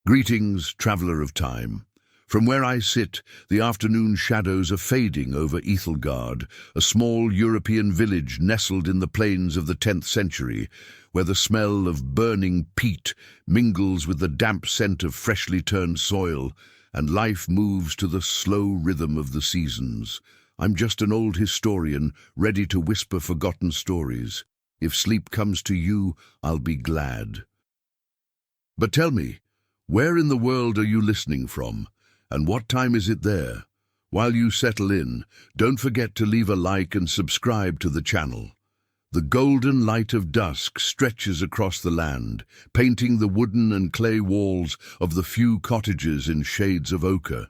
Greetings, traveller of time. From where I sit, the afternoon shadows are fading over Ethelgard, a small European village nestled in the plains of the 10th century, where the smell of burning peat mingles with the damp scent of freshly turned soil, and life moves to the slow rhythm of the seasons. I'm just an old historian, ready to whisper forgotten stories. If sleep comes to you, I'll be glad. But tell me, where in the world are you listening from? And what time is it there? While you settle in, don't forget to leave a like and subscribe to the channel. The golden light of dusk stretches across the land, painting the wooden and clay walls of the few cottages in shades of ochre.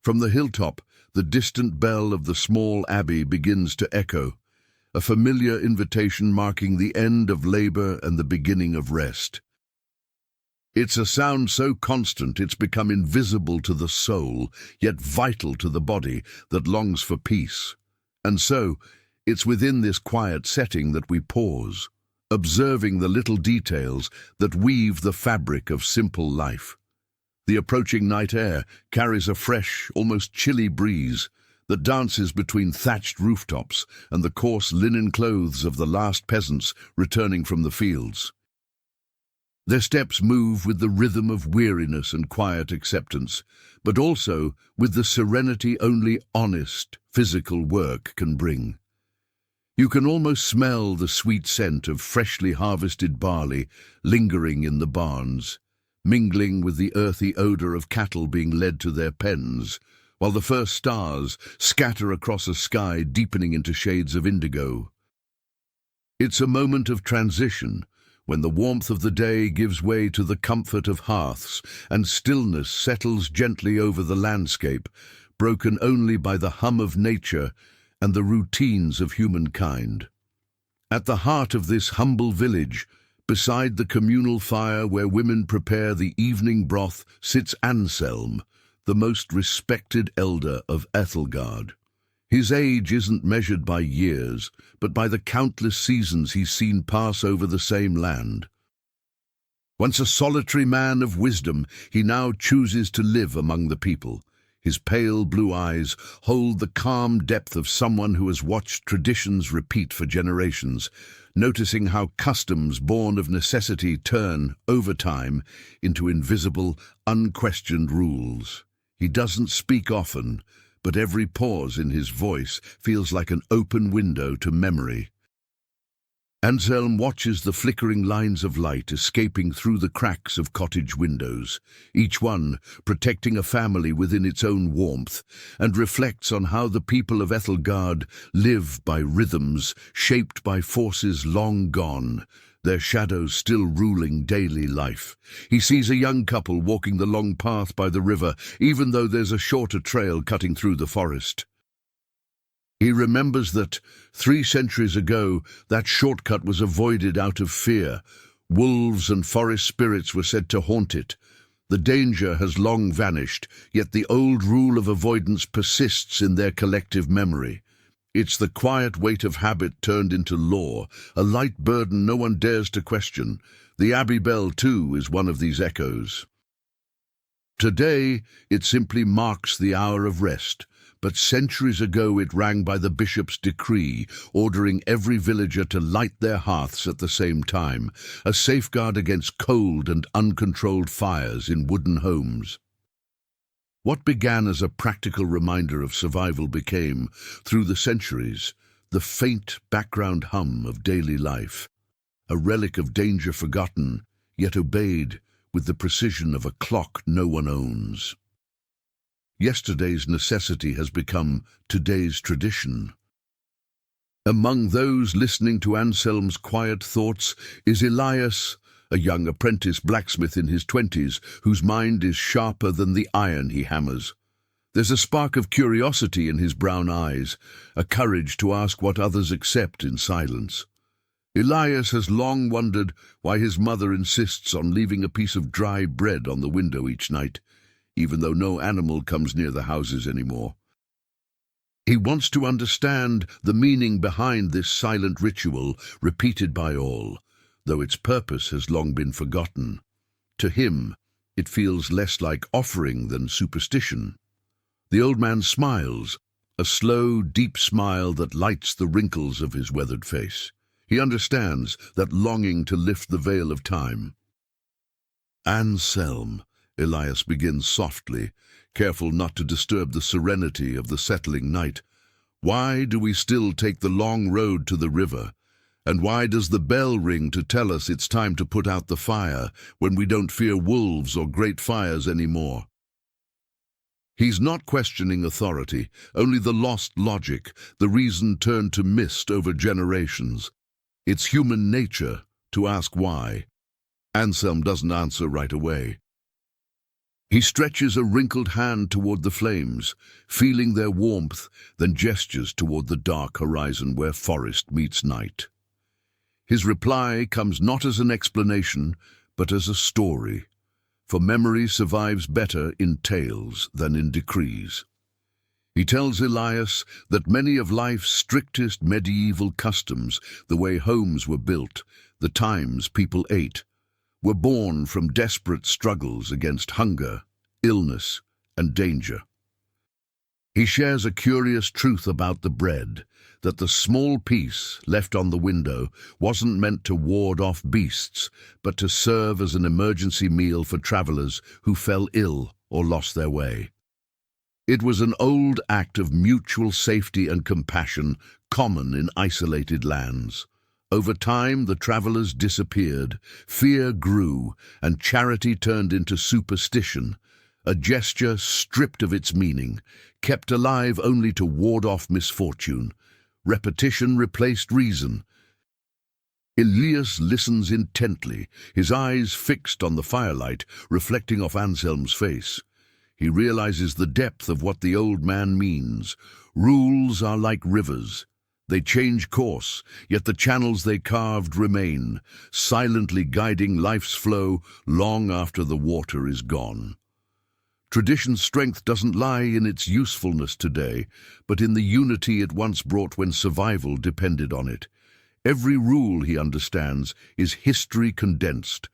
From the hilltop, the distant bell of the small abbey begins to echo, a familiar invitation marking the end of labor and the beginning of rest. It's a sound so constant it's become invisible to the soul, yet vital to the body that longs for peace. And so, it's within this quiet setting that we pause, observing the little details that weave the fabric of simple life. The approaching night air carries a fresh, almost chilly breeze that dances between thatched rooftops and the coarse linen clothes of the last peasants returning from the fields. Their steps move with the rhythm of weariness and quiet acceptance, but also with the serenity only honest, physical work can bring. You can almost smell the sweet scent of freshly harvested barley lingering in the barns, mingling with the earthy odor of cattle being led to their pens, while the first stars scatter across a sky deepening into shades of indigo. It's a moment of transition, when the warmth of the day gives way to the comfort of hearths and stillness settles gently over the landscape, broken only by the hum of nature and the routines of humankind. At the heart of this humble village, beside the communal fire where women prepare the evening broth, sits Anselm, the most respected elder of Ethelgard. His age isn't measured by years, but by the countless seasons he's seen pass over the same land. Once a solitary man of wisdom, he now chooses to live among the people. His pale blue eyes hold the calm depth of someone who has watched traditions repeat for generations, noticing how customs born of necessity turn, over time, into invisible, unquestioned rules. He doesn't speak often, but every pause in his voice feels like an open window to memory. Anselm watches the flickering lines of light escaping through the cracks of cottage windows, each one protecting a family within its own warmth, and reflects on how the people of Ethelgard live by rhythms shaped by forces long gone, their shadows still ruling daily life. He sees a young couple walking the long path by the river, even though there's a shorter trail cutting through the forest. He remembers that 3 centuries ago, that shortcut was avoided out of fear. Wolves and forest spirits were said to haunt it. The danger has long vanished, yet the old rule of avoidance persists in their collective memory. It's the quiet weight of habit turned into law, a light burden no one dares to question. The Abbey bell, too, is one of these echoes. Today, it simply marks the hour of rest, but centuries ago it rang by the bishop's decree, ordering every villager to light their hearths at the same time, a safeguard against cold and uncontrolled fires in wooden homes. What began as a practical reminder of survival became, through the centuries, the faint background hum of daily life, a relic of danger forgotten, yet obeyed with the precision of a clock no one owns. Yesterday's necessity has become today's tradition. Among those listening to Anselm's quiet thoughts is Elias, a young apprentice blacksmith in his 20s, whose mind is sharper than the iron he hammers. There's a spark of curiosity in his brown eyes, a courage to ask what others accept in silence. Elias has long wondered why his mother insists on leaving a piece of dry bread on the window each night, even though no animal comes near the houses anymore. He wants to understand the meaning behind this silent ritual repeated by all, though its purpose has long been forgotten. To him, It feels less like offering than superstition. The old man smiles, a slow, deep smile that lights the wrinkles of his weathered face. He understands that longing to lift the veil of time. Anselm, Elias begins softly, careful not to disturb the serenity of the settling night. Why do we still take the long road to the river? And why does the bell ring to tell us it's time to put out the fire when we don't fear wolves or great fires anymore? He's not questioning authority, only the lost logic, the reason turned to mist over generations. It's human nature to ask why. Anselm doesn't answer right away. He stretches a wrinkled hand toward the flames, feeling their warmth, then gestures toward the dark horizon where forest meets night. His reply comes not as an explanation, but as a story, for memory survives better in tales than in decrees. He tells Elias that many of life's strictest medieval customs, the way homes were built, the times people ate, were born from desperate struggles against hunger, illness, and danger. He shares a curious truth about the bread, that the small piece left on the window wasn't meant to ward off beasts, but to serve as an emergency meal for travelers who fell ill or lost their way. It was an old act of mutual safety and compassion common in isolated lands. Over time, the travelers disappeared, fear grew, and charity turned into superstition, a gesture stripped of its meaning, kept alive only to ward off misfortune. Repetition replaced reason. Elias listens intently, his eyes fixed on the firelight, reflecting off Anselm's face. He realizes the depth of what the old man means. Rules are like rivers. They change course, yet the channels they carved remain, silently guiding life's flow long after the water is gone. Tradition's strength doesn't lie in its usefulness today, but in the unity it once brought when survival depended on it. Every rule, he understands, is history condensed,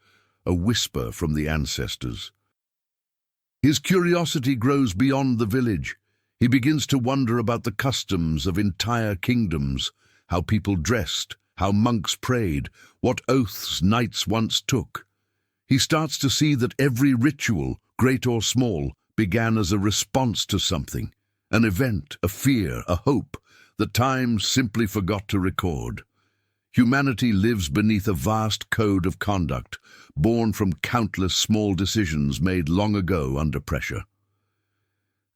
a whisper from the ancestors. His curiosity grows beyond the village. He begins to wonder about the customs of entire kingdoms, how people dressed, how monks prayed, what oaths knights once took. He starts to see that every ritual, great or small, began as a response to something, an event, a fear, a hope, that time simply forgot to record. Humanity lives beneath a vast code of conduct, born from countless small decisions made long ago under pressure.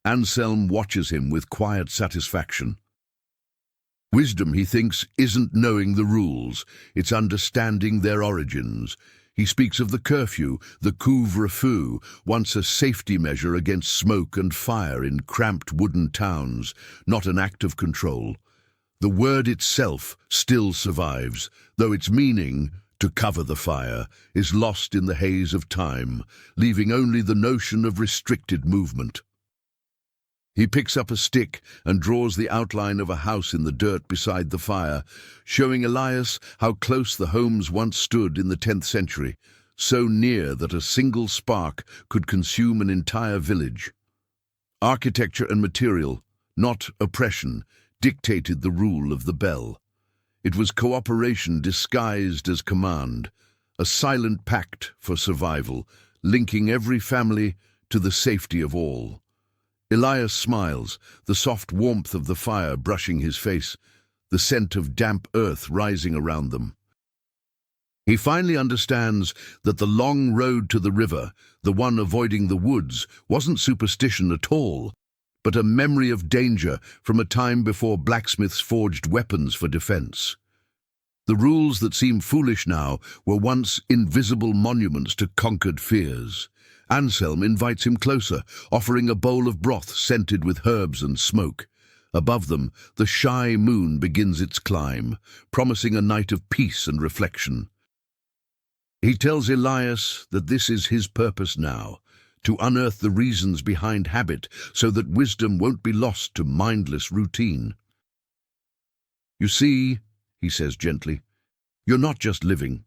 Anselm watches him with quiet satisfaction. Wisdom, he thinks, isn't knowing the rules, it's understanding their origins. He speaks of the curfew, the couvre-feu, once a safety measure against smoke and fire in cramped wooden towns, not an act of control. The word itself still survives, though its meaning, to cover the fire, is lost in the haze of time, leaving only the notion of restricted movement. He picks up a stick and draws the outline of a house in the dirt beside the fire, showing Elias how close the homes once stood in the 10th century, so near that a single spark could consume an entire village. Architecture and material, not oppression, dictated the rule of the bell. It was cooperation disguised as command, a silent pact for survival, linking every family to the safety of all. Elias smiles, the soft warmth of the fire brushing his face, the scent of damp earth rising around them. He finally understands that the long road to the river, the one avoiding the woods, wasn't superstition at all, but a memory of danger from a time before blacksmiths forged weapons for defense. The rules that seem foolish now were once invisible monuments to conquered fears. Anselm invites him closer, offering a bowl of broth scented with herbs and smoke. Above them, the shy moon begins its climb, promising a night of peace and reflection. He tells Elias that this is his purpose now, to unearth the reasons behind habit so that wisdom won't be lost to mindless routine. "You see," he says gently, "you're not just living.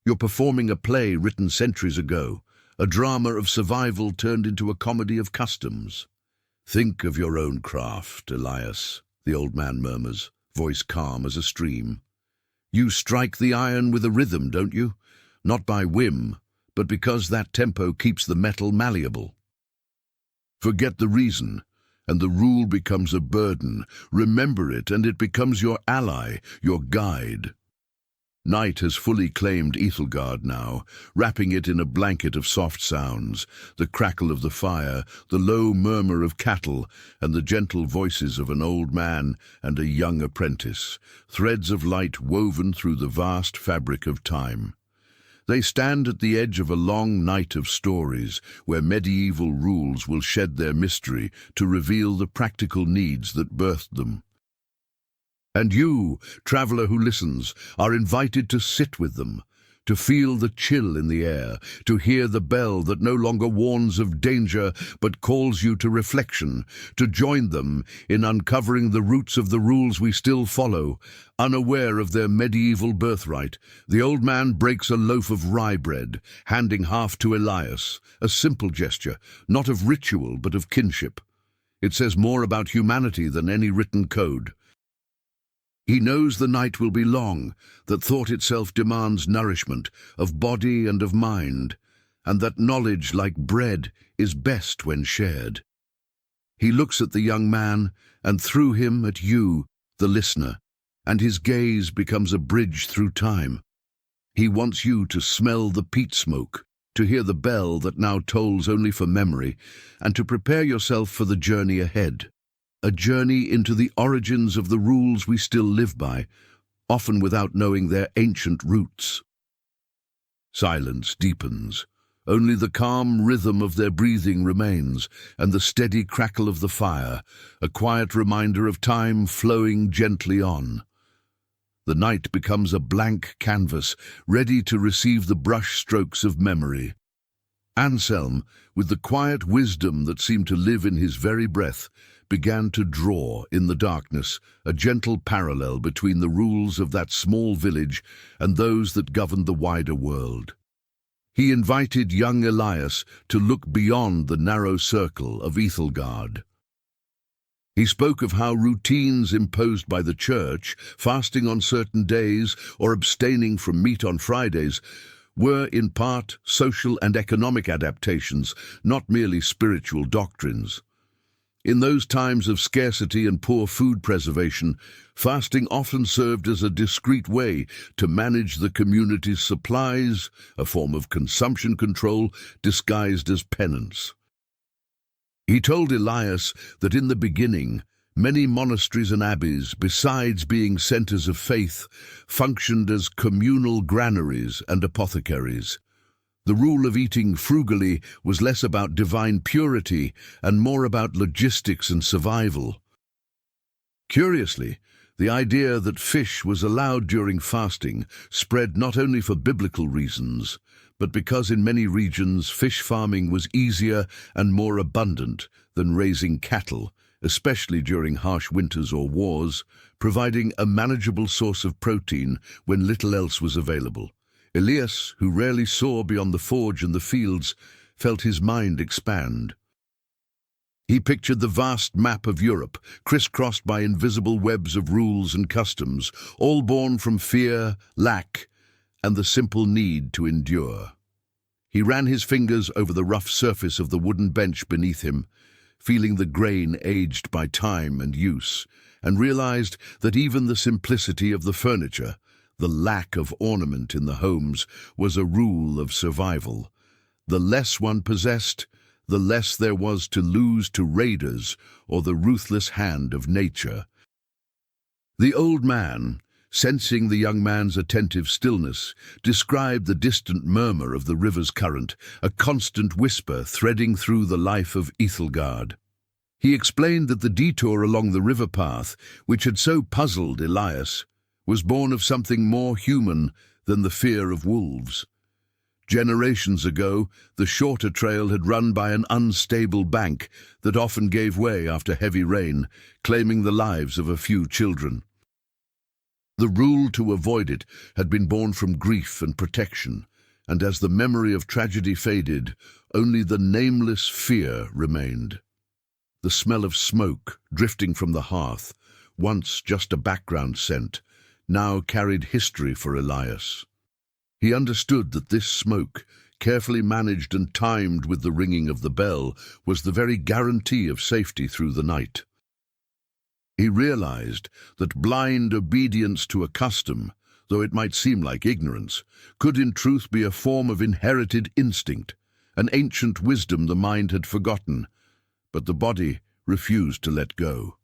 You're performing a play written centuries ago, a drama of survival turned into a comedy of customs. "Think of your own craft, Elias," the old man murmurs, voice calm as a stream. "You strike the iron with a rhythm, don't you? Not by whim, but because that tempo keeps the metal malleable. Forget the reason, and the rule becomes a burden. Remember it, and it becomes your ally, your guide." Night has fully claimed Ethelgard now, wrapping it in a blanket of soft sounds, the crackle of the fire, the low murmur of cattle, and the gentle voices of an old man and a young apprentice, threads of light woven through the vast fabric of time. They stand at the edge of a long night of stories, where medieval rules will shed their mystery to reveal the practical needs that birthed them. And you, traveller who listens, are invited to sit with them, to feel the chill in the air, to hear the bell that no longer warns of danger but calls you to reflection, to join them in uncovering the roots of the rules we still follow. Unaware of their medieval birthright, the old man breaks a loaf of rye bread, handing half to Elias, a simple gesture, not of ritual but of kinship. It says more about humanity than any written code. He knows the night will be long, that thought itself demands nourishment, of body and of mind, and that knowledge, like bread, is best when shared. He looks at the young man, and through him at you, the listener, and his gaze becomes a bridge through time. He wants you to smell the peat smoke, to hear the bell that now tolls only for memory, and to prepare yourself for the journey ahead. A journey into the origins of the rules we still live by, often without knowing their ancient roots. Silence deepens. Only the calm rhythm of their breathing remains, and the steady crackle of the fire, a quiet reminder of time flowing gently on. The night becomes a blank canvas, ready to receive the brush strokes of memory. Anselm, with the quiet wisdom that seemed to live in his very breath, began to draw, in the darkness, a gentle parallel between the rules of that small village and those that governed the wider world. He invited young Elias to look beyond the narrow circle of Ethelgard. He spoke of how routines imposed by the church, fasting on certain days or abstaining from meat on Fridays, were in part social and economic adaptations, not merely spiritual doctrines. In those times of scarcity and poor food preservation, fasting often served as a discreet way to manage the community's supplies, a form of consumption control disguised as penance. He told Elias that in the beginning, many monasteries and abbeys, besides being centers of faith, functioned as communal granaries and apothecaries. The rule of eating frugally was less about divine purity and more about logistics and survival. Curiously, the idea that fish was allowed during fasting spread not only for biblical reasons, but because in many regions fish farming was easier and more abundant than raising cattle, especially during harsh winters or wars, providing a manageable source of protein when little else was available. Elias, who rarely saw beyond the forge and the fields, felt his mind expand. He pictured the vast map of Europe, crisscrossed by invisible webs of rules and customs, all born from fear, lack, and the simple need to endure. He ran his fingers over the rough surface of the wooden bench beneath him, feeling the grain aged by time and use, and realized that even the simplicity of the furniture, the lack of ornament in the homes, was a rule of survival. The less one possessed, the less there was to lose to raiders or the ruthless hand of nature. The old man, sensing the young man's attentive stillness, described the distant murmur of the river's current, a constant whisper threading through the life of Ethelgard. He explained that the detour along the river path, which had so puzzled Elias, was born of something more human than the fear of wolves. Generations ago, the shorter trail had run by an unstable bank that often gave way after heavy rain, claiming the lives of a few children. The rule to avoid it had been born from grief and protection, and as the memory of tragedy faded, only the nameless fear remained. The smell of smoke drifting from the hearth, once just a background scent, now carried history for Elias. He understood that this smoke, carefully managed and timed with the ringing of the bell, was the very guarantee of safety through the night. He realized that blind obedience to a custom, though it might seem like ignorance, could in truth be a form of inherited instinct, an ancient wisdom the mind had forgotten, but the body refused to let go.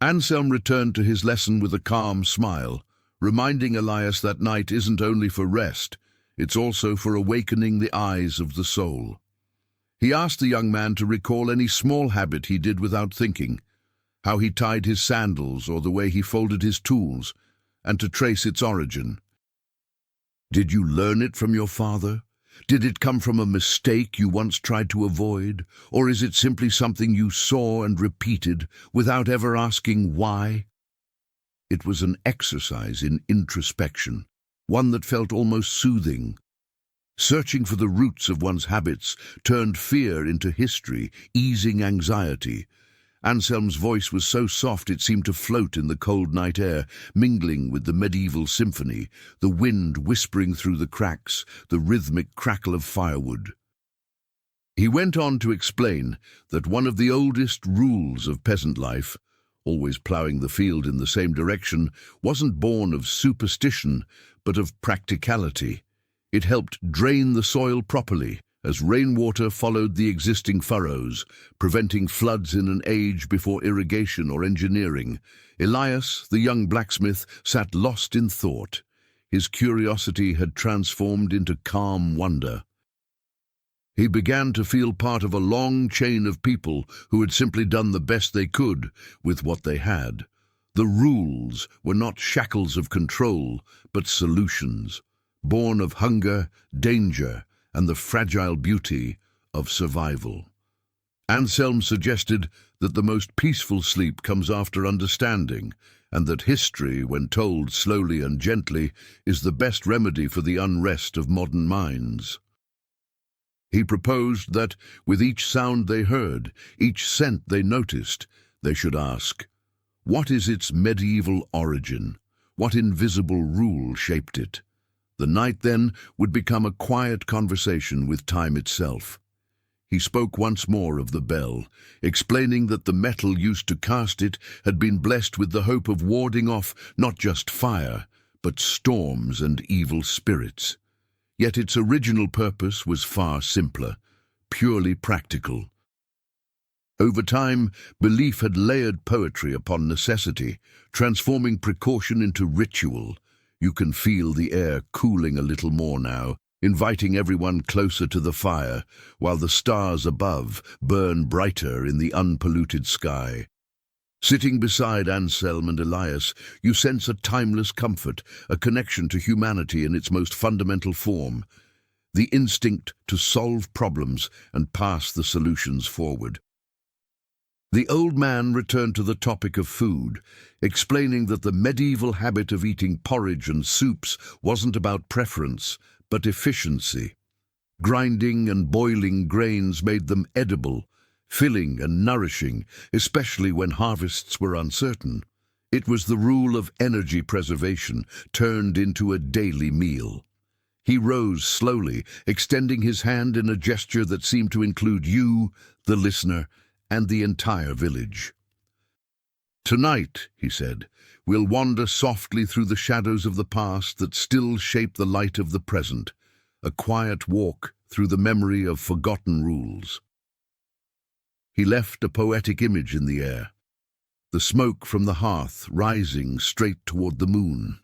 Anselm returned to his lesson with a calm smile, reminding Elias that night isn't only for rest, it's also for awakening the eyes of the soul. He asked the young man to recall any small habit he did without thinking, how he tied his sandals or the way he folded his tools, and to trace its origin. Did you learn it from your father? Did it come from a mistake you once tried to avoid? Or is it simply something you saw and repeated without ever asking why? It was an exercise in introspection, one that felt almost soothing. Searching for the roots of one's habits turned fear into history, easing anxiety. Anselm's voice was so soft it seemed to float in the cold night air, mingling with the medieval symphony, the wind whispering through the cracks, the rhythmic crackle of firewood. He went on to explain that one of the oldest rules of peasant life, always ploughing the field in the same direction, wasn't born of superstition, but of practicality. It helped drain the soil properly, as rainwater followed the existing furrows, preventing floods in an age before irrigation or engineering. Elias, the young blacksmith, sat lost in thought. His curiosity had transformed into calm wonder. He began to feel part of a long chain of people who had simply done the best they could with what they had. The rules were not shackles of control, but solutions, born of hunger, danger, and the fragile beauty of survival. Anselm suggested that the most peaceful sleep comes after understanding, and that history, when told slowly and gently, is the best remedy for the unrest of modern minds. He proposed that, with each sound they heard, each scent they noticed, they should ask, what is its medieval origin? What invisible rule shaped it? The night, then, would become a quiet conversation with time itself. He spoke once more of the bell, explaining that the metal used to cast it had been blessed with the hope of warding off not just fire, but storms and evil spirits. Yet its original purpose was far simpler, purely practical. Over time, belief had layered poetry upon necessity, transforming precaution into ritual. You can feel the air cooling a little more now, inviting everyone closer to the fire, while the stars above burn brighter in the unpolluted sky. Sitting beside Anselm and Elias, you sense a timeless comfort, a connection to humanity in its most fundamental form, the instinct to solve problems and pass the solutions forward. The old man returned to the topic of food, explaining that the medieval habit of eating porridge and soups wasn't about preference, but efficiency. Grinding and boiling grains made them edible, filling and nourishing, especially when harvests were uncertain. It was the rule of energy preservation turned into a daily meal. He rose slowly, extending his hand in a gesture that seemed to include you, the listener, and the entire village. Tonight, he said, we'll wander softly through the shadows of the past that still shape the light of the present, a quiet walk through the memory of forgotten rules. He left a poetic image in the air, the smoke from the hearth rising straight toward the moon.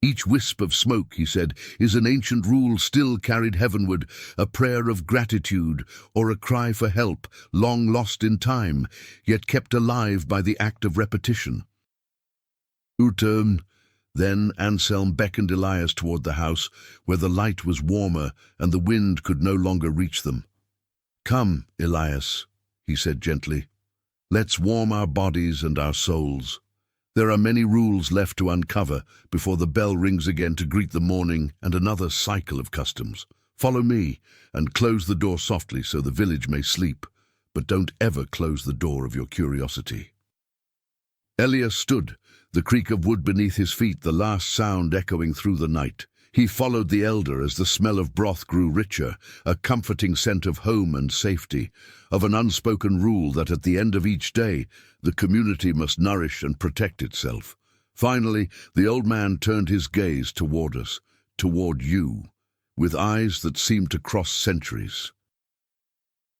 Each wisp of smoke, he said, is an ancient rule still carried heavenward, a prayer of gratitude or a cry for help, long lost in time, yet kept alive by the act of repetition. Then Anselm beckoned Elias toward the house, where the light was warmer and the wind could no longer reach them. Come, Elias, he said gently. Let's warm our bodies and our souls. There are many rules left to uncover before the bell rings again to greet the morning and another cycle of customs. Follow me and close the door softly so the village may sleep, but don't ever close the door of your curiosity. Elias stood, the creak of wood beneath his feet, the last sound echoing through the night. He followed the elder as the smell of broth grew richer, a comforting scent of home and safety, of an unspoken rule that at the end of each day, the community must nourish and protect itself. Finally, the old man turned his gaze toward us, toward you, with eyes that seemed to cross centuries.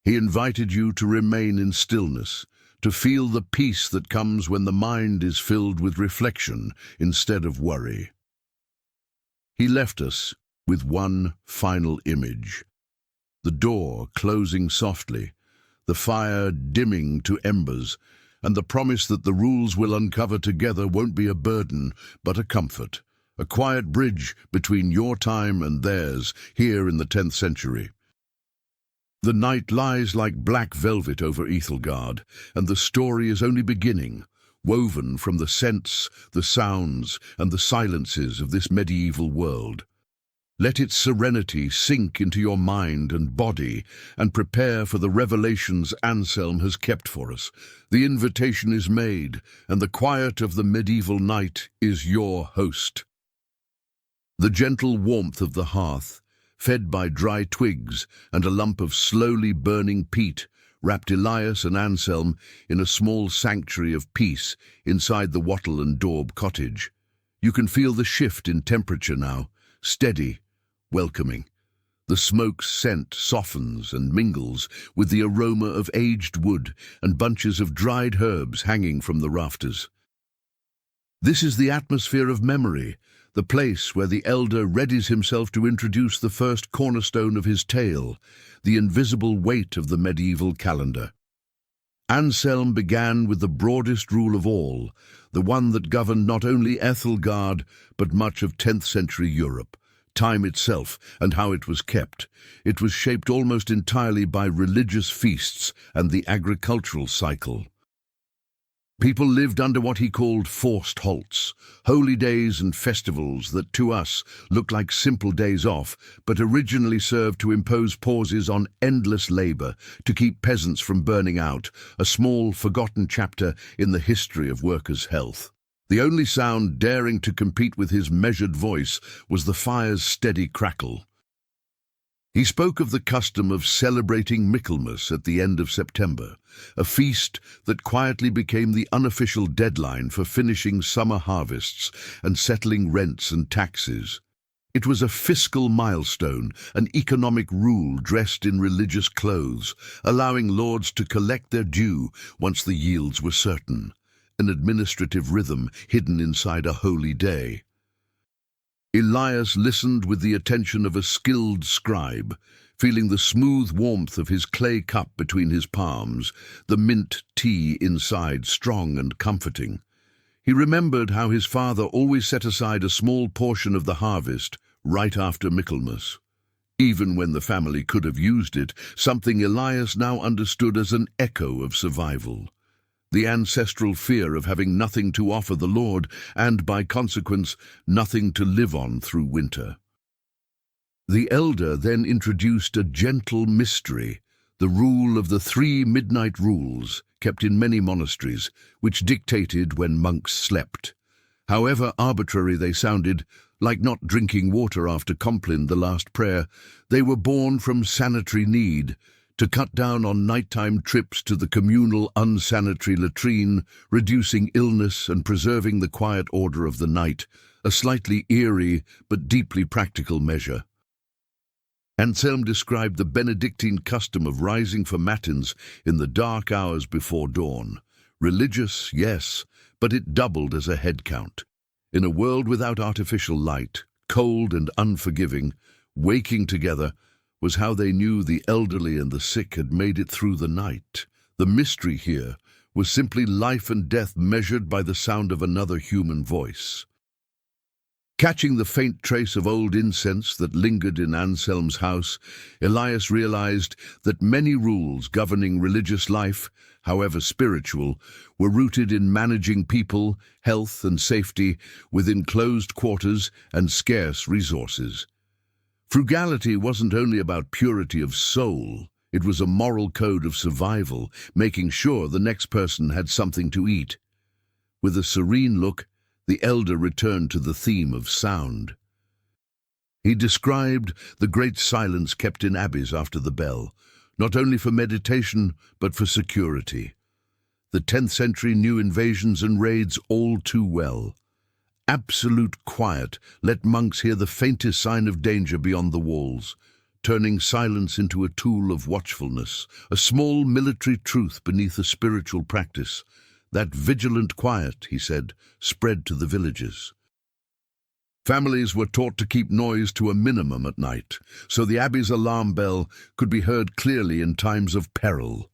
He invited you to remain in stillness, to feel the peace that comes when the mind is filled with reflection instead of worry. He left us with one final image, the door closing softly, the fire dimming to embers, and the promise that the rules we'll uncover together won't be a burden, but a comfort, a quiet bridge between your time and theirs here in the 10th century. The night lies like black velvet over Ethelgard, and the story is only beginning, woven from the scents, the sounds, and the silences of this medieval world. Let its serenity sink into your mind and body, and prepare for the revelations Anselm has kept for us. The invitation is made, and the quiet of the medieval night is your host. The gentle warmth of the hearth, fed by dry twigs and a lump of slowly burning peat, wrapped Elias and Anselm in a small sanctuary of peace inside the wattle and daub cottage. You can feel the shift in temperature now, steady, welcoming. The smoke's scent softens and mingles with the aroma of aged wood and bunches of dried herbs hanging from the rafters. This is the atmosphere of memory, the place where the elder readies himself to introduce the first cornerstone of his tale, the invisible weight of the medieval calendar. Anselm began with the broadest rule of all, the one that governed not only Ethelgard, but much of 10th century Europe, time itself and how it was kept. It was shaped almost entirely by religious feasts and the agricultural cycle. People lived under what he called forced halts, holy days and festivals that to us look like simple days off, but originally served to impose pauses on endless labor, to keep peasants from burning out, a small, forgotten chapter in the history of workers' health. The only sound daring to compete with his measured voice was the fire's steady crackle. He spoke of the custom of celebrating Michaelmas at the end of September, a feast that quietly became the unofficial deadline for finishing summer harvests and settling rents and taxes. It was a fiscal milestone, an economic rule dressed in religious clothes, allowing lords to collect their due once the yields were certain, an administrative rhythm hidden inside a holy day. Elias listened with the attention of a skilled scribe, feeling the smooth warmth of his clay cup between his palms, the mint tea inside strong and comforting. He remembered how his father always set aside a small portion of the harvest right after Michaelmas. Even when the family could have used it, something Elias now understood as an echo of survival. The ancestral fear of having nothing to offer the Lord and, by consequence, nothing to live on through winter. The elder then introduced a gentle mystery, the rule of the 3 midnight rules, kept in many monasteries, which dictated when monks slept. However arbitrary they sounded, like not drinking water after Compline, the last prayer, they were born from sanitary need, to cut down on nighttime trips to the communal unsanitary latrine, reducing illness and preserving the quiet order of the night, a slightly eerie but deeply practical measure. Anselm described the Benedictine custom of rising for matins in the dark hours before dawn. Religious, yes, but it doubled as a head count. In a world without artificial light, cold and unforgiving, waking together was how they knew the elderly and the sick had made it through the night. The mystery here was simply life and death measured by the sound of another human voice. Catching the faint trace of old incense that lingered in Anselm's house, Elias realized that many rules governing religious life, however spiritual, were rooted in managing people, health and safety within closed quarters and scarce resources. Frugality wasn't only about purity of soul, it was a moral code of survival, making sure the next person had something to eat. With a serene look, the elder returned to the theme of sound. He described the great silence kept in abbeys after the bell, not only for meditation, but for security. The 10th century knew invasions and raids all too well. Absolute quiet let monks hear the faintest sign of danger beyond the walls, turning silence into a tool of watchfulness, a small military truth beneath a spiritual practice. That vigilant quiet, he said, spread to the villages. Families were taught to keep noise to a minimum at night, so the abbey's alarm bell could be heard clearly in times of peril.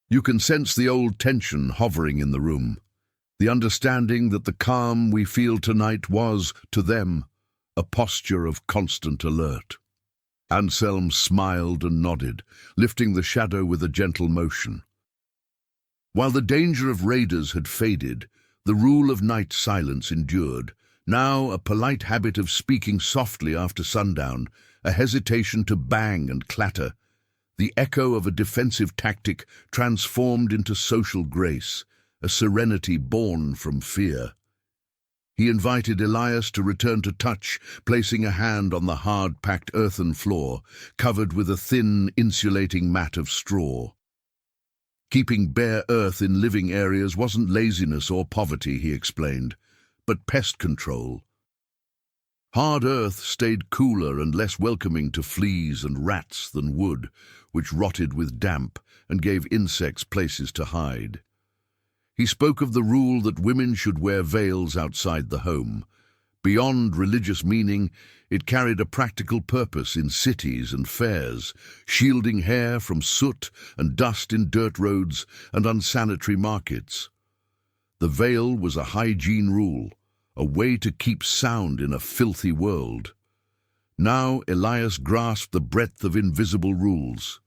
You can sense the old tension hovering in the room, the understanding that the calm we feel tonight was, to them, a posture of constant alert. Anselm smiled and nodded, lifting the shadow with a gentle motion. While the danger of raiders had faded, the rule of night silence endured, now a polite habit of speaking softly after sundown, a hesitation to bang and clatter, the echo of a defensive tactic transformed into social grace, a serenity born from fear. He invited Elias to return to touch, placing a hand on the hard-packed earthen floor, covered with a thin, insulating mat of straw. Keeping bare earth in living areas wasn't laziness or poverty, he explained, but pest control. Hard earth stayed cooler and less welcoming to fleas and rats than wood, which rotted with damp and gave insects places to hide. He spoke of the rule that women should wear veils outside the home. Beyond religious meaning, it carried a practical purpose in cities and fairs, shielding hair from soot and dust in dirt roads and unsanitary markets. The veil was a hygiene rule, a way to keep sound in a filthy world. Now Elias grasped the breadth of invisible rules.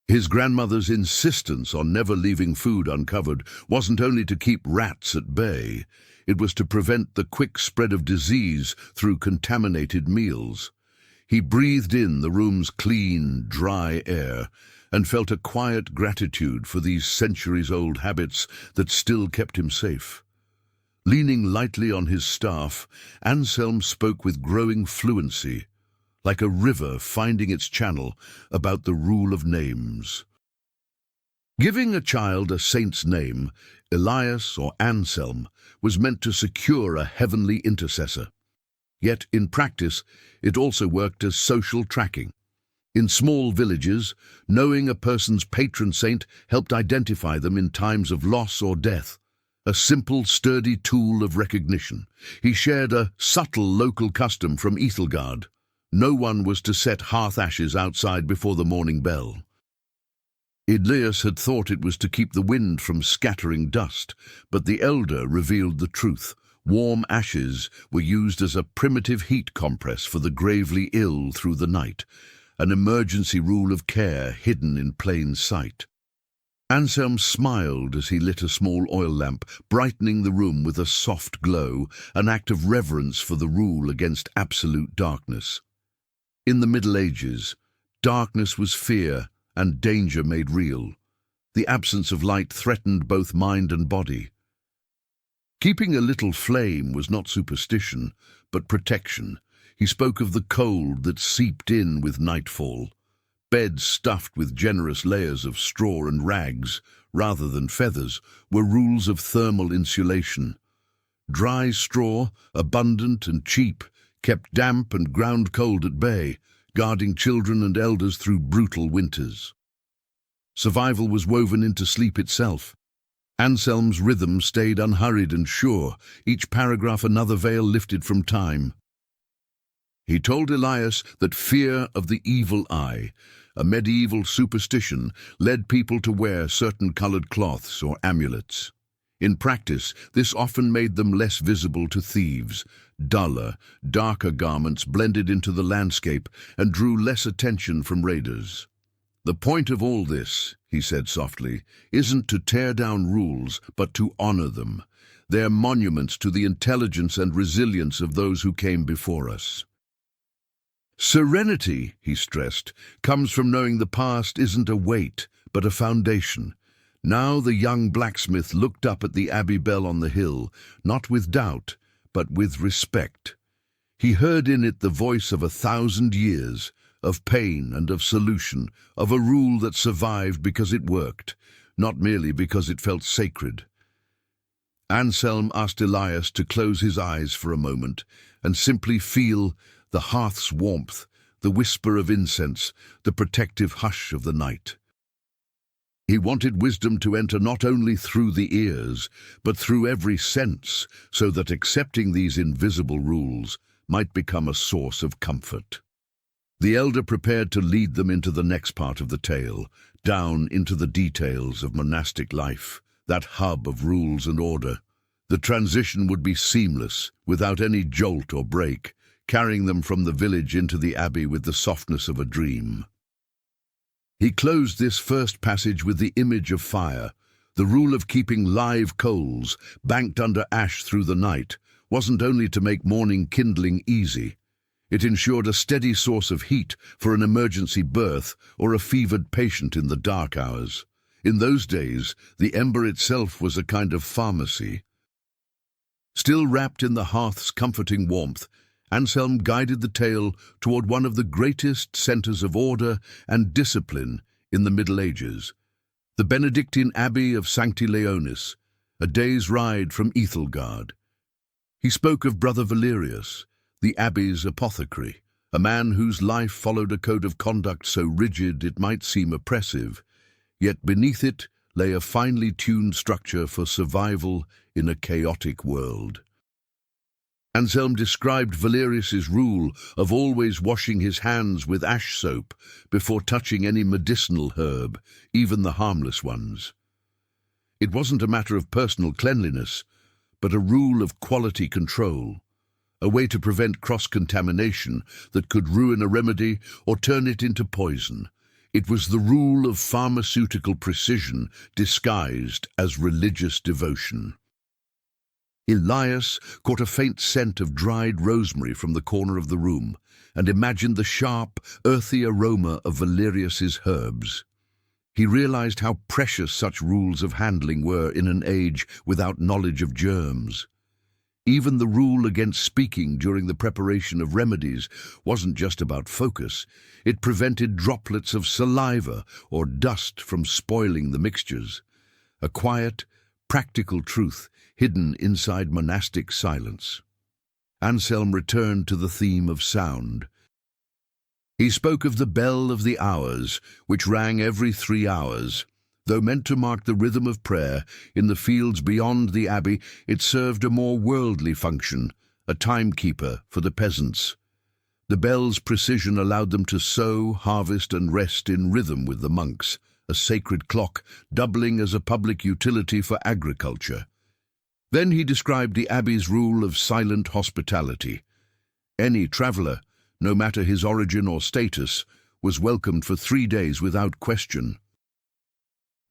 His grandmother's insistence on never leaving food uncovered wasn't only to keep rats at bay, it was to prevent the quick spread of disease through contaminated meals. He breathed in the room's clean, dry air and felt a quiet gratitude for these centuries-old habits that still kept him safe. Leaning lightly on his staff, Anselm spoke with growing fluency, like a river finding its channel, about the rule of names. Giving a child a saint's name, Elias or Anselm, was meant to secure a heavenly intercessor. Yet, in practice, it also worked as social tracking. In small villages, knowing a person's patron saint helped identify them in times of loss or death, a simple, sturdy tool of recognition. He shared a subtle local custom from Ethelgard. No one was to set hearth ashes outside before the morning bell. Elias had thought it was to keep the wind from scattering dust, but the elder revealed the truth. Warm ashes were used as a primitive heat compress for the gravely ill through the night, an emergency rule of care hidden in plain sight. Anselm smiled as he lit a small oil lamp, brightening the room with a soft glow, an act of reverence for the rule against absolute darkness. In the Middle Ages, darkness was fear and danger made real. The absence of light threatened both mind and body. Keeping a little flame was not superstition, but protection. He spoke of the cold that seeped in with nightfall. Beds stuffed with generous layers of straw and rags, rather than feathers, were rules of thermal insulation. Dry straw, abundant and cheap, kept damp and ground cold at bay, guarding children and elders through brutal winters. Survival was woven into sleep itself. Anselm's rhythm stayed unhurried and sure, each paragraph another veil lifted from time. He told Elias that fear of the evil eye, a medieval superstition, led people to wear certain colored cloths or amulets. In practice, this often made them less visible to thieves. Duller, darker garments blended into the landscape and drew less attention from raiders. "The point of all this," he said softly, "isn't to tear down rules, but to honor them. They're monuments to the intelligence and resilience of those who came before us." Serenity, he stressed, comes from knowing the past isn't a weight, but a foundation. Now the young blacksmith looked up at the abbey bell on the hill, not with doubt, but with respect. He heard in it the voice of 1,000 years, of pain and of solution, of a rule that survived because it worked, not merely because it felt sacred. Anselm asked Elias to close his eyes for a moment and simply feel the hearth's warmth, the whisper of incense, the protective hush of the night. He wanted wisdom to enter not only through the ears, but through every sense, so that accepting these invisible rules might become a source of comfort. The elder prepared to lead them into the next part of the tale, down into the details of monastic life, that hub of rules and order. The transition would be seamless, without any jolt or break, carrying them from the village into the abbey with the softness of a dream. He closed this first passage with the image of fire. The rule of keeping live coals, banked under ash through the night, wasn't only to make morning kindling easy. It ensured a steady source of heat for an emergency birth or a fevered patient in the dark hours. In those days, the ember itself was a kind of pharmacy. Still wrapped in the hearth's comforting warmth, Anselm guided the tale toward one of the greatest centers of order and discipline in the Middle Ages, the Benedictine Abbey of Sancti Leonis, a day's ride from Ethelgard. He spoke of Brother Valerius, the abbey's apothecary, a man whose life followed a code of conduct so rigid it might seem oppressive, yet beneath it lay a finely tuned structure for survival in a chaotic world. Anselm described Valerius's rule of always washing his hands with ash soap before touching any medicinal herb, even the harmless ones. It wasn't a matter of personal cleanliness, but a rule of quality control, a way to prevent cross-contamination that could ruin a remedy or turn it into poison. It was the rule of pharmaceutical precision disguised as religious devotion. Elias caught a faint scent of dried rosemary from the corner of the room and imagined the sharp, earthy aroma of Valerius's herbs. He realized how precious such rules of handling were in an age without knowledge of germs. Even the rule against speaking during the preparation of remedies wasn't just about focus. It prevented droplets of saliva or dust from spoiling the mixtures. A quiet, practical truth hidden inside monastic silence. Anselm returned to the theme of sound. He spoke of the bell of the hours, which rang every 3 hours. Though meant to mark the rhythm of prayer, in the fields beyond the abbey it served a more worldly function, a timekeeper for the peasants. The bell's precision allowed them to sow, harvest and rest in rhythm with the monks, a sacred clock doubling as a public utility for agriculture. Then he described the abbey's rule of silent hospitality. Any traveller, no matter his origin or status, was welcomed for 3 days without question.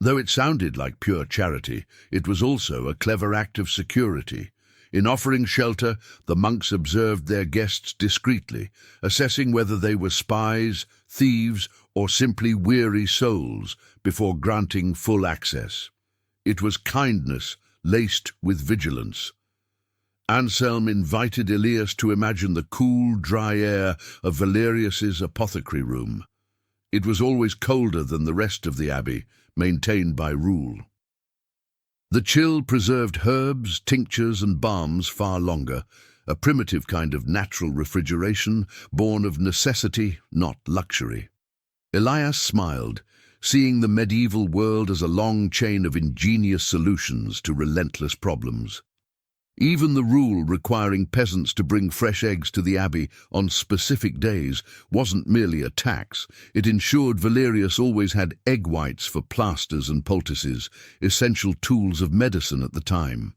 Though it sounded like pure charity, it was also a clever act of security. In offering shelter, the monks observed their guests discreetly, assessing whether they were spies, thieves, or simply weary souls before granting full access. It was kindness laced with vigilance. Anselm invited Elias to imagine the cool, dry air of Valerius's apothecary room. It was always colder than the rest of the abbey, maintained by rule. The chill preserved herbs, tinctures and balms far longer, a primitive kind of natural refrigeration born of necessity, not luxury. Elias smiled, seeing the medieval world as a long chain of ingenious solutions to relentless problems. Even the rule requiring peasants to bring fresh eggs to the abbey on specific days wasn't merely a tax. It ensured Valerius always had egg whites for plasters and poultices, essential tools of medicine at the time.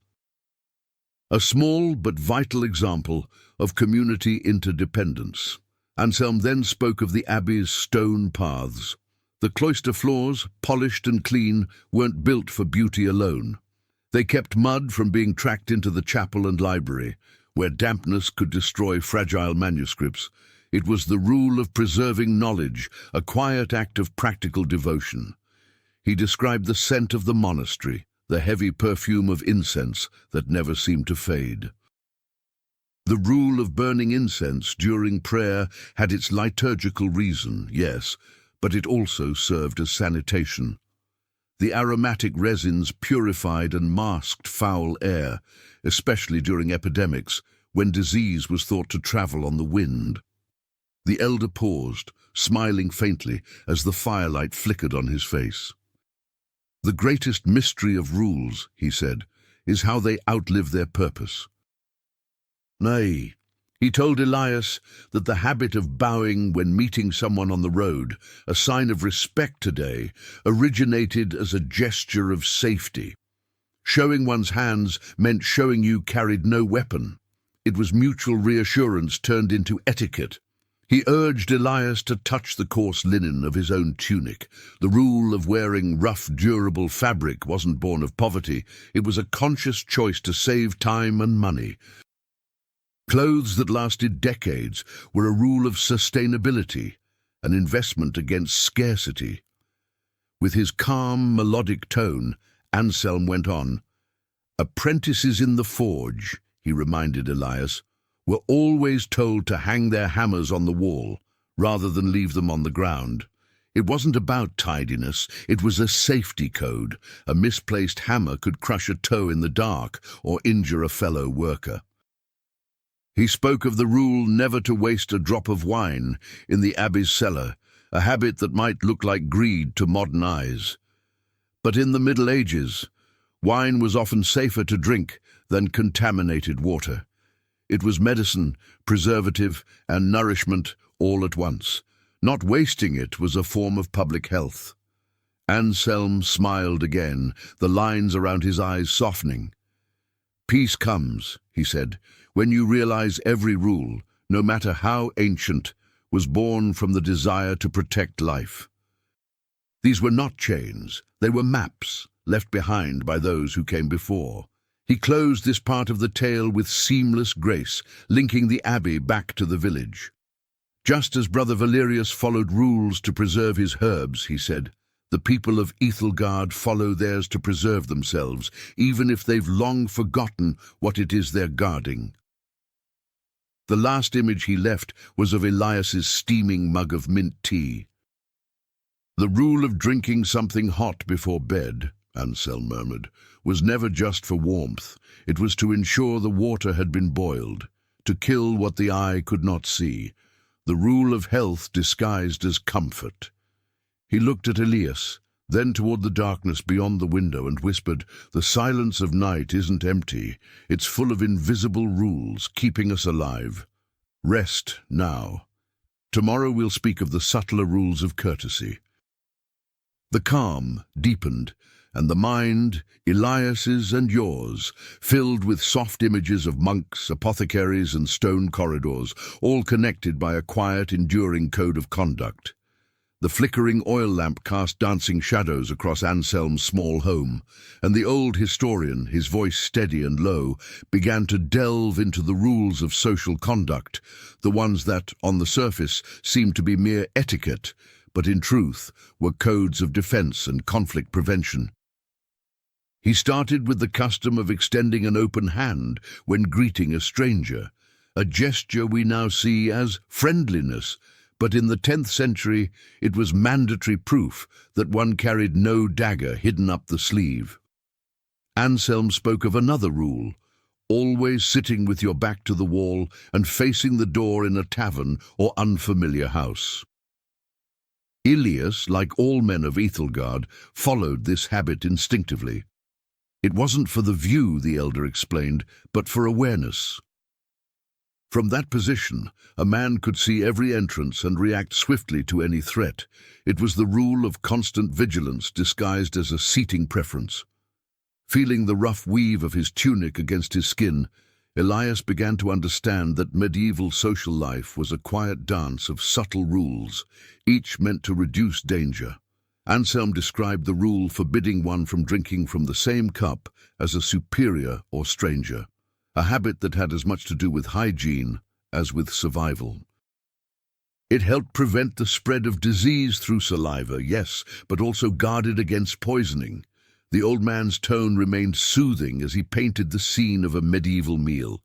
A small but vital example of community interdependence. Anselm then spoke of the abbey's stone paths. The cloister floors, polished and clean, weren't built for beauty alone. They kept mud from being tracked into the chapel and library, where dampness could destroy fragile manuscripts. It was the rule of preserving knowledge, a quiet act of practical devotion. He described the scent of the monastery, the heavy perfume of incense that never seemed to fade. The rule of burning incense during prayer had its liturgical reason, yes, but it also served as sanitation. The aromatic resins purified and masked foul air, especially during epidemics, when disease was thought to travel on the wind. The elder paused, smiling faintly as the firelight flickered on his face. "The greatest mystery of rules," he said, "is how they outlive their purpose." Nay, he told Elias that the habit of bowing when meeting someone on the road, a sign of respect today, originated as a gesture of safety. Showing one's hands meant showing you carried no weapon. It was mutual reassurance turned into etiquette. He urged Elias to touch the coarse linen of his own tunic. The rule of wearing rough, durable fabric wasn't born of poverty. It was a conscious choice to save time and money. Clothes that lasted decades were a rule of sustainability, an investment against scarcity. With his calm, melodic tone, Anselm went on. "Apprentices in the forge," he reminded Elias, "were always told to hang their hammers on the wall, rather than leave them on the ground. It wasn't about tidiness, it was a safety code. A misplaced hammer could crush a toe in the dark or injure a fellow worker." He spoke of the rule never to waste a drop of wine in the abbey's cellar, a habit that might look like greed to modern eyes. But in the Middle Ages, wine was often safer to drink than contaminated water. It was medicine, preservative, and nourishment all at once. Not wasting it was a form of public health. Anselm smiled again, the lines around his eyes softening. "Peace comes," he said, "when you realize every rule, no matter how ancient, was born from the desire to protect life." These were not chains, they were maps, left behind by those who came before. He closed this part of the tale with seamless grace, linking the abbey back to the village. "Just as Brother Valerius followed rules to preserve his herbs," he said, "the people of Ethelgard follow theirs to preserve themselves, even if they've long forgotten what it is they're guarding." The last image he left was of Elias's steaming mug of mint tea. "The rule of drinking something hot before bed," Anselm murmured, "was never just for warmth. It was to ensure the water had been boiled, to kill what the eye could not see. The rule of health disguised as comfort." He looked at Elias, then toward the darkness beyond the window and whispered, "The silence of night isn't empty. It's full of invisible rules, keeping us alive. Rest now. Tomorrow we'll speak of the subtler rules of courtesy." The calm deepened, and the mind, Elias's and yours, filled with soft images of monks, apothecaries, and stone corridors, all connected by a quiet, enduring code of conduct. The flickering oil lamp cast dancing shadows across Anselm's small home, and the old historian, his voice steady and low, began to delve into the rules of social conduct, the ones that, on the surface, seemed to be mere etiquette, but in truth were codes of defense and conflict prevention. He started with the custom of extending an open hand when greeting a stranger, a gesture we now see as friendliness, but in the 10th century it was mandatory proof that one carried no dagger hidden up the sleeve. Anselm spoke of another rule, always sitting with your back to the wall and facing the door in a tavern or unfamiliar house. Elias, like all men of Ethelgard, followed this habit instinctively. It wasn't for the view, the elder explained, but for awareness. From that position, a man could see every entrance and react swiftly to any threat. It was the rule of constant vigilance disguised as a seating preference. Feeling the rough weave of his tunic against his skin, Elias began to understand that medieval social life was a quiet dance of subtle rules, each meant to reduce danger. Anselm described the rule forbidding one from drinking from the same cup as a superior or stranger, a habit that had as much to do with hygiene as with survival. It helped prevent the spread of disease through saliva, yes, but also guarded against poisoning. The old man's tone remained soothing as he painted the scene of a medieval meal.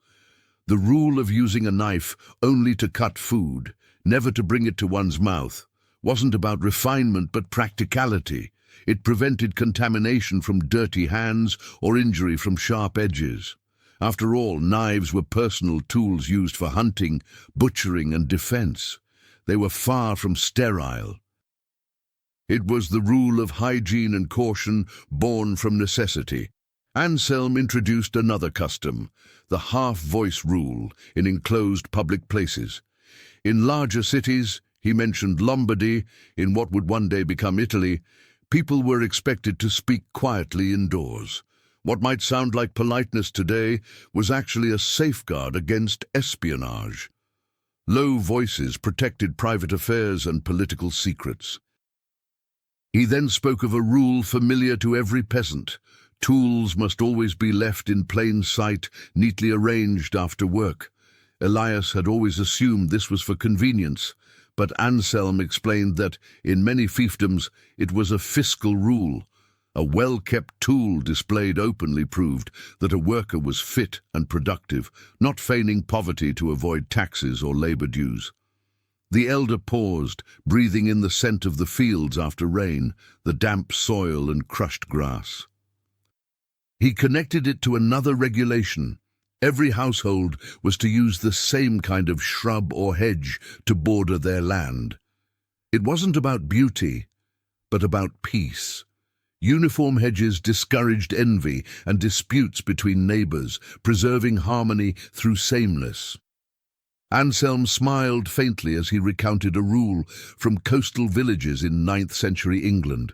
The rule of using a knife only to cut food, never to bring it to one's mouth, wasn't about refinement but practicality. It prevented contamination from dirty hands or injury from sharp edges. After all, knives were personal tools used for hunting, butchering, and defense. They were far from sterile. It was the rule of hygiene and caution born from necessity. Anselm introduced another custom, the half-voice rule in enclosed public places. In larger cities, he mentioned Lombardy, in what would one day become Italy, people were expected to speak quietly indoors. What might sound like politeness today was actually a safeguard against espionage. Low voices protected private affairs and political secrets. He then spoke of a rule familiar to every peasant. Tools must always be left in plain sight, neatly arranged after work. Elias had always assumed this was for convenience, but Anselm explained that, in many fiefdoms, it was a fiscal rule. A well-kept tool displayed openly proved that a worker was fit and productive, not feigning poverty to avoid taxes or labor dues. The elder paused, breathing in the scent of the fields after rain, the damp soil and crushed grass. He connected it to another regulation. Every household was to use the same kind of shrub or hedge to border their land. It wasn't about beauty, but about peace. Uniform hedges discouraged envy and disputes between neighbors, preserving harmony through sameness. Anselm smiled faintly as he recounted a rule from coastal villages in 9th century England.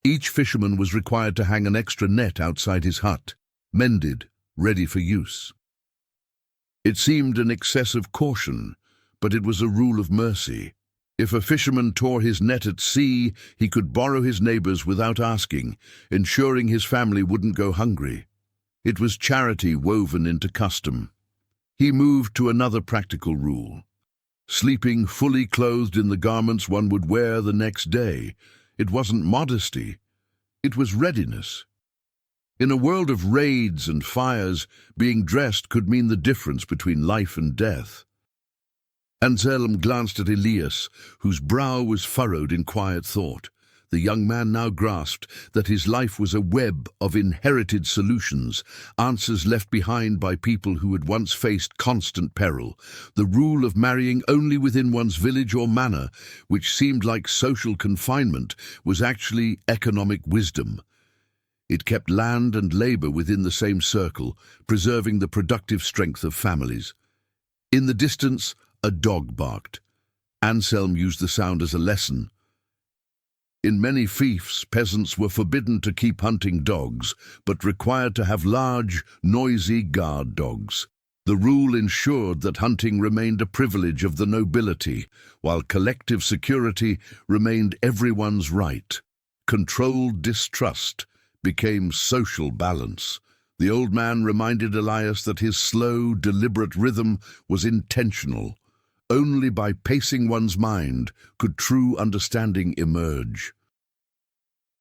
Each fisherman was required to hang an extra net outside his hut, mended, ready for use. It seemed an excess of caution, but it was a rule of mercy. If a fisherman tore his net at sea, he could borrow his neighbor's without asking, ensuring his family wouldn't go hungry. It was charity woven into custom. He moved to another practical rule. Sleeping fully clothed in the garments one would wear the next day. It wasn't modesty, it was readiness. In a world of raids and fires, being dressed could mean the difference between life and death. Anselm glanced at Elias, whose brow was furrowed in quiet thought. The young man now grasped that his life was a web of inherited solutions, answers left behind by people who had once faced constant peril. The rule of marrying only within one's village or manor, which seemed like social confinement, was actually economic wisdom. It kept land and labor within the same circle, preserving the productive strength of families. In the distance, a dog barked. Anselm used the sound as a lesson. In many fiefs, peasants were forbidden to keep hunting dogs, but required to have large, noisy guard dogs. The rule ensured that hunting remained a privilege of the nobility, while collective security remained everyone's right. Controlled distrust became social balance. The old man reminded Elias that his slow, deliberate rhythm was intentional. Only by pacing one's mind could true understanding emerge.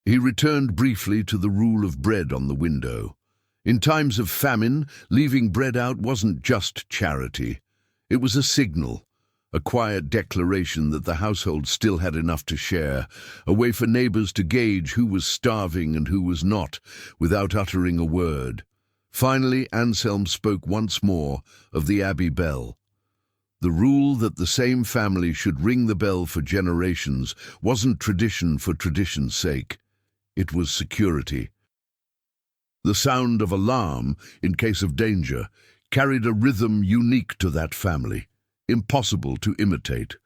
He returned briefly to the rule of bread on the window. In times of famine, leaving bread out wasn't just charity. It was a signal, a quiet declaration that the household still had enough to share, a way for neighbors to gauge who was starving and who was not, without uttering a word. Finally, Anselm spoke once more of the abbey bell. The rule that the same family should ring the bell for generations wasn't tradition for tradition's sake. It was security. The sound of alarm, in case of danger, carried a rhythm unique to that family, impossible to imitate.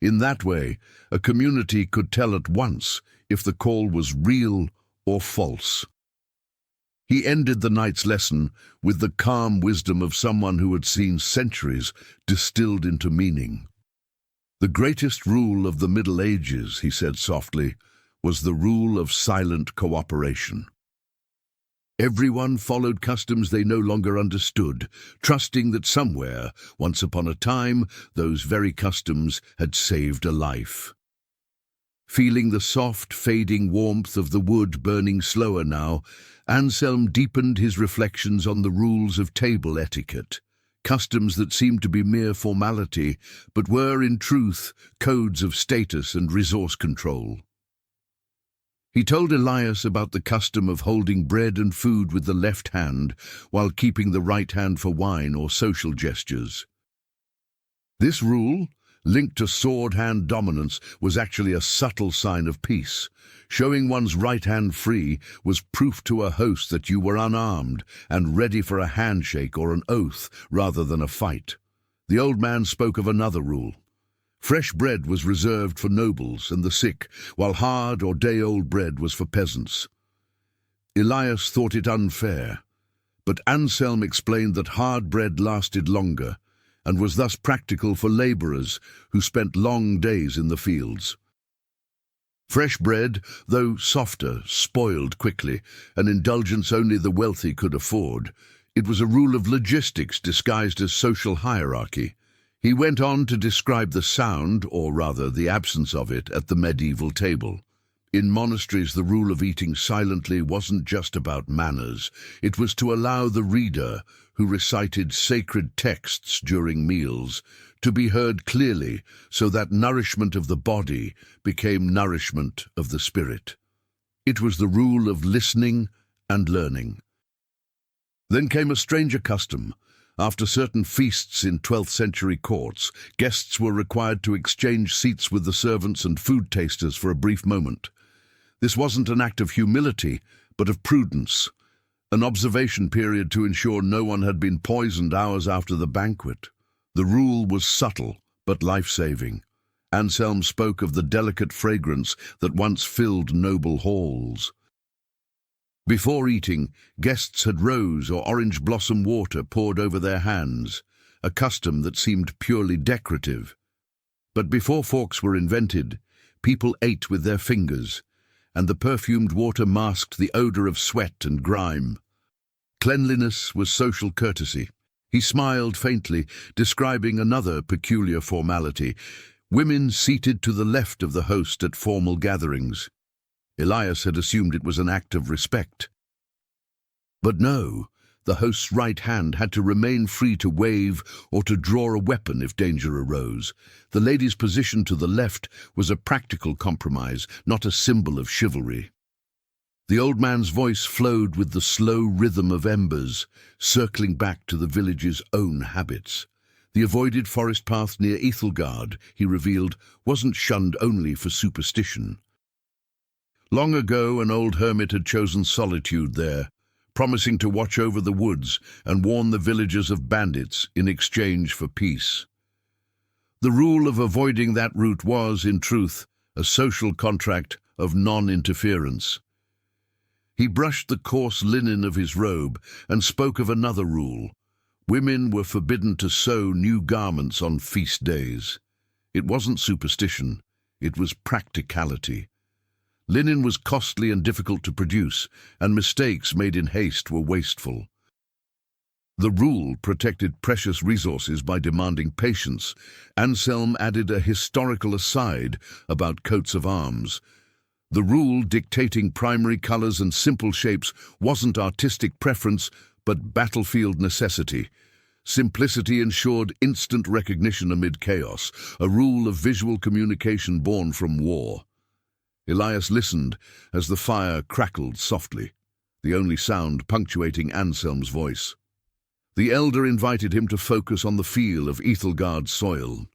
In that way, a community could tell at once if the call was real or false. He ended the night's lesson with the calm wisdom of someone who had seen centuries distilled into meaning. The greatest rule of the Middle Ages, he said softly, was the rule of silent cooperation. Everyone followed customs they no longer understood, trusting that somewhere, once upon a time, those very customs had saved a life. Feeling the soft, fading warmth of the wood burning slower now, Anselm deepened his reflections on the rules of table etiquette, customs that seemed to be mere formality, but were, in truth, codes of status and resource control. He told Elias about the custom of holding bread and food with the left hand while keeping the right hand for wine or social gestures. This rule, linked to sword-hand dominance, was actually a subtle sign of peace. Showing one's right hand free was proof to a host that you were unarmed and ready for a handshake or an oath rather than a fight. The old man spoke of another rule. Fresh bread was reserved for nobles and the sick, while hard or day-old bread was for peasants. Elias thought it unfair, but Anselm explained that hard bread lasted longer and was thus practical for labourers who spent long days in the fields. Fresh bread, though softer, spoiled quickly, an indulgence only the wealthy could afford. It was a rule of logistics disguised as social hierarchy. He went on to describe the sound, or rather the absence of it, at the medieval table. In monasteries, the rule of eating silently wasn't just about manners. It was to allow the reader, who recited sacred texts during meals, to be heard clearly, so that nourishment of the body became nourishment of the spirit. It was the rule of listening and learning. Then came a stranger custom. After certain feasts in 12th century courts, guests were required to exchange seats with the servants and food tasters for a brief moment. This wasn't an act of humility, but of prudence, an observation period to ensure no one had been poisoned hours after the banquet. The rule was subtle, but life-saving. Anselm spoke of the delicate fragrance that once filled noble halls. Before eating, guests had rose or orange blossom water poured over their hands, a custom that seemed purely decorative. But before forks were invented, people ate with their fingers, and the perfumed water masked the odor of sweat and grime. Cleanliness was social courtesy. He smiled faintly, describing another peculiar formality: women seated to the left of the host at formal gatherings. Elias had assumed it was an act of respect. But no, the host's right hand had to remain free to wave or to draw a weapon if danger arose. The lady's position to the left was a practical compromise, not a symbol of chivalry. The old man's voice flowed with the slow rhythm of embers, circling back to the village's own habits. The avoided forest path near Ethelgard, he revealed, wasn't shunned only for superstition. Long ago, an old hermit had chosen solitude there, promising to watch over the woods and warn the villagers of bandits in exchange for peace. The rule of avoiding that route was, in truth, a social contract of non-interference. He brushed the coarse linen of his robe and spoke of another rule. Women were forbidden to sew new garments on feast days. It wasn't superstition, it was practicality. Linen was costly and difficult to produce, and mistakes made in haste were wasteful. The rule protected precious resources by demanding patience. Anselm added a historical aside about coats of arms. The rule dictating primary colors and simple shapes wasn't artistic preference, but battlefield necessity. Simplicity ensured instant recognition amid chaos, a rule of visual communication born from war. Elias listened as the fire crackled softly, the only sound punctuating Anselm's voice. The elder invited him to focus on the feel of Ethelgard's soil.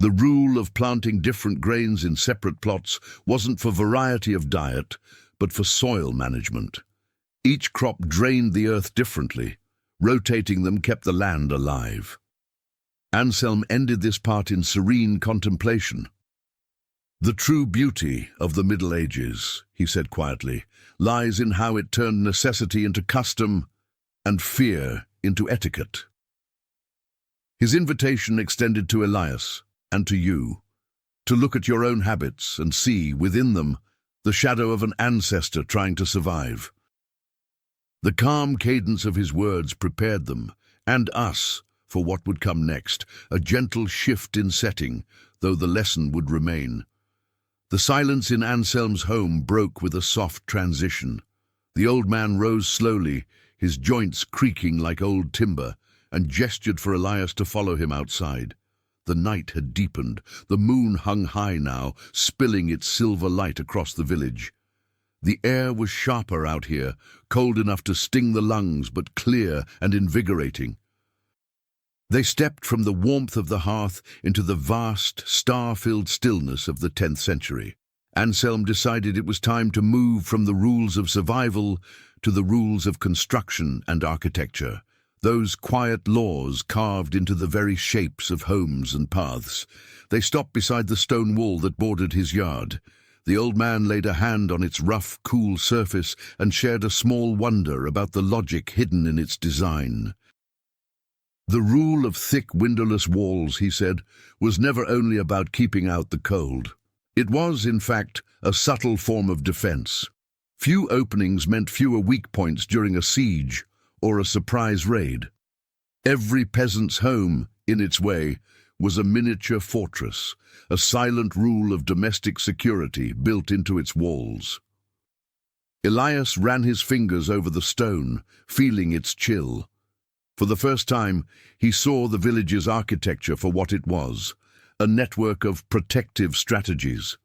The rule of planting different grains in separate plots wasn't for variety of diet, but for soil management. Each crop drained the earth differently. Rotating them kept the land alive. Anselm ended this part in serene contemplation. "The true beauty of the Middle Ages," he said quietly, "lies in how it turned necessity into custom and fear into etiquette." His invitation extended to Elias and to you, to look at your own habits and see, within them, the shadow of an ancestor trying to survive. The calm cadence of his words prepared them, and us, for what would come next, a gentle shift in setting, though the lesson would remain. The silence in Anselm's home broke with a soft transition. The old man rose slowly, his joints creaking like old timber, and gestured for Elias to follow him outside. The night had deepened. The moon hung high now, spilling its silver light across the village. The air was sharper out here, cold enough to sting the lungs, but clear and invigorating. They stepped from the warmth of the hearth into the vast, star-filled stillness of the 10th century. Anselm decided it was time to move from the rules of survival to the rules of construction and architecture, those quiet laws carved into the very shapes of homes and paths. They stopped beside the stone wall that bordered his yard. The old man laid a hand on its rough, cool surface and shared a small wonder about the logic hidden in its design. The rule of thick, windowless walls, he said, was never only about keeping out the cold. It was, in fact, a subtle form of defense. Few openings meant fewer weak points during a siege or a surprise raid. Every peasant's home, in its way, was a miniature fortress, a silent rule of domestic security built into its walls. Elias ran his fingers over the stone, feeling its chill. For the first time, he saw the village's architecture for what it was, a network of protective strategies.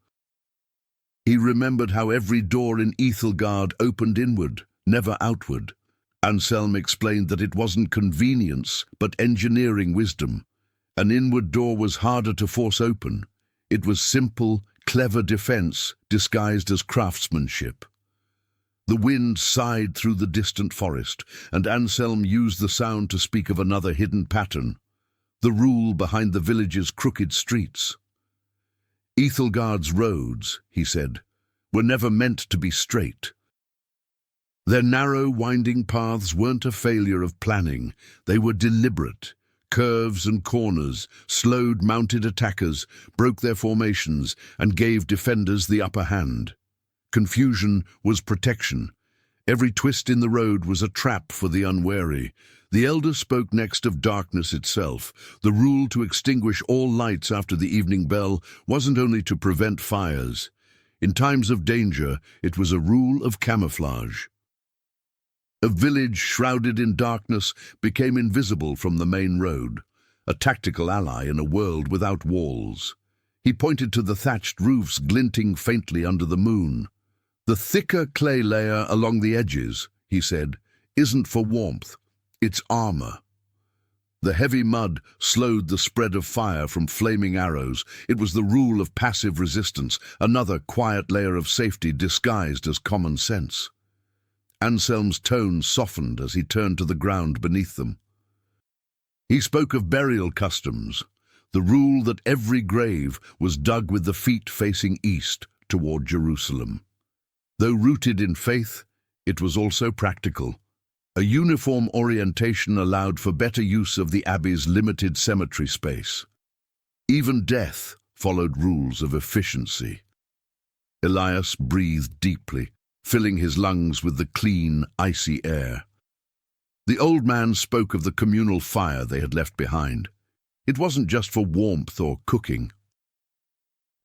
He remembered how every door in Ethelgard opened inward, never outward. Anselm explained that it wasn't convenience, but engineering wisdom. An inward door was harder to force open. It was simple, clever defense disguised as craftsmanship. The wind sighed through the distant forest, and Anselm used the sound to speak of another hidden pattern, the rule behind the village's crooked streets. Ethelgard's roads, he said, were never meant to be straight. Their narrow, winding paths weren't a failure of planning. They were deliberate. Curves and corners slowed mounted attackers, broke their formations, and gave defenders the upper hand. Confusion was protection. Every twist in the road was a trap for the unwary. The elder spoke next of darkness itself. The rule to extinguish all lights after the evening bell wasn't only to prevent fires. In times of danger, it was a rule of camouflage. A village shrouded in darkness became invisible from the main road, a tactical ally in a world without walls. He pointed to the thatched roofs glinting faintly under the moon. "The thicker clay layer along the edges," he said, "isn't for warmth, it's armor." The heavy mud slowed the spread of fire from flaming arrows. It was the rule of passive resistance, another quiet layer of safety disguised as common sense. Anselm's tone softened as he turned to the ground beneath them. He spoke of burial customs, the rule that every grave was dug with the feet facing east toward Jerusalem. Though rooted in faith, it was also practical. A uniform orientation allowed for better use of the abbey's limited cemetery space. Even death followed rules of efficiency. Elias breathed deeply, filling his lungs with the clean, icy air. The old man spoke of the communal fire they had left behind. It wasn't just for warmth or cooking.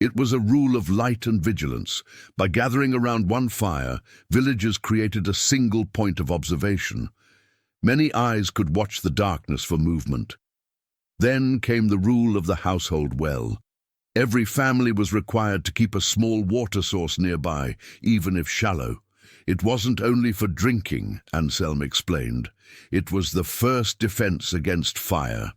It was a rule of light and vigilance. By gathering around one fire, villagers created a single point of observation. Many eyes could watch the darkness for movement. Then came the rule of the household well. Every family was required to keep a small water source nearby, even if shallow. It wasn't only for drinking, Anselm explained. It was the first defense against fire.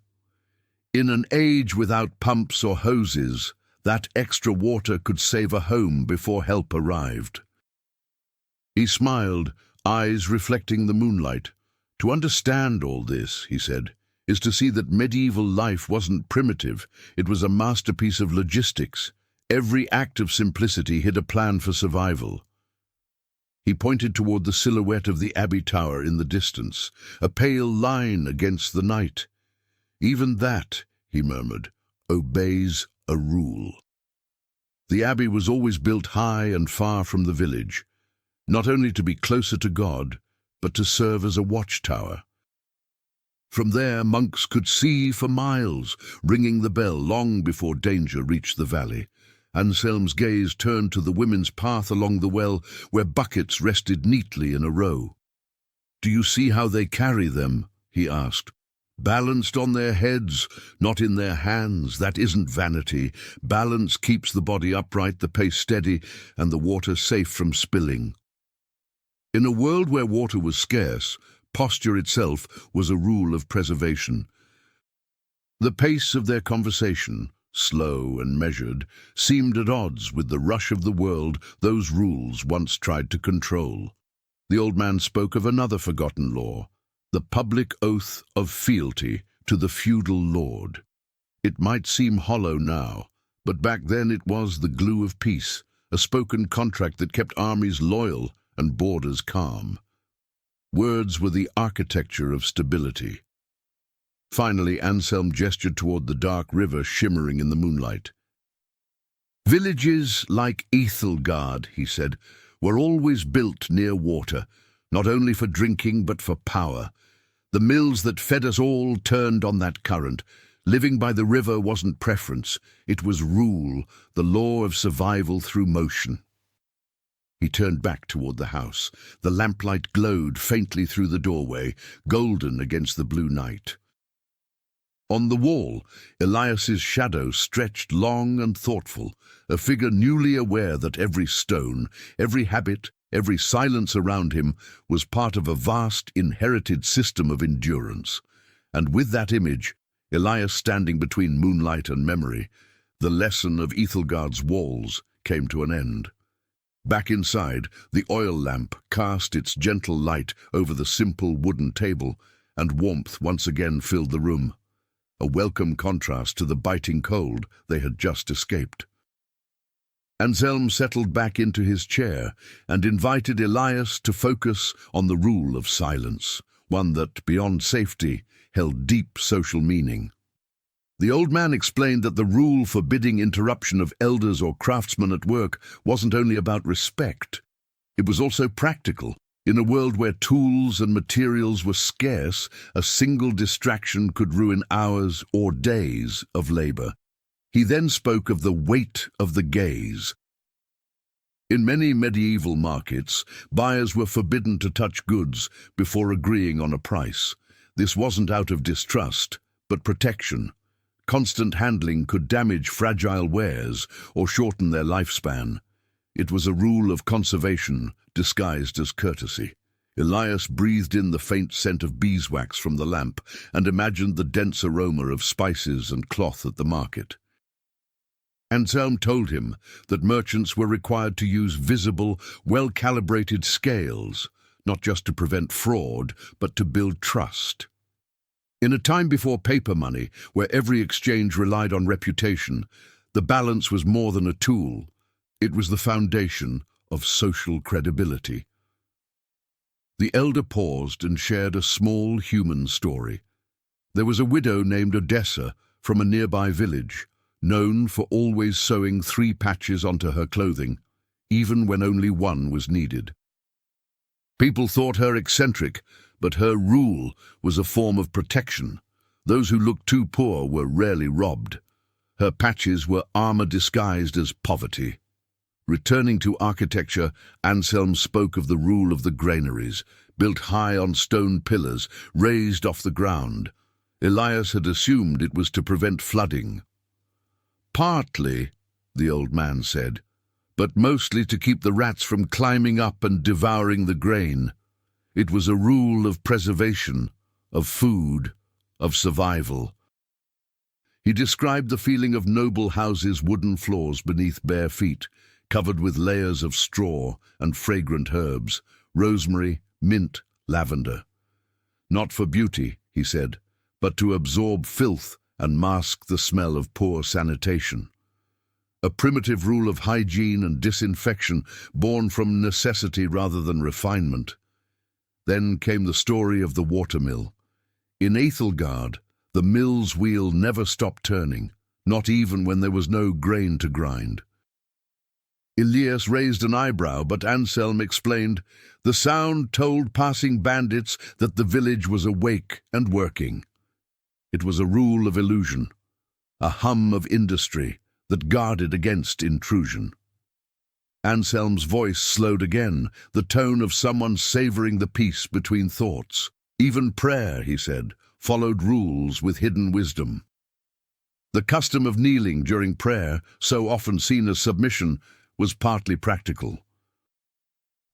In an age without pumps or hoses, that extra water could save a home before help arrived. He smiled, eyes reflecting the moonlight. "To understand all this," he said, "is to see that medieval life wasn't primitive. It was a masterpiece of logistics. Every act of simplicity hid a plan for survival." He pointed toward the silhouette of the abbey tower in the distance, a pale line against the night. "Even that," he murmured, "obeys a rule." The abbey was always built high and far from the village, not only to be closer to God, but to serve as a watchtower. From there, monks could see for miles, ringing the bell long before danger reached the valley. Anselm's gaze turned to the women's path along the well, where buckets rested neatly in a row. "Do you see how they carry them?" he asked. "Balanced on their heads, not in their hands. That isn't vanity. Balance keeps the body upright, the pace steady, and the water safe from spilling." In a world where water was scarce, posture itself was a rule of preservation. The pace of their conversation, slow and measured, seemed at odds with the rush of the world those rules once tried to control. The old man spoke of another forgotten law, the public oath of fealty to the feudal lord. It might seem hollow now, but back then it was the glue of peace, a spoken contract that kept armies loyal and borders calm. Words were the architecture of stability. Finally, Anselm gestured toward the dark river shimmering in the moonlight. "Villages like Ethelgard," he said, "were always built near water, not only for drinking but for power. The mills that fed us all turned on that current. Living by the river wasn't preference, it was rule, the law of survival through motion." He turned back toward the house. The lamplight glowed faintly through the doorway, golden against the blue night. On the wall, Elias's shadow stretched long and thoughtful, a figure newly aware that every stone, every habit, every silence around him was part of a vast, inherited system of endurance. And with that image, Elias standing between moonlight and memory, the lesson of Ethelgard's walls came to an end. Back inside, the oil lamp cast its gentle light over the simple wooden table, and warmth once again filled the room, a welcome contrast to the biting cold they had just escaped. Anselm settled back into his chair and invited Elias to focus on the rule of silence, one that, beyond safety, held deep social meaning. The old man explained that the rule forbidding interruption of elders or craftsmen at work wasn't only about respect. It was also practical. In a world where tools and materials were scarce, a single distraction could ruin hours or days of labor. He then spoke of the weight of the gaze. In many medieval markets, buyers were forbidden to touch goods before agreeing on a price. This wasn't out of distrust, but protection. Constant handling could damage fragile wares or shorten their lifespan. It was a rule of conservation disguised as courtesy. Elias breathed in the faint scent of beeswax from the lamp and imagined the dense aroma of spices and cloth at the market. Anselm told him that merchants were required to use visible, well-calibrated scales, not just to prevent fraud, but to build trust. In a time before paper money, where every exchange relied on reputation, the balance was more than a tool. It was the foundation of social credibility. The elder paused and shared a small human story. There was a widow named Odessa from a nearby village, known for always sewing 3 patches onto her clothing, even when only one was needed. People thought her eccentric, but her rule was a form of protection. Those who looked too poor were rarely robbed. Her patches were armor disguised as poverty. Returning to architecture, Anselm spoke of the rule of the granaries, built high on stone pillars, raised off the ground. Elias had assumed it was to prevent flooding. "Partly," the old man said, "but mostly to keep the rats from climbing up and devouring the grain. It was a rule of preservation, of food, of survival." He described the feeling of noble houses' wooden floors beneath bare feet, covered with layers of straw and fragrant herbs, rosemary, mint, lavender. Not for beauty, he said, but to absorb filth and mask the smell of poor sanitation. A primitive rule of hygiene and disinfection born from necessity rather than refinement. Then came the story of the watermill. In Ethelgard, the mill's wheel never stopped turning, not even when there was no grain to grind. Elias raised an eyebrow, but Anselm explained, the sound told passing bandits that the village was awake and working. It was a rule of illusion, a hum of industry that guarded against intrusion. Anselm's voice slowed again, the tone of someone savoring the peace between thoughts. Even prayer, he said, followed rules with hidden wisdom. The custom of kneeling during prayer, so often seen as submission, was partly practical.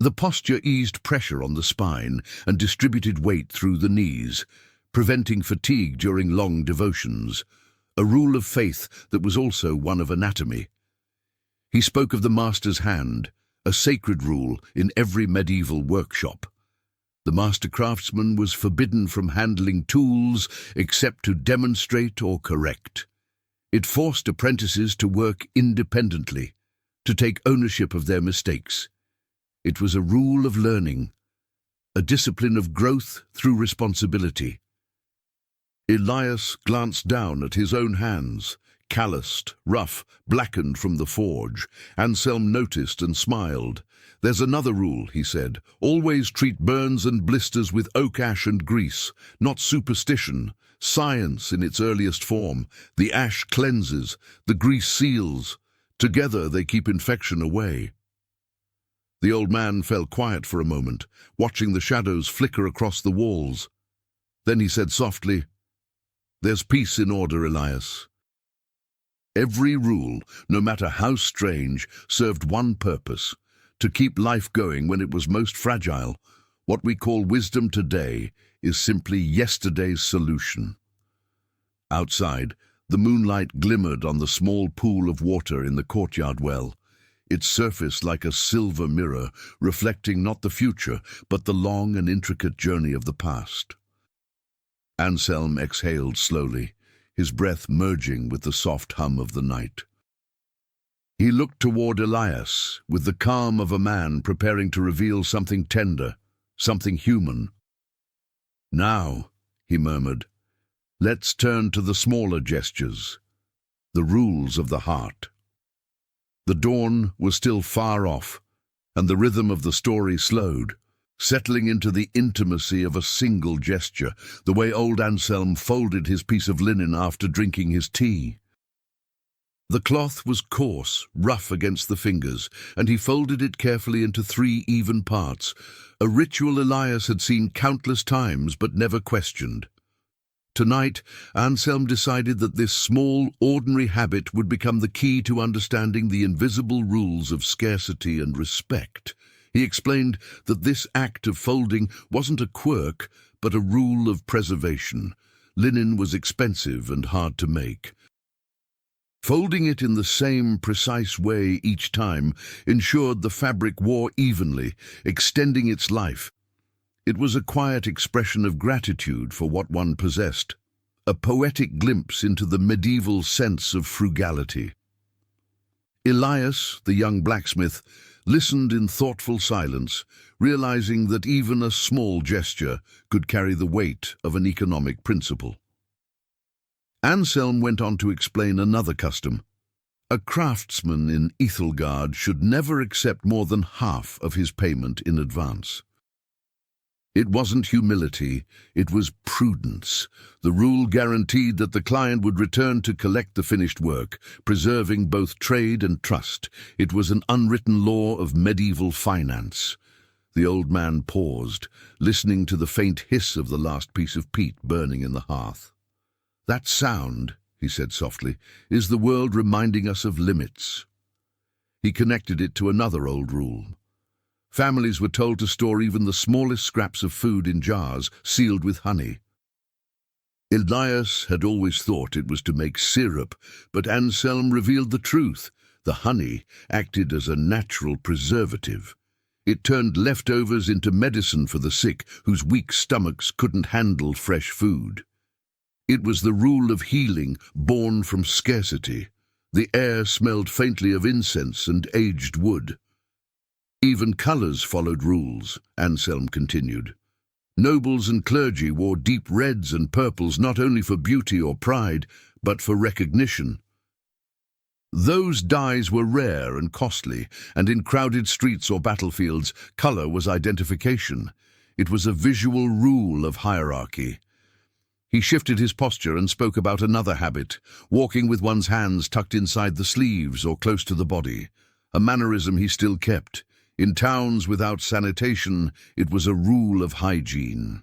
The posture eased pressure on the spine and distributed weight through the knees, preventing fatigue during long devotions, a rule of faith that was also one of anatomy. He spoke of the master's hand, a sacred rule in every medieval workshop. The master craftsman was forbidden from handling tools except to demonstrate or correct. It forced apprentices to work independently, to take ownership of their mistakes. It was a rule of learning, a discipline of growth through responsibility. Elias glanced down at his own hands, calloused, rough, blackened from the forge. Anselm noticed and smiled. There's another rule, he said. Always treat burns and blisters with oak ash and grease, not superstition. Science in its earliest form. The ash cleanses, the grease seals. Together they keep infection away. The old man fell quiet for a moment, watching the shadows flicker across the walls. Then he said softly, "There's peace in order, Elias." Every rule, no matter how strange, served one purpose: to keep life going when it was most fragile. What we call wisdom today is simply yesterday's solution. Outside, the moonlight glimmered on the small pool of water in the courtyard well, its surface like a silver mirror, reflecting not the future, but the long and intricate journey of the past. Anselm exhaled slowly, his breath merging with the soft hum of the night. He looked toward Elias, with the calm of a man preparing to reveal something tender, something human. "Now," he murmured, "let's turn to the smaller gestures, the rules of the heart." The dawn was still far off, and the rhythm of the story slowed, settling into the intimacy of a single gesture, the way old Anselm folded his piece of linen after drinking his tea. The cloth was coarse, rough against the fingers, and he folded it carefully into 3 even parts, a ritual Elias had seen countless times but never questioned. Tonight, Anselm decided that this small, ordinary habit would become the key to understanding the invisible rules of scarcity and respect. He explained that this act of folding wasn't a quirk, but a rule of preservation. Linen was expensive and hard to make. Folding it in the same precise way each time ensured the fabric wore evenly, extending its life. It was a quiet expression of gratitude for what one possessed, a poetic glimpse into the medieval sense of frugality. Elias, the young blacksmith, listened in thoughtful silence, realizing that even a small gesture could carry the weight of an economic principle. Anselm went on to explain another custom. A craftsman in Ethelgard should never accept more than half of his payment in advance. It wasn't humility, it was prudence. The rule guaranteed that the client would return to collect the finished work, preserving both trade and trust. It was an unwritten law of medieval finance. The old man paused, listening to the faint hiss of the last piece of peat burning in the hearth. "That sound," he said softly, "is the world reminding us of limits." He connected it to another old rule. Families were told to store even the smallest scraps of food in jars, sealed with honey. Elias had always thought it was to make syrup, but Anselm revealed the truth. The honey acted as a natural preservative. It turned leftovers into medicine for the sick whose weak stomachs couldn't handle fresh food. It was the rule of healing born from scarcity. The air smelled faintly of incense and aged wood. Even colours followed rules, Anselm continued. Nobles and clergy wore deep reds and purples not only for beauty or pride, but for recognition. Those dyes were rare and costly, and in crowded streets or battlefields, colour was identification. It was a visual rule of hierarchy. He shifted his posture and spoke about another habit, walking with one's hands tucked inside the sleeves or close to the body, a mannerism he still kept. In towns without sanitation, it was a rule of hygiene.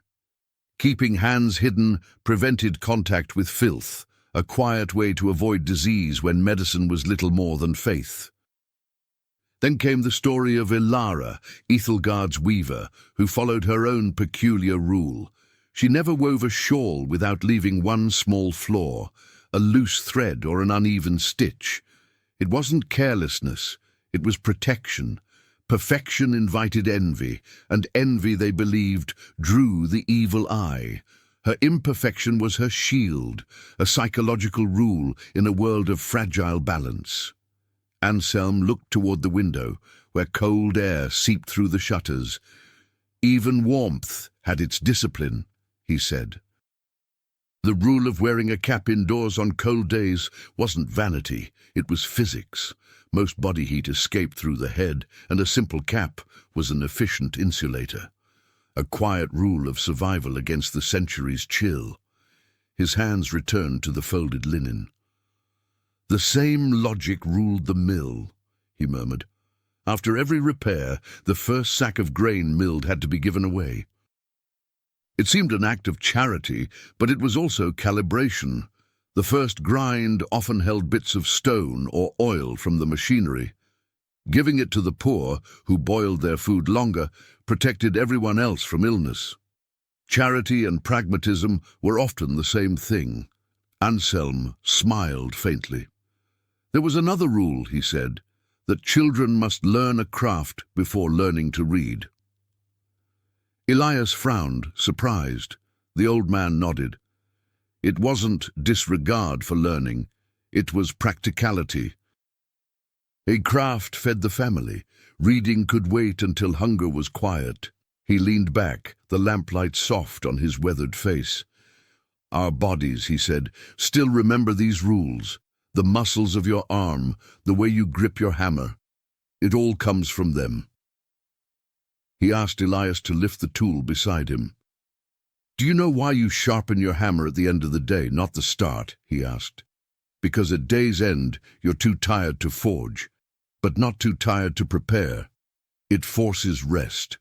Keeping hands hidden prevented contact with filth, a quiet way to avoid disease when medicine was little more than faith. Then came the story of Ilara, Ethelgard's weaver, who followed her own peculiar rule. She never wove a shawl without leaving one small flaw, a loose thread or an uneven stitch. It wasn't carelessness, it was protection. Perfection invited envy, and envy, they believed, drew the evil eye. Her imperfection was her shield, a psychological rule in a world of fragile balance. Anselm looked toward the window, where cold air seeped through the shutters. Even warmth had its discipline, he said. The rule of wearing a cap indoors on cold days wasn't vanity, it was physics. Most body heat escaped through the head, and a simple cap was an efficient insulator. A quiet rule of survival against the century's chill. His hands returned to the folded linen. The same logic ruled the mill, he murmured. After every repair, the first sack of grain milled had to be given away. It seemed an act of charity, but it was also calibration. The first grind often held bits of stone or oil from the machinery. Giving it to the poor, who boiled their food longer, protected everyone else from illness. Charity and pragmatism were often the same thing. Anselm smiled faintly. There was another rule, he said, that children must learn a craft before learning to read. Elias frowned, surprised. The old man nodded. It wasn't disregard for learning, it was practicality. A craft fed the family. Reading could wait until hunger was quiet. He leaned back, the lamplight soft on his weathered face. Our bodies, he said, still remember these rules. The muscles of your arm, the way you grip your hammer. It all comes from them. He asked Elias to lift the tool beside him. Do you know why you sharpen your hammer at the end of the day, not the start? He asked. Because at day's end, you're too tired to forge, but not too tired to prepare. It forces rest.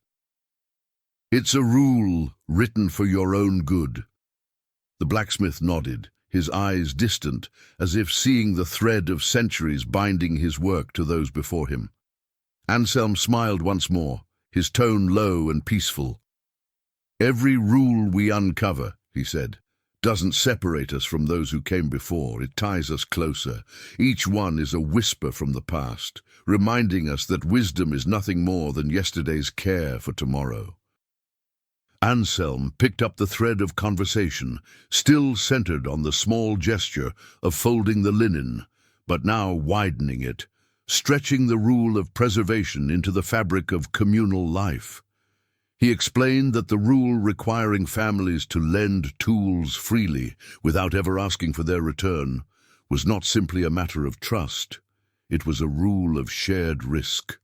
It's a rule written for your own good. The blacksmith nodded, his eyes distant, as if seeing the thread of centuries binding his work to those before him. Anselm smiled once more, his tone low and peaceful. Every rule we uncover, he said, doesn't separate us from those who came before. It ties us closer. Each one is a whisper from the past, reminding us that wisdom is nothing more than yesterday's care for tomorrow. Anselm picked up the thread of conversation, still centered on the small gesture of folding the linen, but now widening it, stretching the rule of preservation into the fabric of communal life. He explained that the rule requiring families to lend tools freely without ever asking for their return was not simply a matter of trust. It was a rule of shared risk.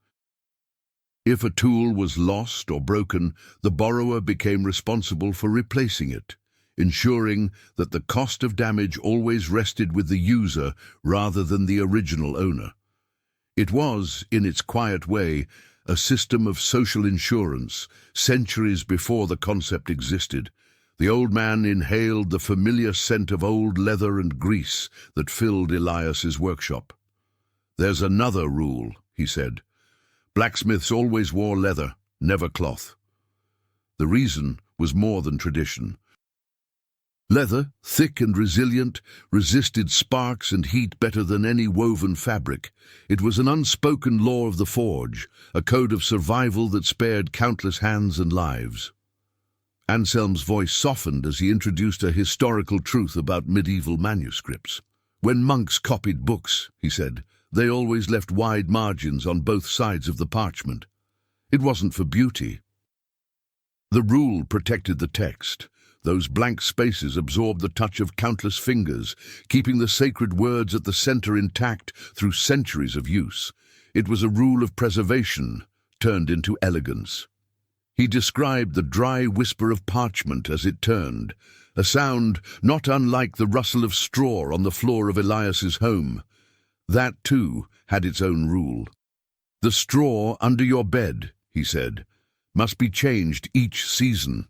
If a tool was lost or broken, the borrower became responsible for replacing it, ensuring that the cost of damage always rested with the user rather than the original owner. It was, in its quiet way, a system of social insurance, centuries before the concept existed. The old man inhaled the familiar scent of old leather and grease that filled Elias's workshop. There's another rule, he said. Blacksmiths always wore leather, never cloth. The reason was more than tradition. Leather, thick and resilient, resisted sparks and heat better than any woven fabric. It was an unspoken law of the forge, a code of survival that spared countless hands and lives. Anselm's voice softened as he introduced a historical truth about medieval manuscripts. When monks copied books, he said, they always left wide margins on both sides of the parchment. It wasn't for beauty. The rule protected the text. Those blank spaces absorbed the touch of countless fingers, keeping the sacred words at the center intact through centuries of use. It was a rule of preservation, turned into elegance. He described the dry whisper of parchment as it turned, a sound not unlike the rustle of straw on the floor of Elias's home. That, too, had its own rule. The straw under your bed, he said, must be changed each season.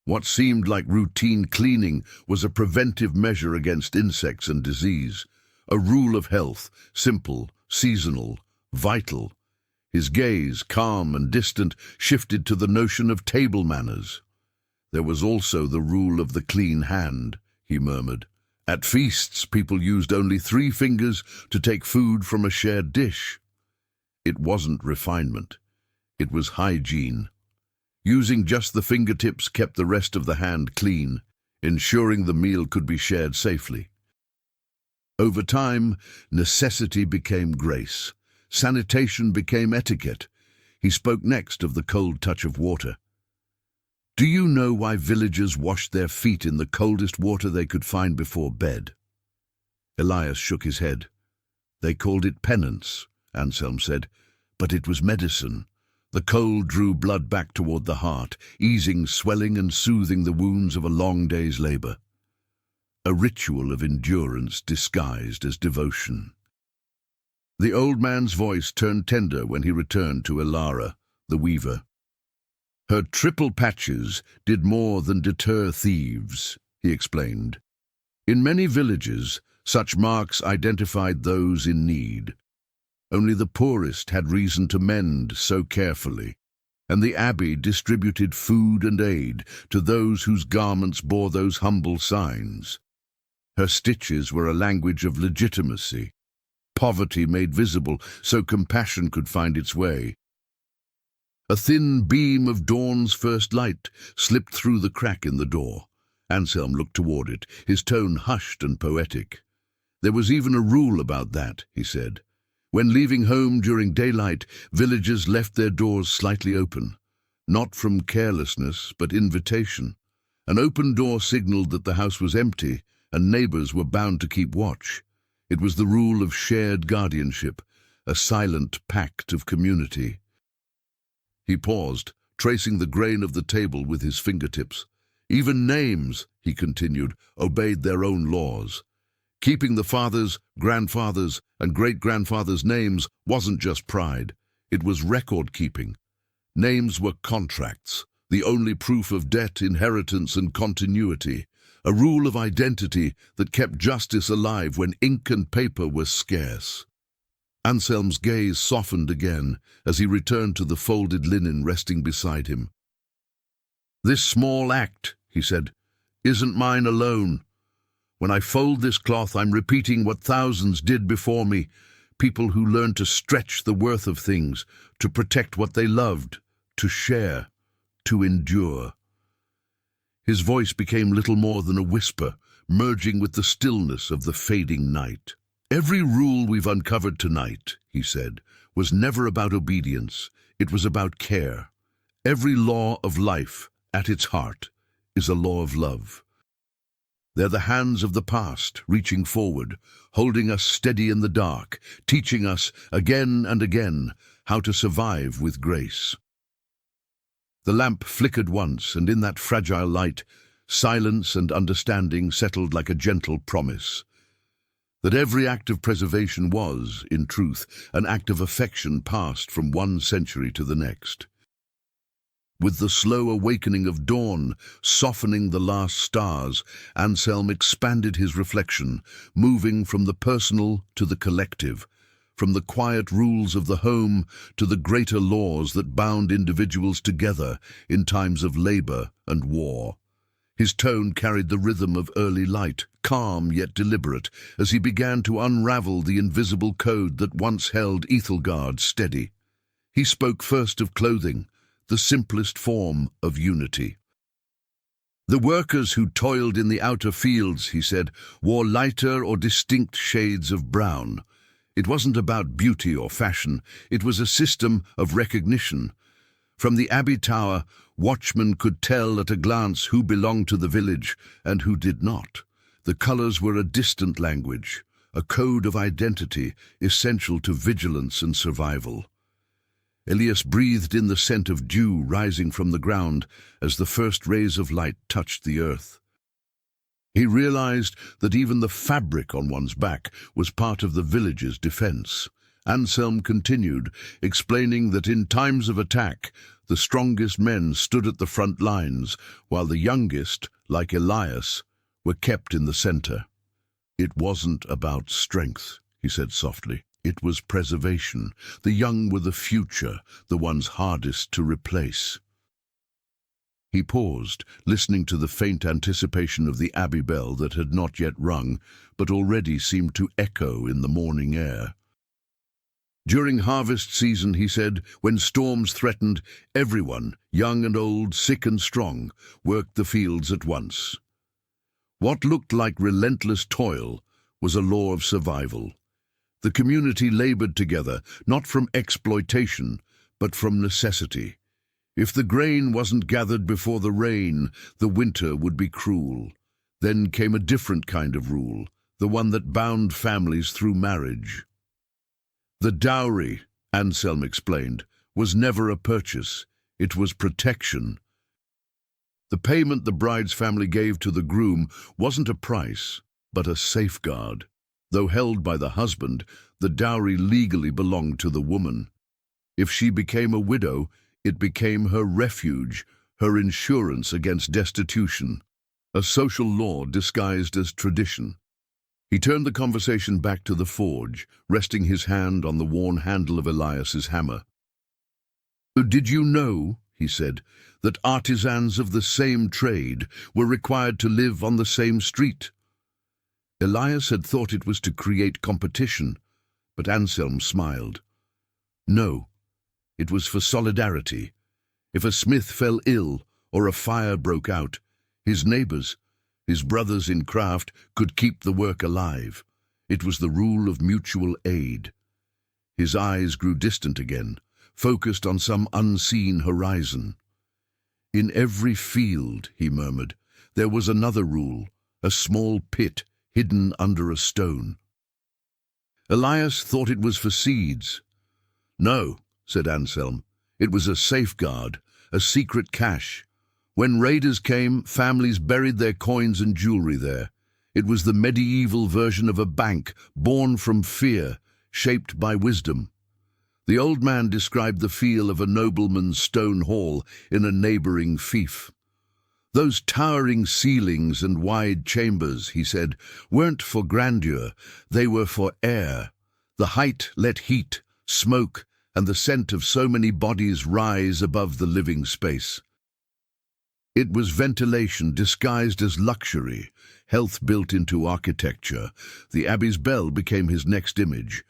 What seemed like routine cleaning was a preventive measure against insects and disease, a rule of health, simple, seasonal, vital. His gaze, calm and distant, shifted to the notion of table manners. There was also the rule of the clean hand, he murmured. At feasts, people used only 3 fingers to take food from a shared dish. It wasn't refinement. It was hygiene. Using just the fingertips kept the rest of the hand clean, ensuring the meal could be shared safely. Over time, necessity became grace. Sanitation became etiquette. He spoke next of the cold touch of water. Do you know why villagers washed their feet in the coldest water they could find before bed? Elias shook his head. They called it penance, Anselm said, but it was medicine. The cold drew blood back toward the heart, easing swelling and soothing the wounds of a long day's labor. A ritual of endurance disguised as devotion. The old man's voice turned tender when he returned to Elara, the weaver. Her triple patches did more than deter thieves, he explained. In many villages, such marks identified those in need. Only the poorest had reason to mend so carefully, and the abbey distributed food and aid to those whose garments bore those humble signs. Her stitches were a language of legitimacy, poverty made visible so compassion could find its way. A thin beam of dawn's first light slipped through the crack in the door. Anselm looked toward it, his tone hushed and poetic. There was even a rule about that, he said. When leaving home during daylight, villagers left their doors slightly open, not from carelessness, but invitation. An open door signaled that the house was empty, and neighbors were bound to keep watch. It was the rule of shared guardianship, a silent pact of community. He paused, tracing the grain of the table with his fingertips. Even names, he continued, obeyed their own laws. Keeping the fathers', grandfathers', and great-grandfathers' names wasn't just pride. It was record-keeping. Names were contracts, the only proof of debt, inheritance, and continuity, a rule of identity that kept justice alive when ink and paper were scarce. Anselm's gaze softened again as he returned to the folded linen resting beside him. This small act, he said, isn't mine alone. When I fold this cloth, I'm repeating what thousands did before me, people who learned to stretch the worth of things, to protect what they loved, to share, to endure. His voice became little more than a whisper, merging with the stillness of the fading night. Every rule we've uncovered tonight, he said, was never about obedience. It was about care. Every law of life, at its heart, is a law of love. They're the hands of the past, reaching forward, holding us steady in the dark, teaching us again and again how to survive with grace. The lamp flickered once, and in that fragile light, silence and understanding settled like a gentle promise. That every act of preservation was, in truth, an act of affection passed from one century to the next. With the slow awakening of dawn softening the last stars, Anselm expanded his reflection, moving from the personal to the collective, from the quiet rules of the home to the greater laws that bound individuals together in times of labor and war. His tone carried the rhythm of early light, calm yet deliberate, as he began to unravel the invisible code that once held Ethelgard steady. He spoke first of clothing, the simplest form of unity. The workers who toiled in the outer fields, he said, wore lighter or distinct shades of brown. It wasn't about beauty or fashion, it was a system of recognition. From the abbey tower, watchmen could tell at a glance who belonged to the village and who did not. The colours were a distant language, a code of identity essential to vigilance and survival. Elias breathed in the scent of dew rising from the ground as the first rays of light touched the earth. He realized that even the fabric on one's back was part of the village's defense. Anselm continued, explaining that in times of attack, the strongest men stood at the front lines, while the youngest, like Elias, were kept in the center. It wasn't about strength, he said softly. It was preservation. The young were the future, the ones hardest to replace. He paused, listening to the faint anticipation of the abbey bell that had not yet rung, but already seemed to echo in the morning air. During harvest season, he said, when storms threatened, everyone, young and old, sick and strong, worked the fields at once. What looked like relentless toil was a law of survival. The community labored together, not from exploitation, but from necessity. If the grain wasn't gathered before the rain, the winter would be cruel. Then came a different kind of rule, the one that bound families through marriage. The dowry, Anselm explained, was never a purchase. It was protection. The payment the bride's family gave to the groom wasn't a price, but a safeguard. Though held by the husband, the dowry legally belonged to the woman. If she became a widow, it became her refuge, her insurance against destitution, a social law disguised as tradition. He turned the conversation back to the forge, resting his hand on the worn handle of Elias's hammer. "Did you know," he said, "that artisans of the same trade were required to live on the same street?" Elias had thought it was to create competition, but Anselm smiled. No, it was for solidarity. If a smith fell ill or a fire broke out, his neighbors, his brothers in craft, could keep the work alive. It was the rule of mutual aid. His eyes grew distant again, focused on some unseen horizon. In every field, he murmured, there was another rule, a small pit hidden under a stone. Elias thought it was for seeds. "No," said Anselm, "it was a safeguard, a secret cache. When raiders came, families buried their coins and jewelry there. It was the medieval version of a bank, born from fear, shaped by wisdom." The old man described the feel of a nobleman's stone hall in a neighboring fief. "Those towering ceilings and wide chambers," he said, "weren't for grandeur, they were for air. The height let heat, smoke, and the scent of so many bodies rise above the living space. It was ventilation disguised as luxury, health built into architecture. The abbey's bell became his next image.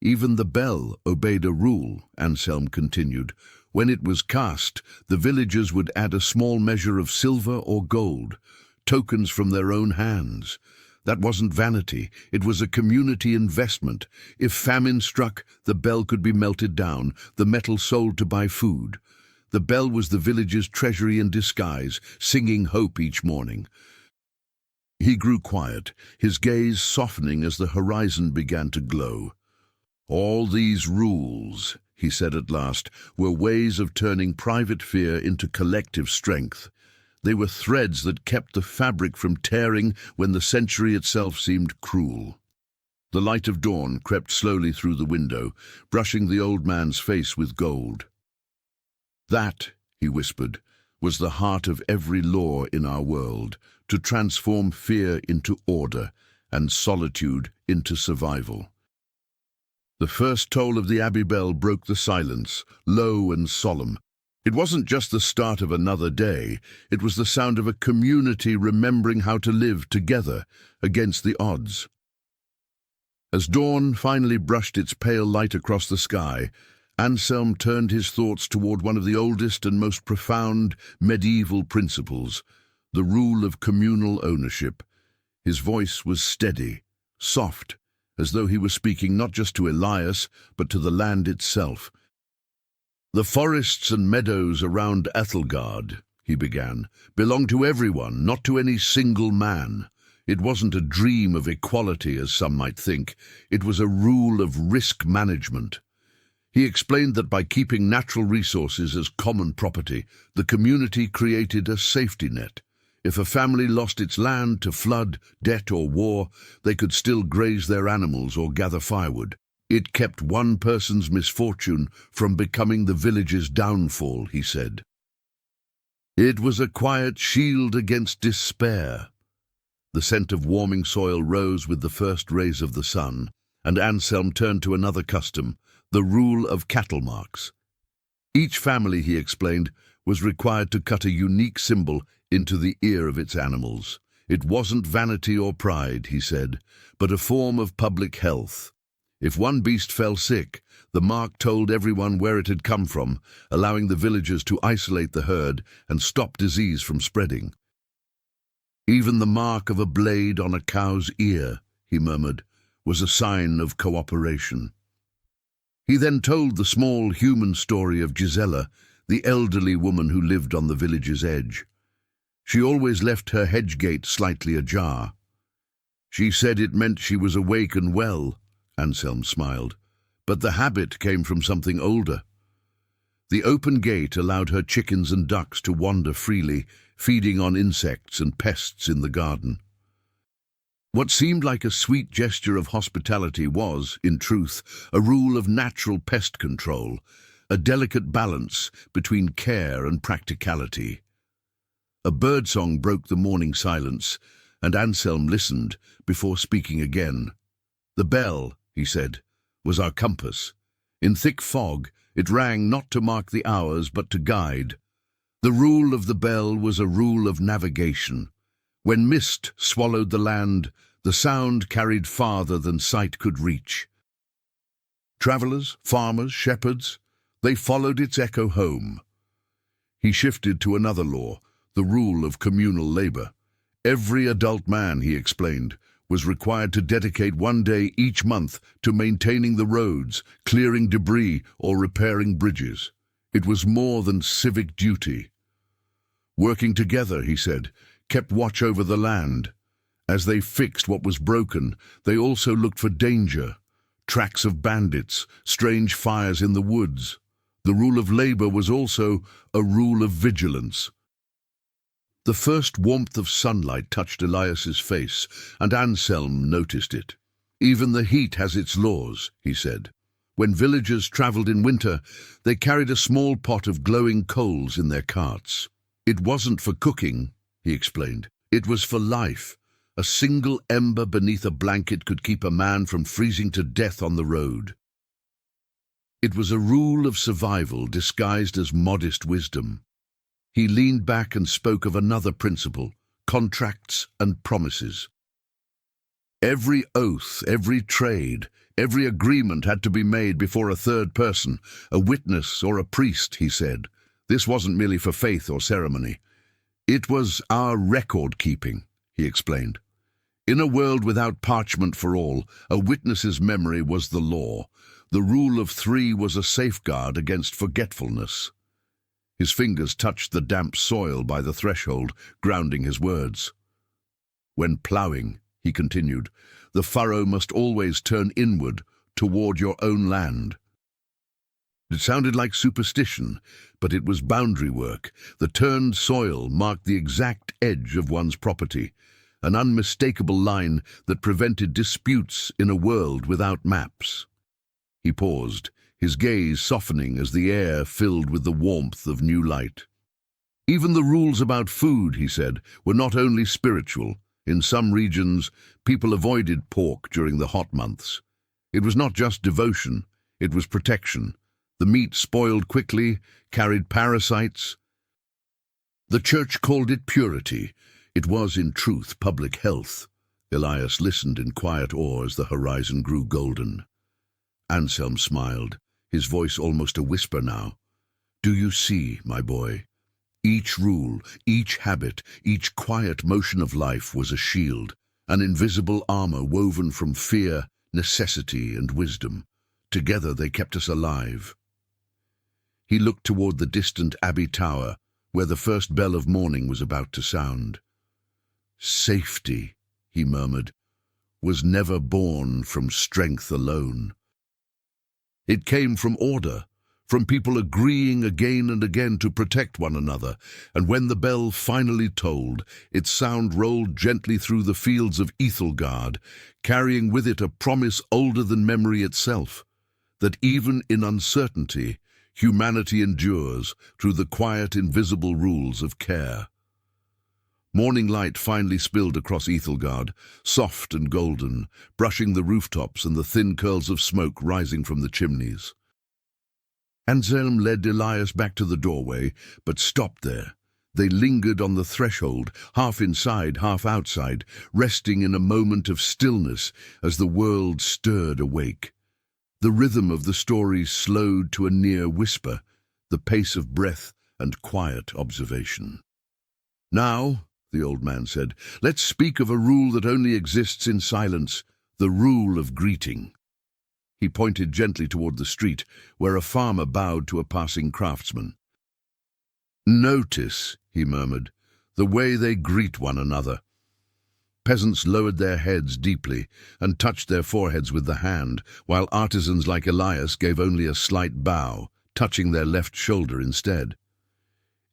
Even the bell obeyed a rule," Anselm continued. "When it was cast, the villagers would add a small measure of silver or gold, tokens from their own hands. That wasn't vanity, it was a community investment. If famine struck, the bell could be melted down, the metal sold to buy food. The bell was the village's treasury in disguise, singing hope each morning." He grew quiet, his gaze softening as the horizon began to glow. "All these rules," he said at last, "were ways of turning private fear into collective strength. They were threads that kept the fabric from tearing when the century itself seemed cruel." The light of dawn crept slowly through the window, brushing the old man's face with gold. "That," he whispered, "was the heart of every law in our world, to transform fear into order and solitude into survival." The first toll of the abbey bell broke the silence, low and solemn. It wasn't just the start of another day, it was the sound of a community remembering how to live together against the odds. As dawn finally brushed its pale light across the sky, Anselm turned his thoughts toward one of the oldest and most profound medieval principles, the rule of communal ownership. His voice was steady, soft, as though he was speaking not just to Elias, but to the land itself. "The forests and meadows around Ethelgard," he began, "belong to everyone, not to any single man. It wasn't a dream of equality, as some might think. It was a rule of risk management." He explained that by keeping natural resources as common property, the community created a safety net. If a family lost its land to flood, debt, or war, they could still graze their animals or gather firewood. It kept one person's misfortune from becoming the village's downfall, he said. It was a quiet shield against despair. The scent of warming soil rose with the first rays of the sun, and Anselm turned to another custom, the rule of cattle marks. Each family, he explained, was required to cut a unique symbol into the ear of its animals. It wasn't vanity or pride, he said, but a form of public health. If one beast fell sick, the mark told everyone where it had come from, allowing the villagers to isolate the herd and stop disease from spreading. "Even the mark of a blade on a cow's ear," he murmured, was a sign of cooperation. He then told the small human story of Gisela, the elderly woman who lived on the village's edge. She always left her hedge gate slightly ajar. "She said it meant she was awake and well," Anselm smiled, "but the habit came from something older. The open gate allowed her chickens and ducks to wander freely, feeding on insects and pests in the garden. What seemed like a sweet gesture of hospitality was, in truth, a rule of natural pest control, a delicate balance between care and practicality." A birdsong broke the morning silence, and Anselm listened before speaking again. "The bell," he said, "was our compass. In thick fog, it rang not to mark the hours, but to guide. The rule of the bell was a rule of navigation. When mist swallowed the land, the sound carried farther than sight could reach. Travelers, farmers, shepherds, they followed its echo home." He shifted to another law, the rule of communal labor. Every adult man, he explained, was required to dedicate one day each month to maintaining the roads, clearing debris, or repairing bridges. It was more than civic duty. Working together, he said, kept watch over the land. As they fixed what was broken, they also looked for danger, tracks of bandits, strange fires in the woods. The rule of labor was also a rule of vigilance. The first warmth of sunlight touched Elias's face, and Anselm noticed it. "Even the heat has its laws," he said. When villagers traveled in winter, they carried a small pot of glowing coals in their carts. It wasn't for cooking, he explained. It was for life. A single ember beneath a blanket could keep a man from freezing to death on the road. It was a rule of survival disguised as modest wisdom. He leaned back and spoke of another principle, contracts and promises. Every oath, every trade, every agreement had to be made before a third person, a witness or a priest, he said. This wasn't merely for faith or ceremony. It was our record-keeping, he explained. In a world without parchment for all, a witness's memory was the law. The rule of three was a safeguard against forgetfulness. His fingers touched the damp soil by the threshold, grounding his words. When ploughing, he continued, the furrow must always turn inward, toward your own land. It sounded like superstition, but it was boundary work. The turned soil marked the exact edge of one's property, an unmistakable line that prevented disputes in a world without maps. He paused, his gaze softening as the air filled with the warmth of new light. Even the rules about food, he said, were not only spiritual. In some regions, people avoided pork during the hot months. It was not just devotion, it was protection. The meat spoiled quickly, carried parasites. The church called it purity. It was, in truth, public health. Elias listened in quiet awe as the horizon grew golden. Anselm smiled, his voice almost a whisper now. "Do you see, my boy? Each rule, each habit, each quiet motion of life was a shield, an invisible armor woven from fear, necessity, and wisdom. Together they kept us alive." He looked toward the distant Abbey Tower, where the first bell of morning was about to sound. "Safety," he murmured, "was never born from strength alone. It came from order, from people agreeing again and again to protect one another, and when the bell finally tolled, its sound rolled gently through the fields of Ethelgard, carrying with it a promise older than memory itself, that even in uncertainty, humanity endures through the quiet, invisible rules of care. Morning light finally spilled across Ethelgard, soft and golden, brushing the rooftops and the thin curls of smoke rising from the chimneys. Anselm led Elias back to the doorway, but stopped there. They lingered on the threshold, half inside, half outside, resting in a moment of stillness as the world stirred awake. The rhythm of the story slowed to a near whisper, the pace of breath and quiet observation. "Now," the old man said, "let's speak of a rule that only exists in silence, the rule of greeting." He pointed gently toward the street, where a farmer bowed to a passing craftsman. "Notice," he murmured, "the way they greet one another." Peasants lowered their heads deeply and touched their foreheads with the hand, while artisans like Elias gave only a slight bow, touching their left shoulder instead.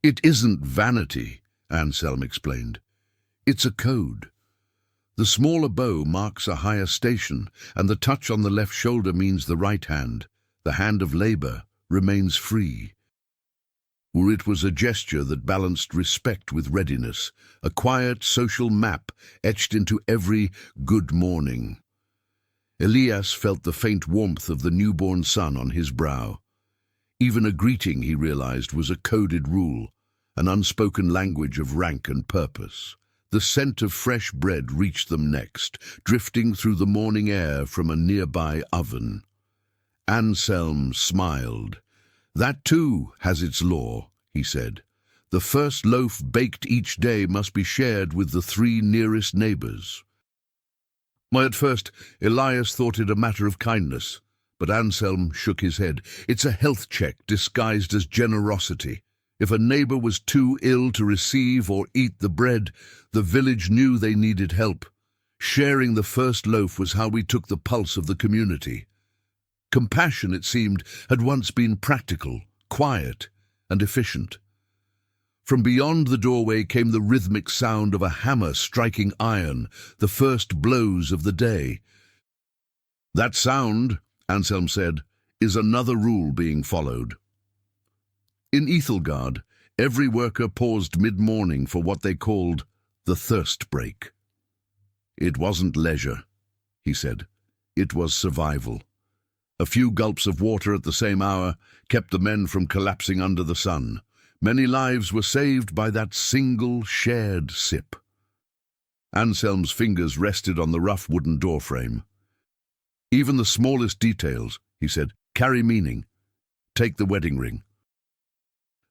"It isn't vanity," Anselm explained. "It's a code. The smaller bow marks a higher station, and the touch on the left shoulder means the right hand, the hand of labor, remains free. Or it was a gesture that balanced respect with readiness, a quiet social map etched into every good morning. Elias felt the faint warmth of the newborn sun on his brow. Even a greeting, he realized, was a coded rule, an unspoken language of rank and purpose. The scent of fresh bread reached them next, drifting through the morning air from a nearby oven. Anselm smiled. "That too has its law," he said. "The first loaf baked each day must be shared with the 3 nearest neighbors." At first, Elias thought it a matter of kindness, but Anselm shook his head. "It's a health check disguised as generosity. If a neighbor was too ill to receive or eat the bread, the village knew they needed help. Sharing the first loaf was how we took the pulse of the community. Compassion, it seemed, had once been practical, quiet, and efficient." From beyond the doorway came the rhythmic sound of a hammer striking iron, the first blows of the day. "That sound," Anselm said, "is another rule being followed." In Ethelgard, every worker paused mid-morning for what they called the thirst break. "It wasn't leisure," he said. "It was survival. A few gulps of water at the same hour kept the men from collapsing under the sun. Many lives were saved by that single shared sip." Anselm's fingers rested on the rough wooden doorframe. "Even the smallest details," he said, "carry meaning. Take the wedding ring."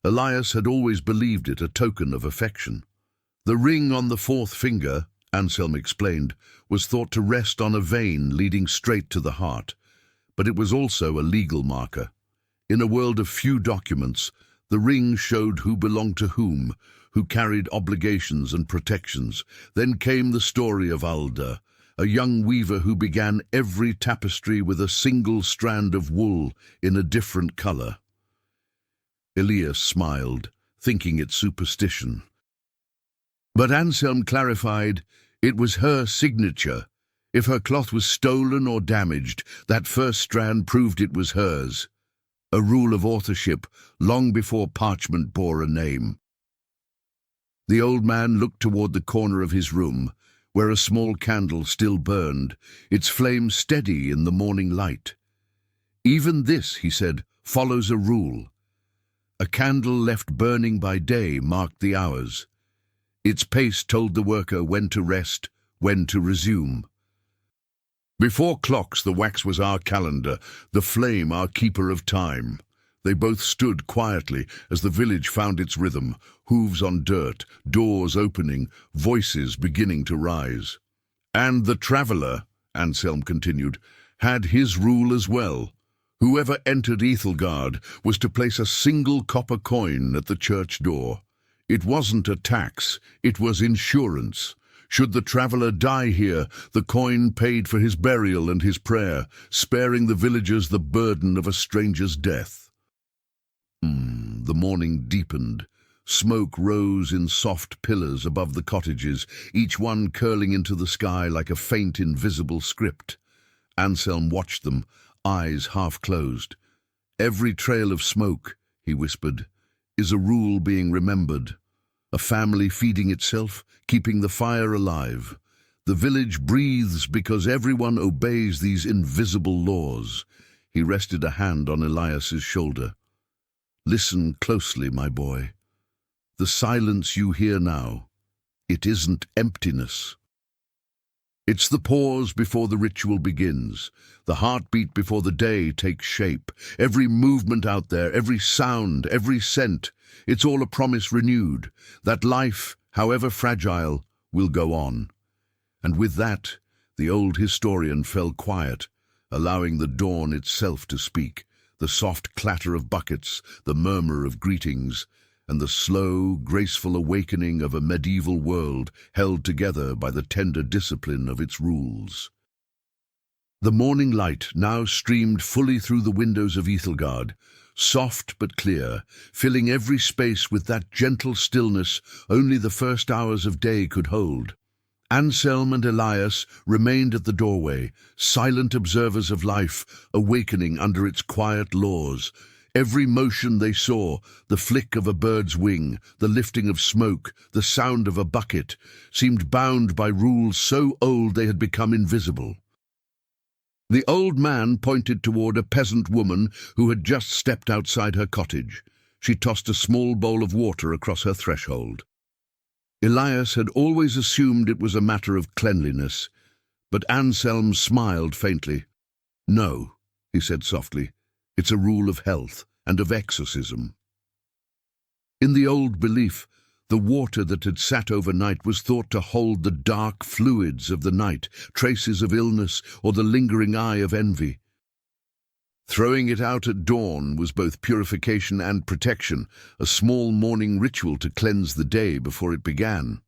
Elias had always believed it a token of affection. The ring on the 4th finger, Anselm explained, was thought to rest on a vein leading straight to the heart, but it was also a legal marker. In a world of few documents, the ring showed who belonged to whom, who carried obligations and protections. Then came the story of Alda, a young weaver who began every tapestry with a single strand of wool in a different color. Elias smiled, thinking it superstition. But Anselm clarified, it was her signature. If her cloth was stolen or damaged, that first strand proved it was hers. A rule of authorship long before parchment bore a name. The old man looked toward the corner of his room, where a small candle still burned, its flame steady in the morning light. "Even this," he said, follows a rule. A candle left burning by day marked the hours. Its pace told the worker when to rest, when to resume. Before clocks, the wax was our calendar, the flame our keeper of time. They both stood quietly as the village found its rhythm, hooves on dirt, doors opening, voices beginning to rise. And the traveller, Anselm continued, had his rule as well. Whoever entered Ethelgard was to place a single copper coin at the church door. It wasn't a tax, it was insurance. Should the traveller die here, the coin paid for his burial and his prayer, sparing the villagers the burden of a stranger's death. The morning deepened. Smoke rose in soft pillars above the cottages, each one curling into the sky like a faint invisible script. Anselm watched them, eyes half closed. "Every trail of smoke," he whispered, "is a rule being remembered. A family feeding itself, keeping the fire alive. The village breathes because everyone obeys these invisible laws." He rested a hand on Elias's shoulder. "Listen closely, my boy. The silence you hear now, it isn't emptiness. It's the pause before the ritual begins, the heartbeat before the day takes shape. Every movement out there, every sound, every scent, it's all a promise renewed, that life, however fragile, will go on." And with that, the old historian fell quiet, allowing the dawn itself to speak, the soft clatter of buckets, the murmur of greetings, and the slow, graceful awakening of a medieval world held together by the tender discipline of its rules. The morning light now streamed fully through the windows of Ethelgard, soft but clear, filling every space with that gentle stillness only the first hours of day could hold. Anselm and Elias remained at the doorway, silent observers of life, awakening under its quiet laws. Every motion they saw, the flick of a bird's wing, the lifting of smoke, the sound of a bucket, seemed bound by rules so old they had become invisible. The old man pointed toward a peasant woman who had just stepped outside her cottage. She tossed a small bowl of water across her threshold. Elias had always assumed it was a matter of cleanliness, but Anselm smiled faintly. "No," he said softly, "it's a rule of health and of exorcism." In the old belief, the water that had sat overnight was thought to hold the dark fluids of the night, traces of illness or the lingering eye of envy. Throwing it out at dawn was both purification and protection, a small morning ritual to cleanse the day before it began.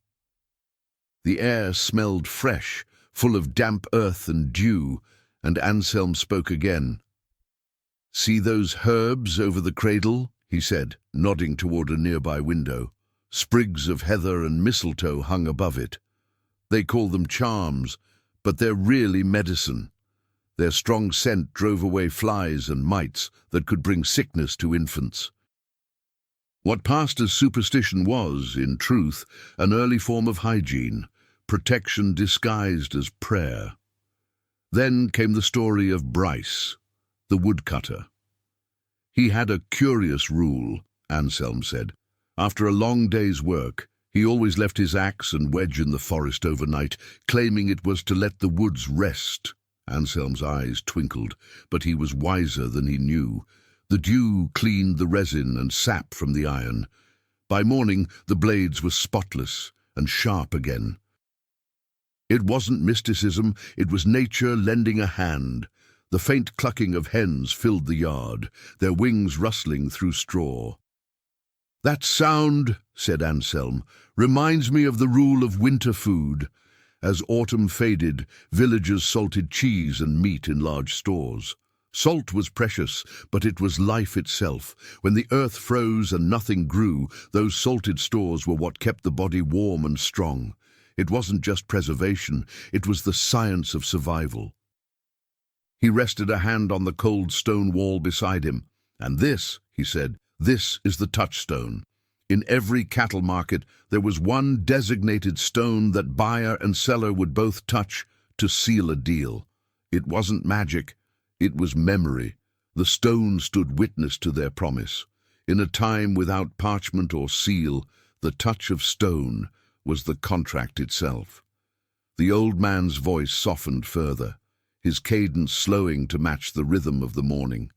The air smelled fresh, full of damp earth and dew, and Anselm spoke again. "See those herbs over the cradle?" he said, nodding toward a nearby window. Sprigs of heather and mistletoe hung above it. "They call them charms, but they're really medicine. Their strong scent drove away flies and mites that could bring sickness to infants." What passed as superstition was, in truth, an early form of hygiene, protection disguised as prayer. Then came the story of Bryce, the woodcutter. He had a curious rule, Anselm said. After a long day's work, he always left his axe and wedge in the forest overnight, claiming it was to let the woods rest. Anselm's eyes twinkled, but he was wiser than he knew. The dew cleaned the resin and sap from the iron. By morning, the blades were spotless and sharp again. It wasn't mysticism, it was nature lending a hand. The faint clucking of hens filled the yard, their wings rustling through straw. "That sound," said Anselm, "reminds me of the rule of winter food. As autumn faded, villagers salted cheese and meat in large stores. Salt was precious, but it was life itself. When the earth froze and nothing grew, those salted stores were what kept the body warm and strong. It wasn't just preservation, it was the science of survival." He rested a hand on the cold stone wall beside him. "And this," he said, "this is the touchstone. In every cattle market, there was one designated stone that buyer and seller would both touch to seal a deal. It wasn't magic, it was memory, The stone stood witness to their promise. In a time without parchment or seal, the touch of stone was the contract itself. The old man's voice softened further, his cadence slowing to match the rhythm of the morning.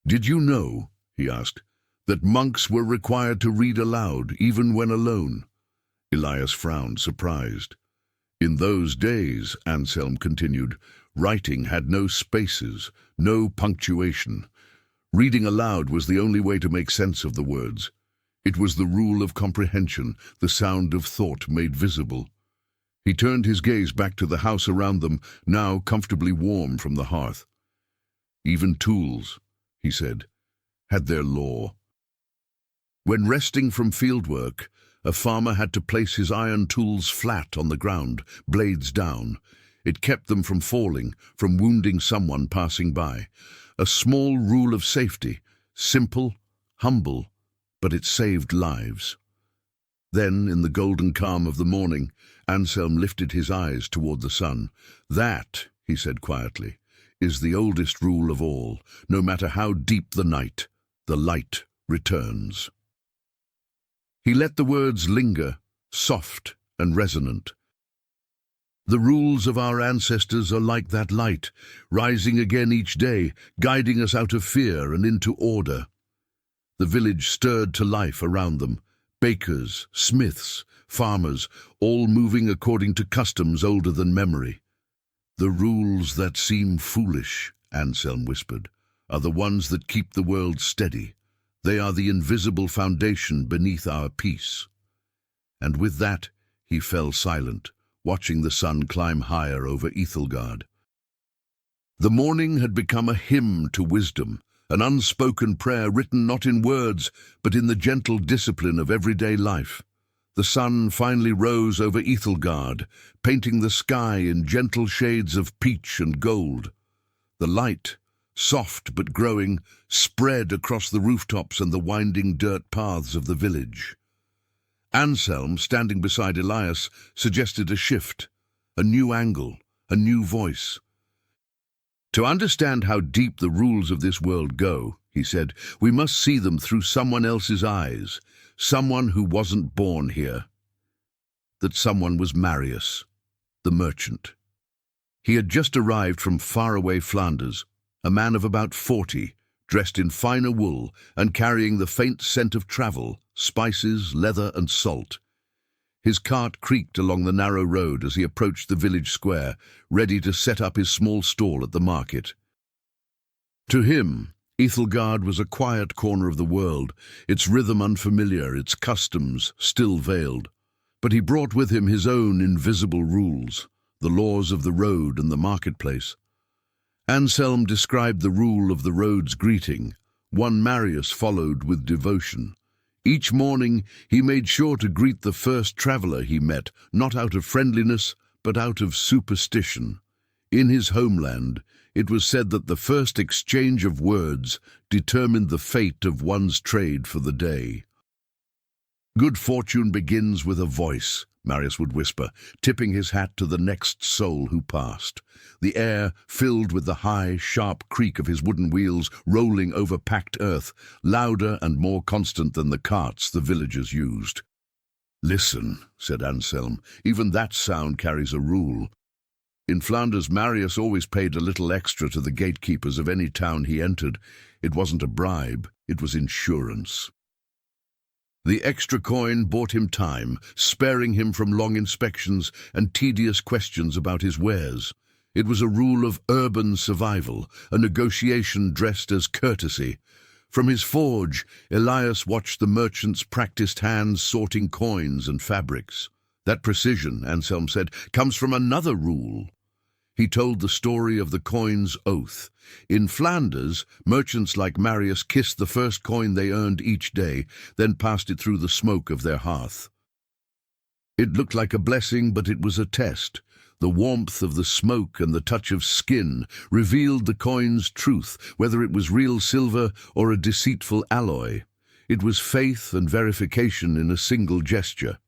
"Did you know," he asked, "that monks were required to read aloud, even when alone?" Elias frowned, surprised. "In those days," Anselm continued, "writing had no spaces, no punctuation. Reading aloud was the only way to make sense of the words. It was the rule of comprehension, the sound of thought made visible." He turned his gaze back to the house around them, now comfortably warm from the hearth. "Even tools," he said, "had their law. When resting from fieldwork, a farmer had to place his iron tools flat on the ground, blades down. It kept them from falling, from wounding someone passing by. A small rule of safety, simple, humble, but it saved lives. Then, in the golden calm of the morning, Anselm lifted his eyes toward the sun. "That," he said quietly, "is the oldest rule of all. No matter how deep the night, the light returns." He let the words linger, soft and resonant. The rules of our ancestors are like that light, rising again each day, guiding us out of fear and into order. The village stirred to life around them. Bakers, smiths, farmers, all moving according to customs older than memory. "The rules that seem foolish," Anselm whispered, "are the ones that keep the world steady. They are the invisible foundation beneath our peace." And with that, he fell silent, watching the sun climb higher over Ethelgard. The morning had become a hymn to wisdom, an unspoken prayer written not in words, but in the gentle discipline of everyday life. The sun finally rose over Ethelgard, painting the sky in gentle shades of peach and gold. The light, soft but growing, spread across the rooftops and the winding dirt paths of the village. Anselm, standing beside Elias, suggested a shift, a new angle, a new voice. "To understand how deep the rules of this world go," he said, "we must see them through someone else's eyes, someone who wasn't born here." That someone was Marius, the merchant. He had just arrived from faraway Flanders, a man of about 40, dressed in finer wool and carrying the faint scent of travel, spices, leather and salt. His cart creaked along the narrow road as he approached the village square, ready to set up his small stall at the market. To him, Ethelgard was a quiet corner of the world, its rhythm unfamiliar, its customs still veiled. But he brought with him his own invisible rules, the laws of the road and the marketplace. Anselm described the rule of the road's greeting, one Marius followed with devotion. Each morning he made sure to greet the first traveller he met, not out of friendliness, but out of superstition. In his homeland, it was said that the first exchange of words determined the fate of one's trade for the day. "Good fortune begins with a voice," Marius would whisper, tipping his hat to the next soul who passed. The air filled with the high, sharp creak of his wooden wheels rolling over packed earth, louder and more constant than the carts the villagers used. "Listen," said Anselm, "even that sound carries a rule. In Flanders, Marius always paid a little extra to the gatekeepers of any town he entered. It wasn't a bribe, it was insurance. The extra coin bought him time, sparing him from long inspections and tedious questions about his wares. It was a rule of urban survival, a negotiation dressed as courtesy. From his forge, Elias watched the merchant's practiced hands sorting coins and fabrics. That precision, Anselm said, comes from another rule. He told the story of the coin's oath. In Flanders, merchants like Marius kissed the first coin they earned each day, then passed it through the smoke of their hearth. It looked like a blessing, but it was a test. The warmth of the smoke and the touch of skin revealed the coin's truth, whether it was real silver or a deceitful alloy. It was faith and verification in a single gesture.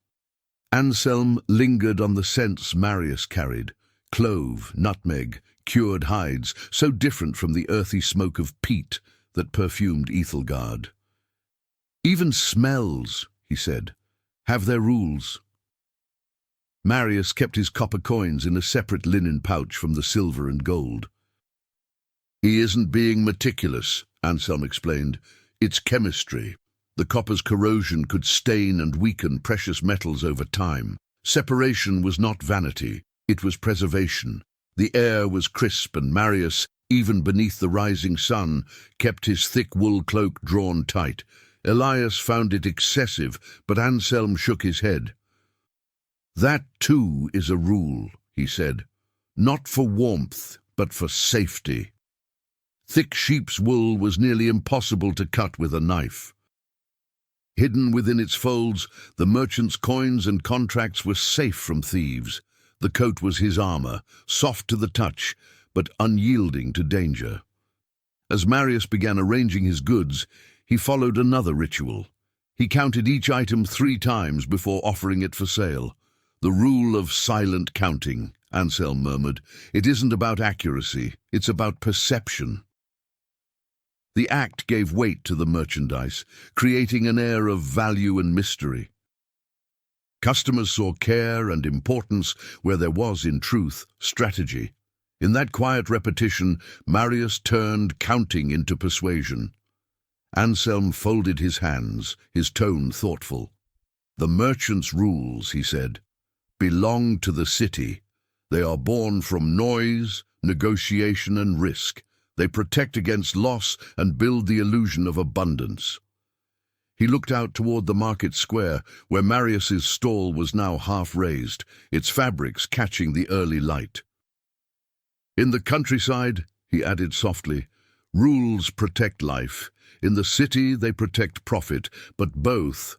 Anselm lingered on the scents Marius carried: clove, nutmeg, cured hides, so different from the earthy smoke of peat that perfumed Ethelgard. "Even smells," he said, "have their rules." Marius kept his copper coins in a separate linen pouch from the silver and gold. "He isn't being meticulous," Anselm explained. "It's chemistry. The copper's corrosion could stain and weaken precious metals over time. Separation was not vanity, it was preservation. The air was crisp, and Marius, even beneath the rising sun, kept his thick wool cloak drawn tight. Elias found it excessive, but Anselm shook his head. "That too is a rule," he said, "not for warmth, but for safety." Thick sheep's wool was nearly impossible to cut with a knife. Hidden within its folds, the merchant's coins and contracts were safe from thieves. The coat was his armor, soft to the touch, but unyielding to danger. As Marius began arranging his goods, he followed another ritual. He counted each item 3 times before offering it for sale. "The rule of silent counting," Anselm murmured. "It isn't about accuracy, it's about perception." The act gave weight to the merchandise, creating an air of value and mystery. Customers saw care and importance where there was, in truth, strategy. In that quiet repetition, Marius turned counting into persuasion. Anselm folded his hands, his tone thoughtful. "The merchant's rules," he said, "belong to the city. They are born from noise, negotiation, and risk. They protect against loss and build the illusion of abundance." He looked out toward the market square, where Marius's stall was now half raised, its fabrics catching the early light. "In the countryside," he added softly, "rules protect life. In the city they protect profit, but both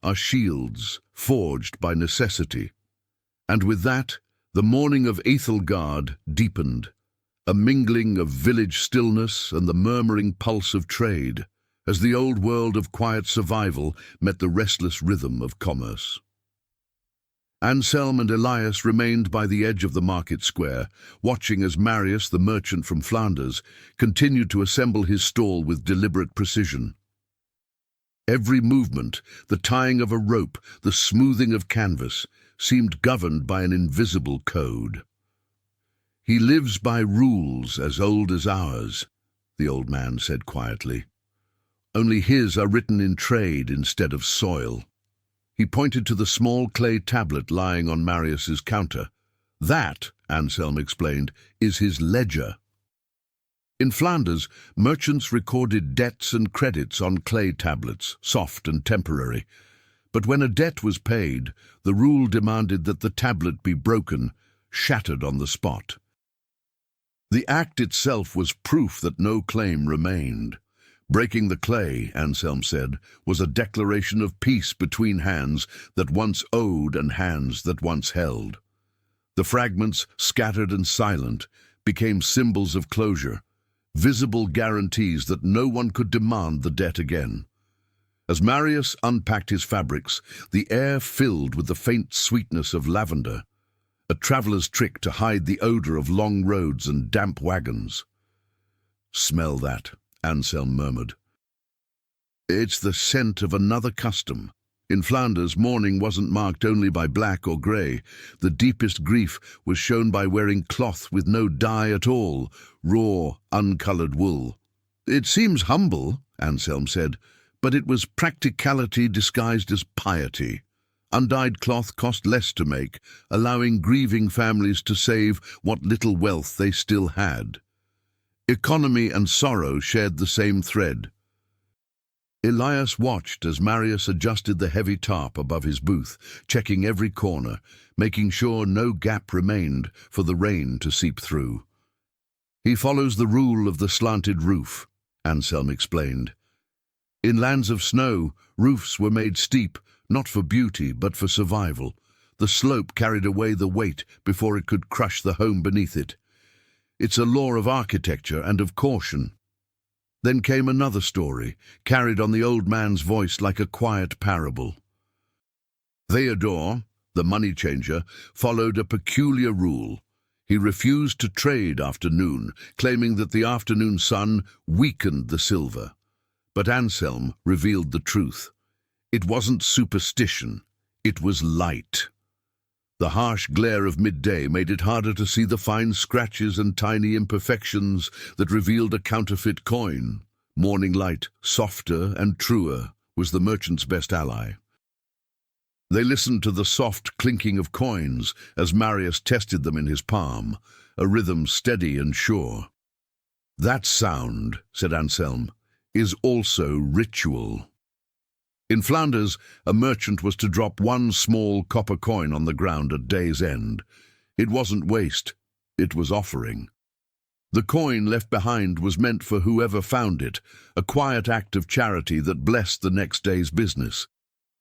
are shields forged by necessity." And with that, the morning of Ethelgard deepened, a mingling of village stillness and the murmuring pulse of trade, as the old world of quiet survival met the restless rhythm of commerce. Anselm and Elias remained by the edge of the market square, watching as Marius, the merchant from Flanders, continued to assemble his stall with deliberate precision. Every movement, the tying of a rope, the smoothing of canvas, seemed governed by an invisible code. "He lives by rules as old as ours," the old man said quietly. "Only his are written in trade instead of soil." He pointed to the small clay tablet lying on Marius's counter. "That," Anselm explained, "is his ledger." In Flanders, merchants recorded debts and credits on clay tablets, soft and temporary. But when a debt was paid, the rule demanded that the tablet be broken, shattered on the spot. The act itself was proof that no claim remained. Breaking the clay, Anselm said, was a declaration of peace between hands that once owed and hands that once held. The fragments, scattered and silent, became symbols of closure, visible guarantees that no one could demand the debt again. As Marius unpacked his fabrics, the air filled with the faint sweetness of lavender, a traveller's trick to hide the odor of long roads and damp wagons. "Smell that," Anselm murmured. "It's the scent of another custom." In Flanders, mourning wasn't marked only by black or grey. The deepest grief was shown by wearing cloth with no dye at all, raw, uncoloured wool. "It seems humble," Anselm said, "but it was practicality disguised as piety. Undyed cloth cost less to make, allowing grieving families to save what little wealth they still had. Economy and sorrow shared the same thread." Elias watched as Marius adjusted the heavy tarp above his booth, checking every corner, making sure no gap remained for the rain to seep through. "He follows the rule of the slanted roof," Anselm explained. In lands of snow, roofs were made steep, not for beauty, but for survival. The slope carried away the weight before it could crush the home beneath it. It's a law of architecture and of caution. Then came another story, carried on the old man's voice like a quiet parable. Theodore, the money changer, followed a peculiar rule. He refused to trade after noon, claiming that the afternoon sun weakened the silver. But Anselm revealed the truth. It wasn't superstition, it was light. The harsh glare of midday made it harder to see the fine scratches and tiny imperfections that revealed a counterfeit coin. Morning light, softer and truer, was the merchant's best ally. They listened to the soft clinking of coins as Marius tested them in his palm, a rhythm steady and sure. "That sound," said Anselm, "is also ritual." In Flanders, a merchant was to drop one small copper coin on the ground at day's end. It wasn't waste, it was offering. The coin left behind was meant for whoever found it, a quiet act of charity that blessed the next day's business.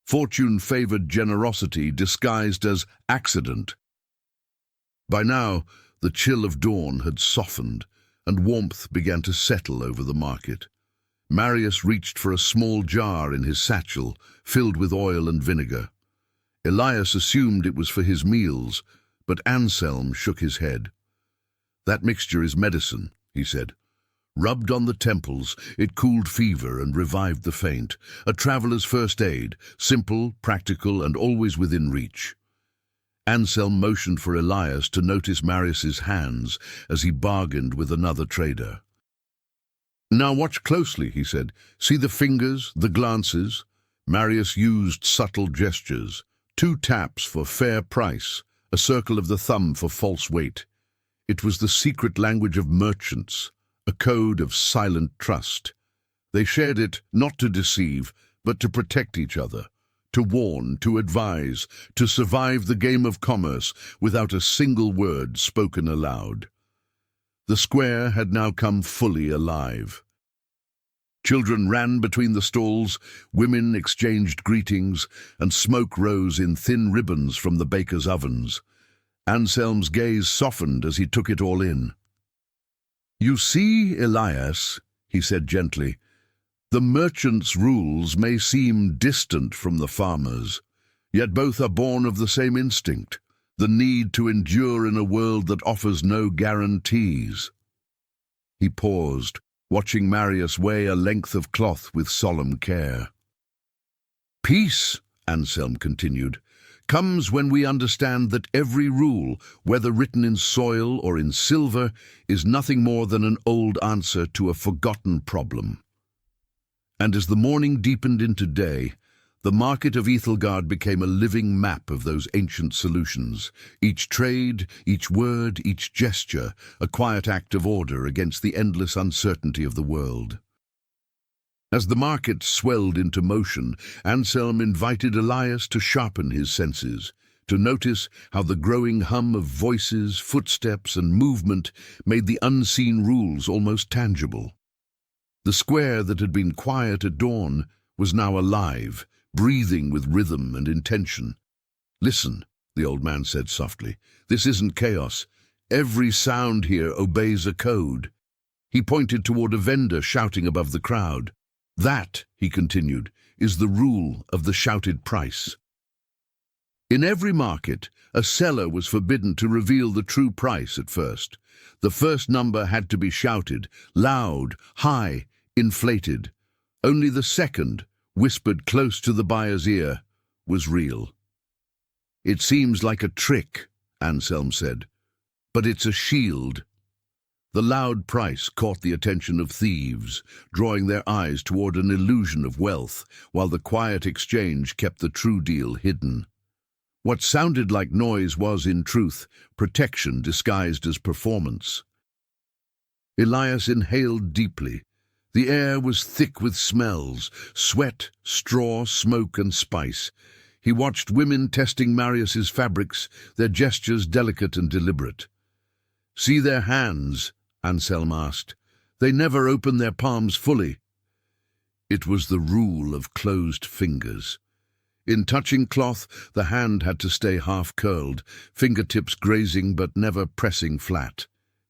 Fortune-favored generosity disguised as accident. By now, the chill of dawn had softened, and warmth began to settle over the market. Marius reached for a small jar in his satchel, filled with oil and vinegar. Elias assumed it was for his meals, but Anselm shook his head. "That mixture is medicine," he said. Rubbed on the temples, it cooled fever and revived the faint. A traveller's first aid, simple, practical, and always within reach. Anselm motioned for Elias to notice Marius's hands as he bargained with another trader. "Now watch closely," he said. "See the fingers, the glances?" Marius used subtle gestures. 2 taps for fair price, a circle of the thumb for false weight. It was the secret language of merchants, a code of silent trust. They shared it not to deceive, but to protect each other, to warn, to advise, to survive the game of commerce without a single word spoken aloud. The square had now come fully alive. Children ran between the stalls, women exchanged greetings, and smoke rose in thin ribbons from the bakers' ovens. Anselm's gaze softened as he took it all in. "You see, Elias," he said gently, "the merchant's rules may seem distant from the farmer's, yet both are born of the same instinct, the need to endure in a world that offers no guarantees." He paused, watching Marius weigh a length of cloth with solemn care. "Peace," Anselm continued, "comes when we understand that every rule, whether written in soil or in silver, is nothing more than an old answer to a forgotten problem." And as the morning deepened into day, the market of Ethelgard became a living map of those ancient solutions, each trade, each word, each gesture, a quiet act of order against the endless uncertainty of the world. As the market swelled into motion, Anselm invited Elias to sharpen his senses, to notice how the growing hum of voices, footsteps, and movement made the unseen rules almost tangible. The square that had been quiet at dawn was now alive, breathing with rhythm and intention. "Listen," the old man said softly. "This isn't chaos. Every sound here obeys a code." He pointed toward a vendor shouting above the crowd. "That," he continued, "is the rule of the shouted price." In every market, a seller was forbidden to reveal the true price at first. The first number had to be shouted, loud, high, inflated. Only the second, whispered close to the buyer's ear, was real. "It seems like a trick," Anselm said, "but it's a shield." The loud price caught the attention of thieves, drawing their eyes toward an illusion of wealth, while the quiet exchange kept the true deal hidden. What sounded like noise was, in truth, protection disguised as performance. Elias inhaled deeply. The air was thick with smells, sweat, straw, smoke, and spice. He watched women testing Marius's fabrics, their gestures delicate and deliberate. "See their hands?" Anselm asked. "They never open their palms fully." It was the rule of closed fingers. In touching cloth, the hand had to stay half-curled, fingertips grazing but never pressing flat.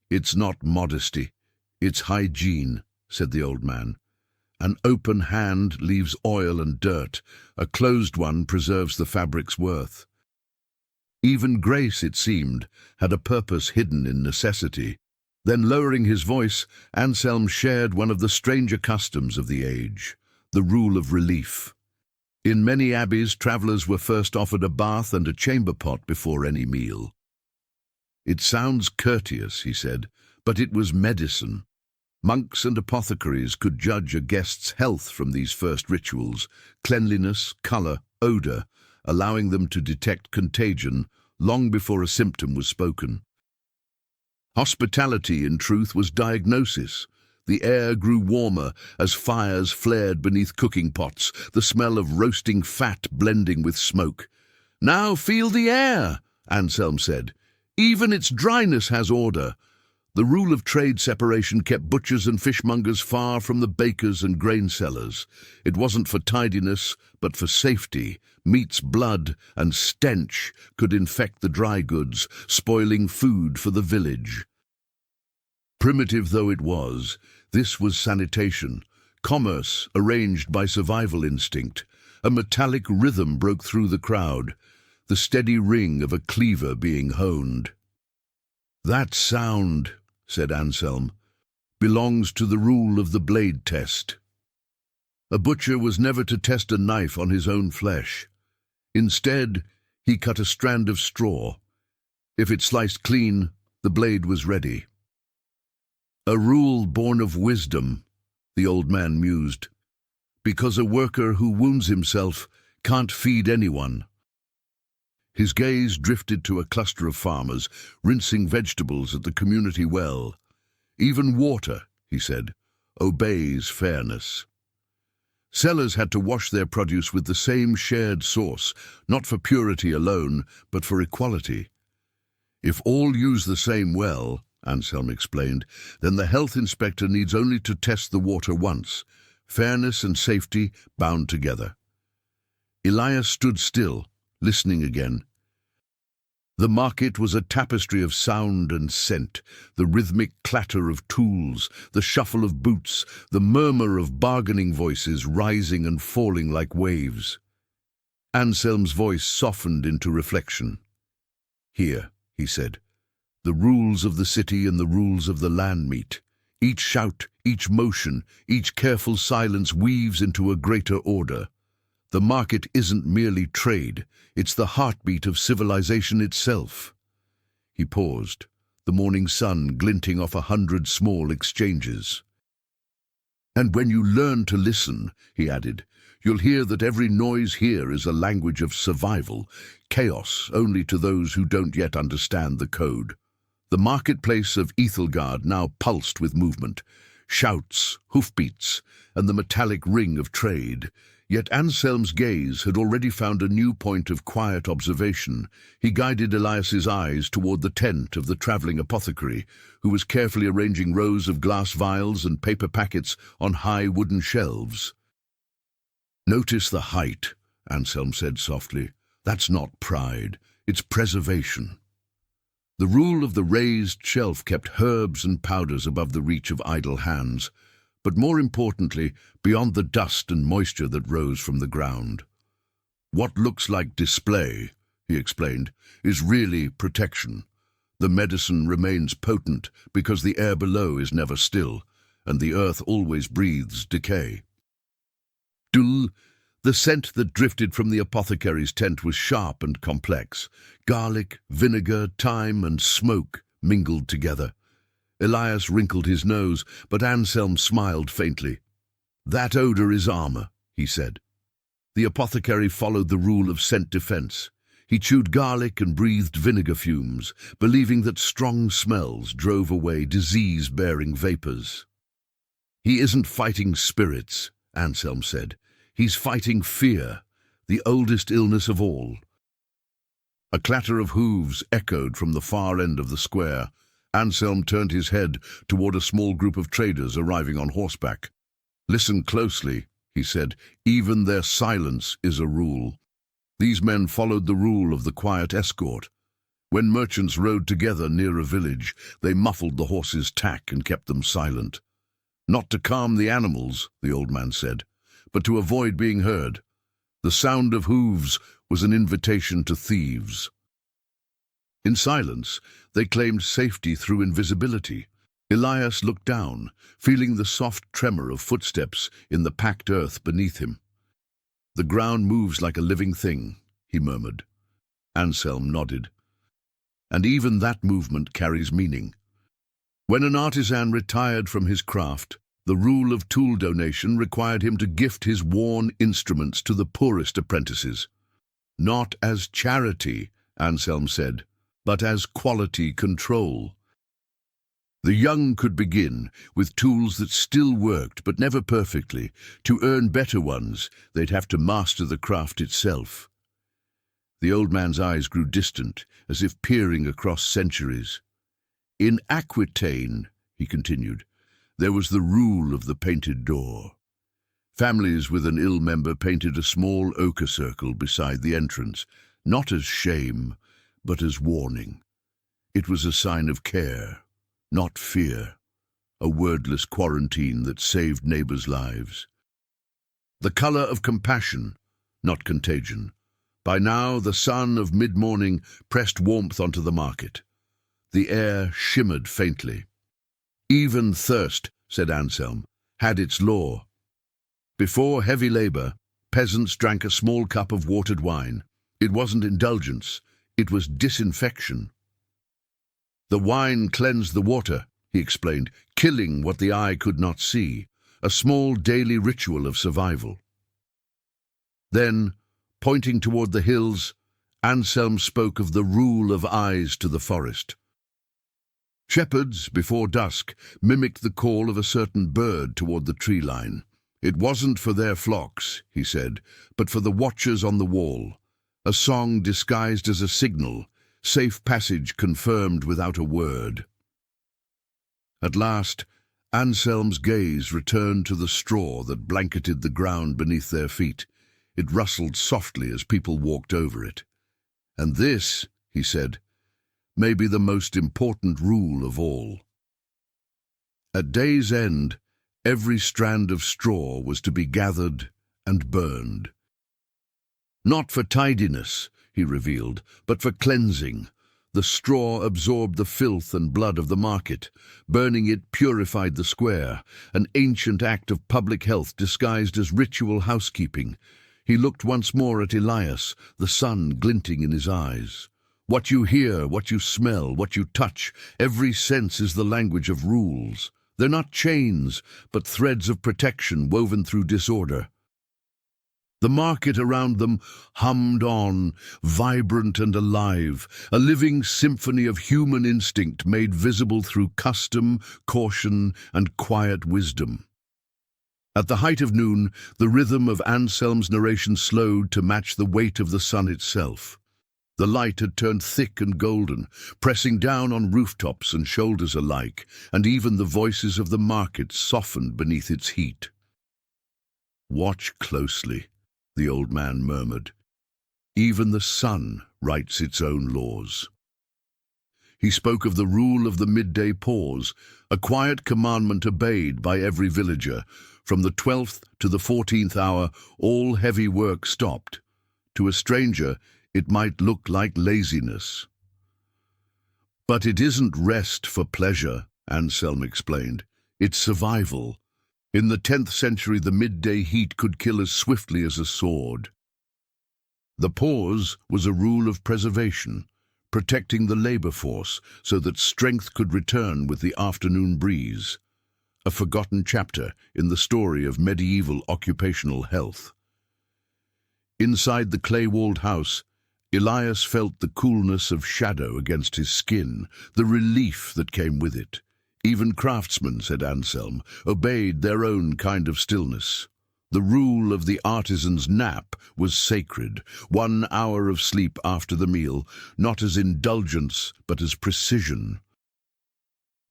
"It's not modesty, it's hygiene," said the old man. "An open hand leaves oil and dirt. A closed one preserves the fabric's worth." Even grace, it seemed, had a purpose hidden in necessity. Then, lowering his voice, Anselm shared one of the stranger customs of the age, the rule of relief. In many abbeys, travellers were first offered a bath and a chamber pot before any meal. "It sounds courteous," he said, "but it was medicine." Monks and apothecaries could judge a guest's health from these first rituals, cleanliness, colour, odour, allowing them to detect contagion long before a symptom was spoken. Hospitality, in truth, was diagnosis. The air grew warmer as fires flared beneath cooking pots, the smell of roasting fat blending with smoke. "Now feel the air," Anselm said. "Even its dryness has order." The rule of trade separation kept butchers and fishmongers far from the bakers and grain sellers. It wasn't for tidiness, but for safety. Meat's blood and stench could infect the dry goods, spoiling food for the village. Primitive though it was, this was sanitation, commerce arranged by survival instinct. A metallic rhythm broke through the crowd, the steady ring of a cleaver being honed. "That sound," said Anselm, "belongs to the rule of the blade test." A butcher was never to test a knife on his own flesh. Instead, he cut a strand of straw. If it sliced clean, the blade was ready. "A rule born of wisdom," the old man mused, "because a worker who wounds himself can't feed anyone." His gaze drifted to a cluster of farmers, rinsing vegetables at the community well. "Even water," he said, "obeys fairness." Sellers had to wash their produce with the same shared source, not for purity alone, but for equality. "If all use the same well," Anselm explained, "then the health inspector needs only to test the water once. Fairness and safety bound together." Elias stood still, listening again. The market was a tapestry of sound and scent, the rhythmic clatter of tools, the shuffle of boots, the murmur of bargaining voices rising and falling like waves. Anselm's voice softened into reflection. "Here," he said, "the rules of the city and the rules of the land meet. Each shout, each motion, each careful silence weaves into a greater order. The market isn't merely trade, it's the heartbeat of civilization itself." He paused, the morning sun glinting off 100 small exchanges. "And when you learn to listen," he added, "you'll hear that every noise here is a language of survival, chaos only to those who don't yet understand the code." The marketplace of Ethelgard now pulsed with movement, shouts, hoofbeats, and the metallic ring of trade. Yet Anselm's gaze had already found a new point of quiet observation. He guided Elias's eyes toward the tent of the travelling apothecary, who was carefully arranging rows of glass vials and paper packets on high wooden shelves. "Notice the height," Anselm said softly. "That's not pride, it's preservation." The rule of the raised shelf kept herbs and powders above the reach of idle hands, but more importantly, beyond the dust and moisture that rose from the ground. "What looks like display," he explained, "is really protection. The medicine remains potent because the air below is never still, and the earth always breathes decay." The scent that drifted from the apothecary's tent was sharp and complex. Garlic, vinegar, thyme, and smoke mingled together. Elias wrinkled his nose, but Anselm smiled faintly. "That odor is armor," he said. The apothecary followed the rule of scent defense. He chewed garlic and breathed vinegar fumes, believing that strong smells drove away disease-bearing vapors. "He isn't fighting spirits," Anselm said. "He's fighting fear, the oldest illness of all." A clatter of hooves echoed from the far end of the square. Anselm turned his head toward a small group of traders arriving on horseback. "Listen closely," he said. "Even their silence is a rule." These men followed the rule of the quiet escort. When merchants rode together near a village, they muffled the horses' tack and kept them silent. "Not to calm the animals," the old man said, "but to avoid being heard. The sound of hooves was an invitation to thieves." In silence, they claimed safety through invisibility. Elias looked down, feeling the soft tremor of footsteps in the packed earth beneath him. "The ground moves like a living thing," he murmured. Anselm nodded. "And even that movement carries meaning." When an artisan retired from his craft, the rule of tool donation required him to gift his worn instruments to the poorest apprentices. "Not as charity," Anselm said, "but as quality control." The young could begin, with tools that still worked but never perfectly. To earn better ones, they'd have to master the craft itself. The old man's eyes grew distant, as if peering across centuries. "In Aquitaine," he continued, "there was the rule of the painted door. Families with an ill member painted a small ochre circle beside the entrance, not as shame, but as warning. It was a sign of care, not fear, a wordless quarantine that saved neighbors' lives. The color of compassion, not contagion. By now, the sun of mid-morning pressed warmth onto the market. The air shimmered faintly. Even thirst, said Anselm, had its law. Before heavy labor, peasants drank a small cup of watered wine. It wasn't indulgence, it was disinfection. The wine cleansed the water, he explained, killing what the eye could not see, a small daily ritual of survival. Then, pointing toward the hills, Anselm spoke of the rule of eyes to the forest. Shepherds, before dusk, mimicked the call of a certain bird toward the tree line. It wasn't for their flocks, he said, but for the watchers on the wall. A song disguised as a signal, safe passage confirmed without a word. At last, Anselm's gaze returned to the straw that blanketed the ground beneath their feet. It rustled softly as people walked over it. "And this," he said, "may be the most important rule of all." At day's end, every strand of straw was to be gathered and burned. Not for tidiness, he revealed, but for cleansing. The straw absorbed the filth and blood of the market. Burning it purified the square, an ancient act of public health disguised as ritual housekeeping. He looked once more at Elias, the sun glinting in his eyes. What you hear, what you smell, what you touch, every sense is the language of rules. They're not chains, but threads of protection woven through disorder. The market around them hummed on, vibrant and alive, a living symphony of human instinct made visible through custom, caution, and quiet wisdom. At the height of noon, the rhythm of Anselm's narration slowed to match the weight of the sun itself. The light had turned thick and golden, pressing down on rooftops and shoulders alike, and even the voices of the market softened beneath its heat. "Watch closely," the old man murmured. "Even the sun writes its own laws." He spoke of the rule of the midday pause, a quiet commandment obeyed by every villager. From the 12th to the 14th hour, all heavy work stopped. To a stranger, it might look like laziness. "But it isn't rest for pleasure," Anselm explained. "It's survival. In the 10th century, the midday heat could kill as swiftly as a sword." The pause was a rule of preservation, protecting the labor force so that strength could return with the afternoon breeze. A forgotten chapter in the story of medieval occupational health. Inside the clay-walled house, Elias felt the coolness of shadow against his skin, the relief that came with it. Even craftsmen, said Anselm, obeyed their own kind of stillness. The rule of the artisan's nap was sacred, 1 hour of sleep after the meal, not as indulgence, but as precision.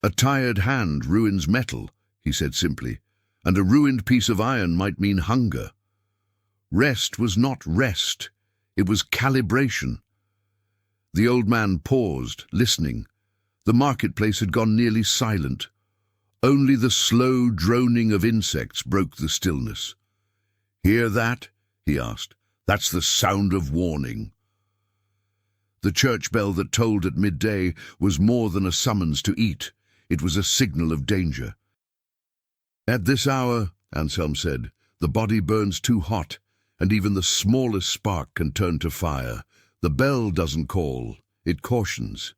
"A tired hand ruins metal," he said simply, "and a ruined piece of iron might mean hunger." Rest was not rest, it was calibration. The old man paused, listening. The marketplace had gone nearly silent. Only the slow droning of insects broke the stillness. "Hear that?" he asked. "That's the sound of warning." The church bell that tolled at midday was more than a summons to eat. It was a signal of danger. "At this hour," Anselm said, "the body burns too hot, and even the smallest spark can turn to fire. The bell doesn't call, it cautions."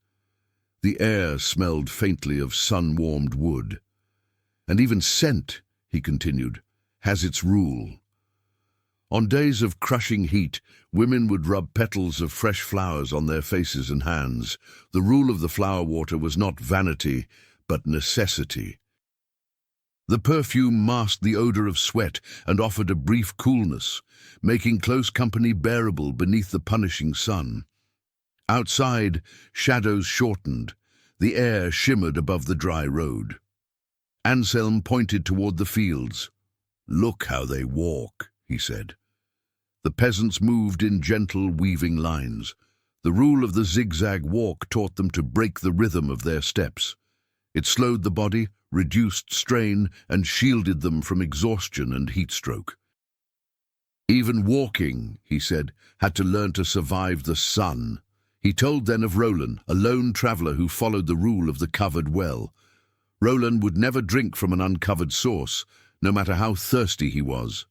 The air smelled faintly of sun-warmed wood. "And even scent," he continued, "has its rule. On days of crushing heat, women would rub petals of fresh flowers on their faces and hands. The rule of the flower water was not vanity, but necessity. The perfume masked the odor of sweat and offered a brief coolness, making close company bearable beneath the punishing sun. Outside, shadows shortened. The air shimmered above the dry road. Anselm pointed toward the fields. "Look how they walk," he said. The peasants moved in gentle, weaving lines. The rule of the zigzag walk taught them to break the rhythm of their steps. It slowed the body, reduced strain, and shielded them from exhaustion and heatstroke. "Even walking," he said, "had to learn to survive the sun." He told then of Roland, a lone traveler who followed the rule of the covered well. Roland would never drink from an uncovered source, no matter how thirsty he was.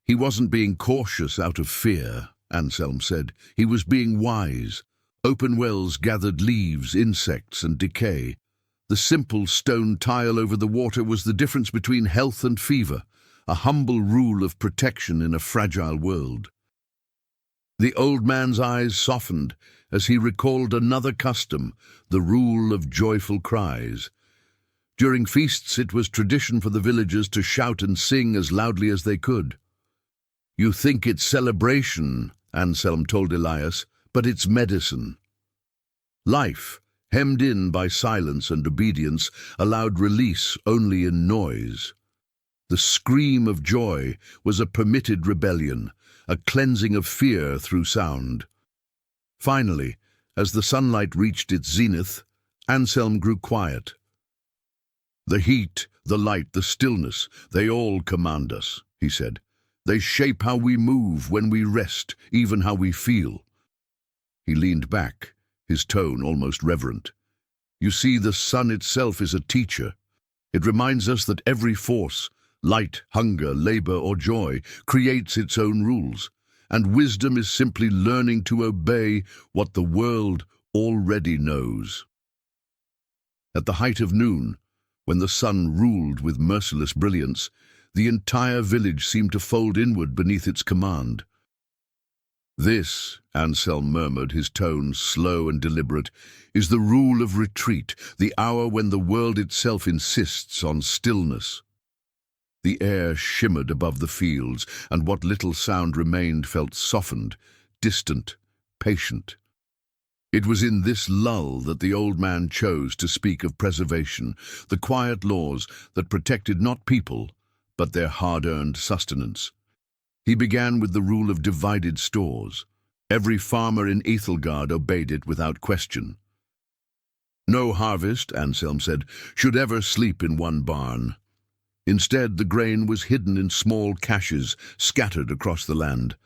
He wasn't being cautious out of fear, Anselm said. He was being wise. Open wells gathered leaves, insects, and decay. The simple stone tile over the water was the difference between health and fever, a humble rule of protection in a fragile world. The old man's eyes softened as he recalled another custom, the rule of joyful cries. During feasts, it was tradition for the villagers to shout and sing as loudly as they could. "You think it's celebration," Anselm told Elias, "but it's medicine." Life, hemmed in by silence and obedience, allowed release only in noise. The scream of joy was a permitted rebellion, a cleansing of fear through sound. Finally, as the sunlight reached its zenith, Anselm grew quiet. "The heat, the light, the stillness, they all command us," he said. "They shape how we move, when we rest, even how we feel." He leaned back, his tone almost reverent. "You see, the sun itself is a teacher. It reminds us that every force, light, hunger, labor, or joy, creates its own rules, and wisdom is simply learning to obey what the world already knows." At the height of noon, when the sun ruled with merciless brilliance, the entire village seemed to fold inward beneath its command. "This," Anselm murmured, his tone slow and deliberate, "is the rule of retreat, the hour when the world itself insists on stillness." The air shimmered above the fields, and what little sound remained felt softened, distant, patient. It was in this lull that the old man chose to speak of preservation, the quiet laws that protected not people, but their hard-earned sustenance. He began with the rule of divided stores. Every farmer in Ethelgard obeyed it without question. No harvest, Anselm said, should ever sleep in one barn. Instead, the grain was hidden in small caches scattered across the land.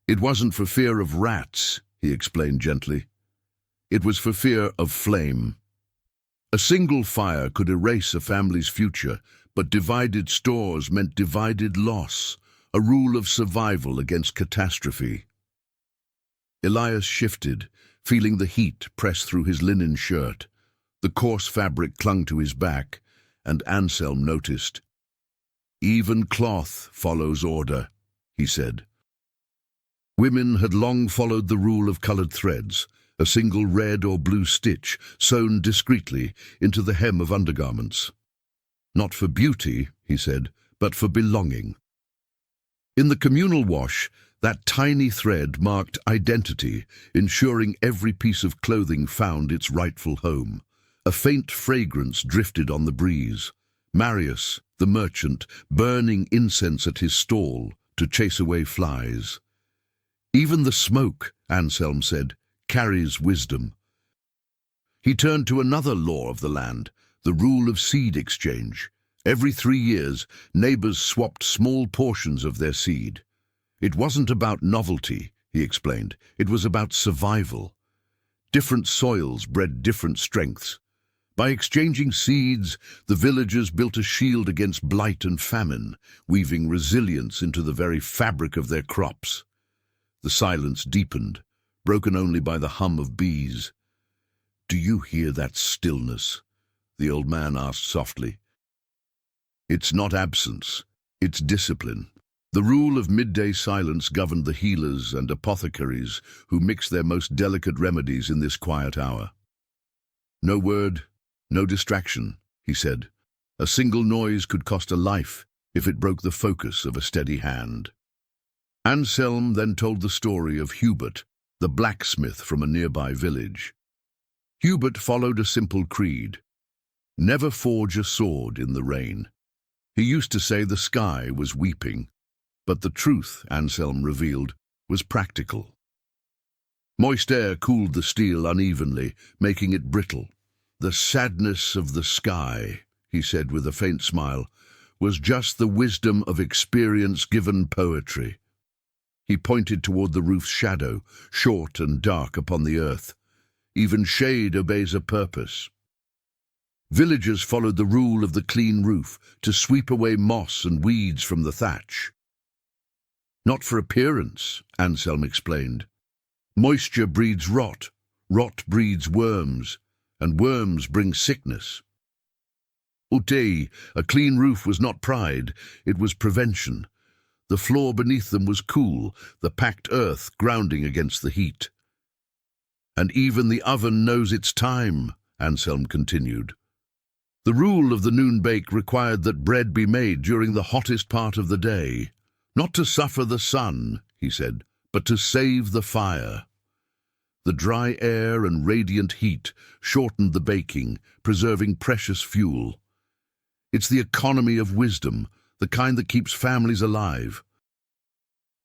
It wasn't for fear of rats, he explained gently. It was for fear of flame. A single fire could erase a family's future, but divided stores meant divided loss, a rule of survival against catastrophe. Elias shifted, feeling the heat press through his linen shirt. The coarse fabric clung to his back, and Anselm noticed. "Even cloth follows order," he said. Women had long followed the rule of colored threads, a single red or blue stitch sewn discreetly into the hem of undergarments. "Not for beauty," he said, "but for belonging." In the communal wash, that tiny thread marked identity, ensuring every piece of clothing found its rightful home. A faint fragrance drifted on the breeze. Marius, the merchant, burning incense at his stall to chase away flies. "Even the smoke," Anselm said, "carries wisdom." He turned to another law of the land, the rule of seed exchange. Every 3 years, neighbors swapped small portions of their seed. It wasn't about novelty, he explained. It was about survival. Different soils bred different strengths. By exchanging seeds, the villagers built a shield against blight and famine, weaving resilience into the very fabric of their crops. The silence deepened, broken only by the hum of bees. "Do you hear that stillness?" the old man asked softly. "It's not absence, it's discipline." The rule of midday silence governed the healers and apothecaries who mixed their most delicate remedies in this quiet hour. "No word, no distraction," he said. "A single noise could cost a life if it broke the focus of a steady hand." Anselm then told the story of Hubert, the blacksmith from a nearby village. Hubert followed a simple creed: never forge a sword in the rain. He used to say the sky was weeping, but the truth, Anselm revealed, was practical. Moist air cooled the steel unevenly, making it brittle. "The sadness of the sky," he said with a faint smile, "was just the wisdom of experience-given poetry." He pointed toward the roof's shadow, short and dark upon the earth. Even shade obeys a purpose. Villagers followed the rule of the clean roof to sweep away moss and weeds from the thatch. "Not for appearance," Anselm explained. "Moisture breeds rot, rot breeds worms, and worms bring sickness." Utei, a clean roof was not pride, it was prevention. The floor beneath them was cool, the packed earth grounding against the heat. "And even the oven knows its time," Anselm continued. The rule of the noon bake required that bread be made during the hottest part of the day. "Not to suffer the sun," he said, "but to save the fire." The dry air and radiant heat shortened the baking, preserving precious fuel. It's the economy of wisdom, the kind that keeps families alive.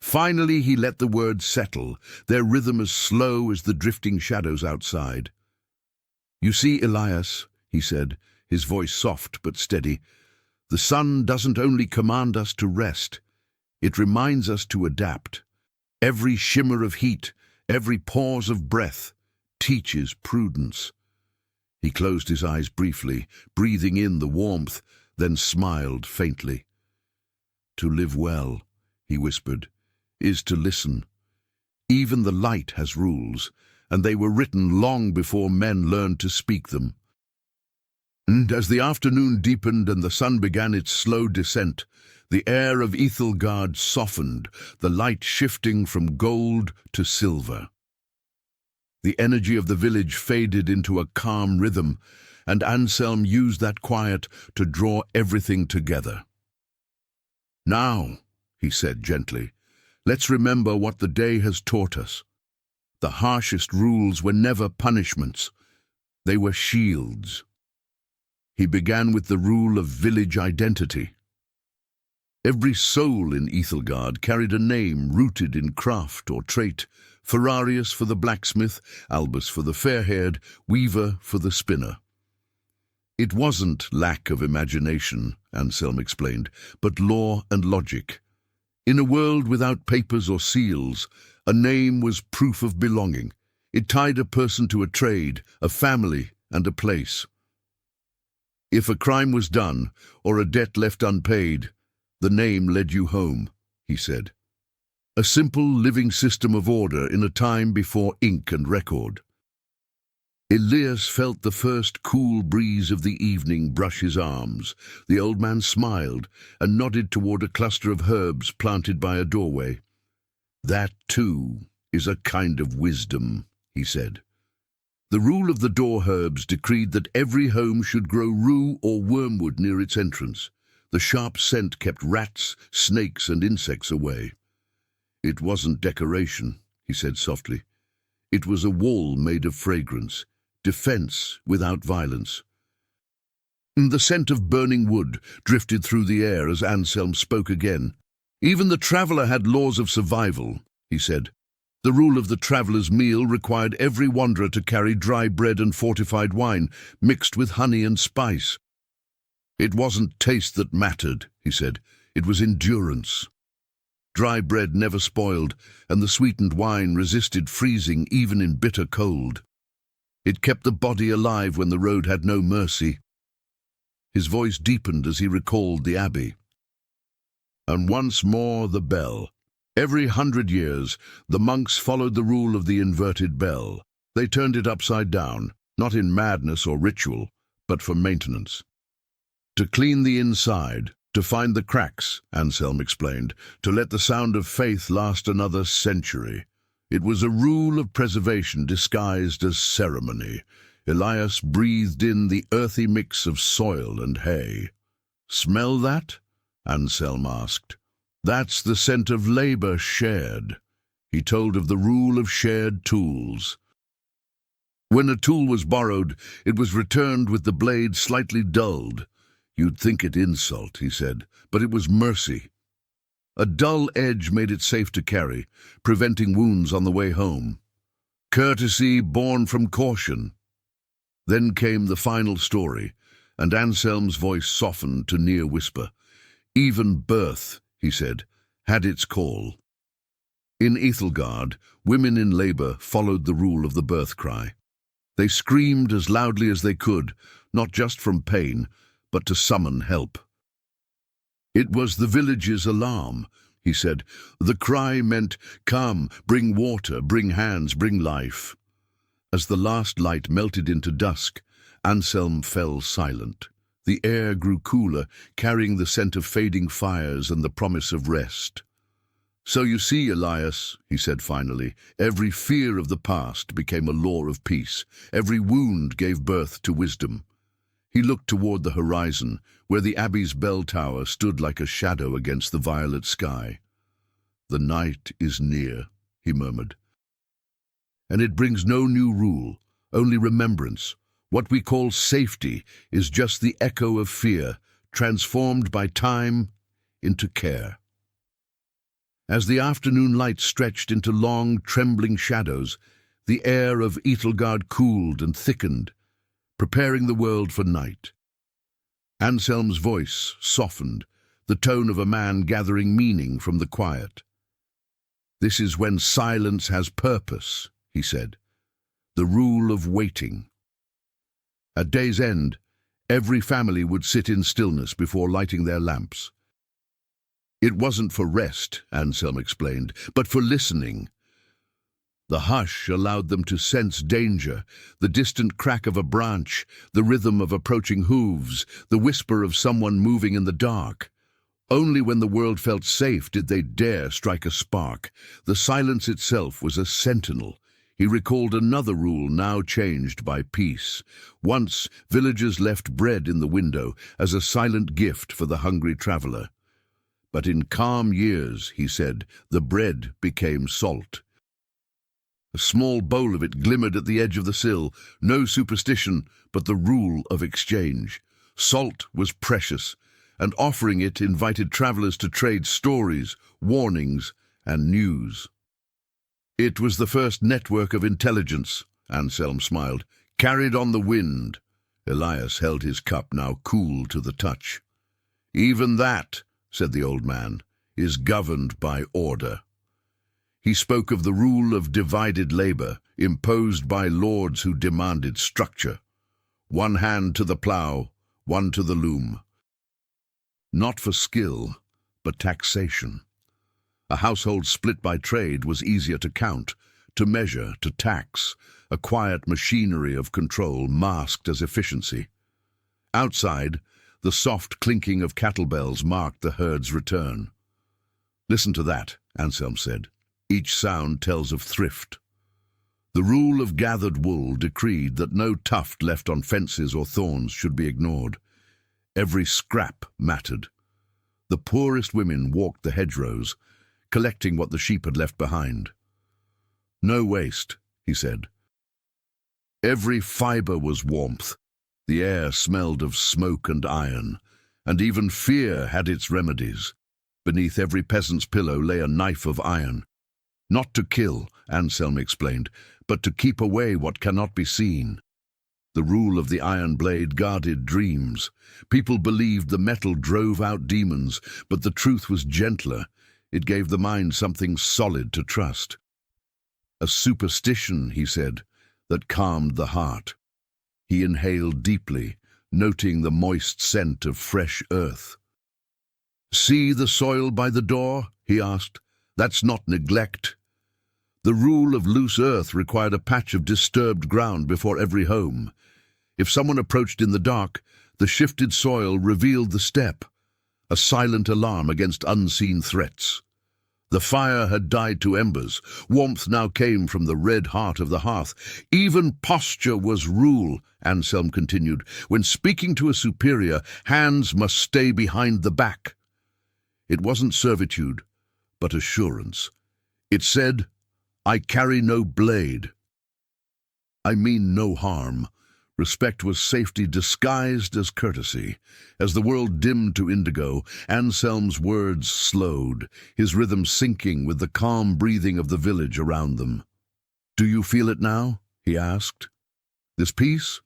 Finally he let the words settle, their rhythm as slow as the drifting shadows outside. "You see, Elias," he said, his voice soft but steady, "the sun doesn't only command us to rest, it reminds us to adapt. Every shimmer of heat, every pause of breath, teaches prudence." He closed his eyes briefly, breathing in the warmth, then smiled faintly. "To live well," he whispered, "is to listen. Even the light has rules, and they were written long before men learned to speak them." And as the afternoon deepened and the sun began its slow descent, the air of Ethelgard softened, the light shifting from gold to silver. The energy of the village faded into a calm rhythm, and Anselm used that quiet to draw everything together. "Now," he said gently, "let's remember what the day has taught us. The harshest rules were never punishments, they were shields." He began with the rule of village identity. Every soul in Ethelgard carried a name rooted in craft or trait: Ferrarius for the blacksmith, Albus for the fair-haired, Weaver for the spinner. It wasn't lack of imagination, Anselm explained, but law and logic. In a world without papers or seals, a name was proof of belonging. It tied a person to a trade, a family, and a place. If a crime was done, or a debt left unpaid, the name led you home, he said. A simple living system of order in a time before ink and record. Elias felt the first cool breeze of the evening brush his arms. The old man smiled and nodded toward a cluster of herbs planted by a doorway. "That, too, is a kind of wisdom," he said. The rule of the door herbs decreed that every home should grow rue or wormwood near its entrance. The sharp scent kept rats, snakes, and insects away. "It wasn't decoration," he said softly. "It was a wall made of fragrance, defense without violence." The scent of burning wood drifted through the air as Anselm spoke again. "Even the traveller had laws of survival," he said. "The rule of the traveller's meal required every wanderer to carry dry bread and fortified wine, mixed with honey and spice. It wasn't taste that mattered," he said. "It was endurance. Dry bread never spoiled, and the sweetened wine resisted freezing even in bitter cold. It kept the body alive when the road had no mercy. His voice deepened as he recalled the abbey. And once more the bell. Every 100 years, the monks followed the rule of the inverted bell. They turned it upside down, not in madness or ritual, but for maintenance. To clean the inside, to find the cracks, Anselm explained, to let the sound of faith last another century. It was a rule of preservation disguised as ceremony. Elias breathed in the earthy mix of soil and hay. "Smell that?" Anselm asked. "That's the scent of labor shared." He told of the rule of shared tools. When a tool was borrowed, it was returned with the blade slightly dulled. "You'd think it insult," he said, "but it was mercy." A dull edge made it safe to carry, preventing wounds on the way home. Courtesy born from caution. Then came the final story, and Anselm's voice softened to near whisper. "Even birth," he said, "had its call." In Ethelgard, women in labor followed the rule of the birth cry. They screamed as loudly as they could, not just from pain, but to summon help. It was the village's alarm, he said. The cry meant, "Come, bring water, bring hands, bring life." As the last light melted into dusk, Anselm fell silent. The air grew cooler, carrying the scent of fading fires and the promise of rest. "So you see, Elias," he said finally, "every fear of the past became a law of peace. Every wound gave birth to wisdom." He looked toward the horizon, where the abbey's bell tower stood like a shadow against the violet sky. "The night is near," he murmured. "And it brings no new rule, only remembrance. What we call safety is just the echo of fear, transformed by time into care." As the afternoon light stretched into long, trembling shadows, the air of Ethelgard cooled and thickened, preparing the world for night. Anselm's voice softened, the tone of a man gathering meaning from the quiet. "This is when silence has purpose," he said, "the rule of waiting." At day's end, every family would sit in stillness before lighting their lamps. It wasn't for rest, Anselm explained, but for listening. The hush allowed them to sense danger, the distant crack of a branch, the rhythm of approaching hooves, the whisper of someone moving in the dark. Only when the world felt safe did they dare strike a spark. The silence itself was a sentinel. He recalled another rule now changed by peace. Once, villagers left bread in the window as a silent gift for the hungry traveler. But in calm years, he said, the bread became salt. A small bowl of it glimmered at the edge of the sill, no superstition, but the rule of exchange. Salt was precious, and offering it invited travelers to trade stories, warnings, and news. It was the first network of intelligence, Anselm smiled, carried on the wind. Elias held his cup, now cool to the touch. "Even that," said the old man, "is governed by order." He spoke of the rule of divided labor, imposed by lords who demanded structure. One hand to the plough, one to the loom. Not for skill, but taxation. A household split by trade was easier to count, to measure, to tax, a quiet machinery of control masked as efficiency. Outside, the soft clinking of cattle bells marked the herd's return. "Listen to that," Anselm said. "Each sound tells of thrift." The rule of gathered wool decreed that no tuft left on fences or thorns should be ignored. Every scrap mattered. The poorest women walked the hedgerows, collecting what the sheep had left behind. "No waste," he said. Every fibre was warmth. The air smelled of smoke and iron, and even fear had its remedies. Beneath every peasant's pillow lay a knife of iron. Not to kill, Anselm explained, but to keep away what cannot be seen. The rule of the iron blade guarded dreams. People believed the metal drove out demons, but the truth was gentler. It gave the mind something solid to trust. "A superstition," he said, that calmed the heart. He inhaled deeply, noting the moist scent of fresh earth. "See the soil by the door?" he asked. "That's not neglect." The rule of loose earth required a patch of disturbed ground before every home. If someone approached in the dark, the shifted soil revealed the step, a silent alarm against unseen threats. The fire had died to embers. Warmth now came from the red heart of the hearth. "Even posture was rule," Anselm continued. "When speaking to a superior, hands must stay behind the back." It wasn't servitude, but assurance. It said, "I carry no blade. I mean no harm." Respect was safety disguised as courtesy. As the world dimmed to indigo, Anselm's words slowed, his rhythm syncing with the calm breathing of the village around them. "Do you feel it now?" he asked. "This peace?"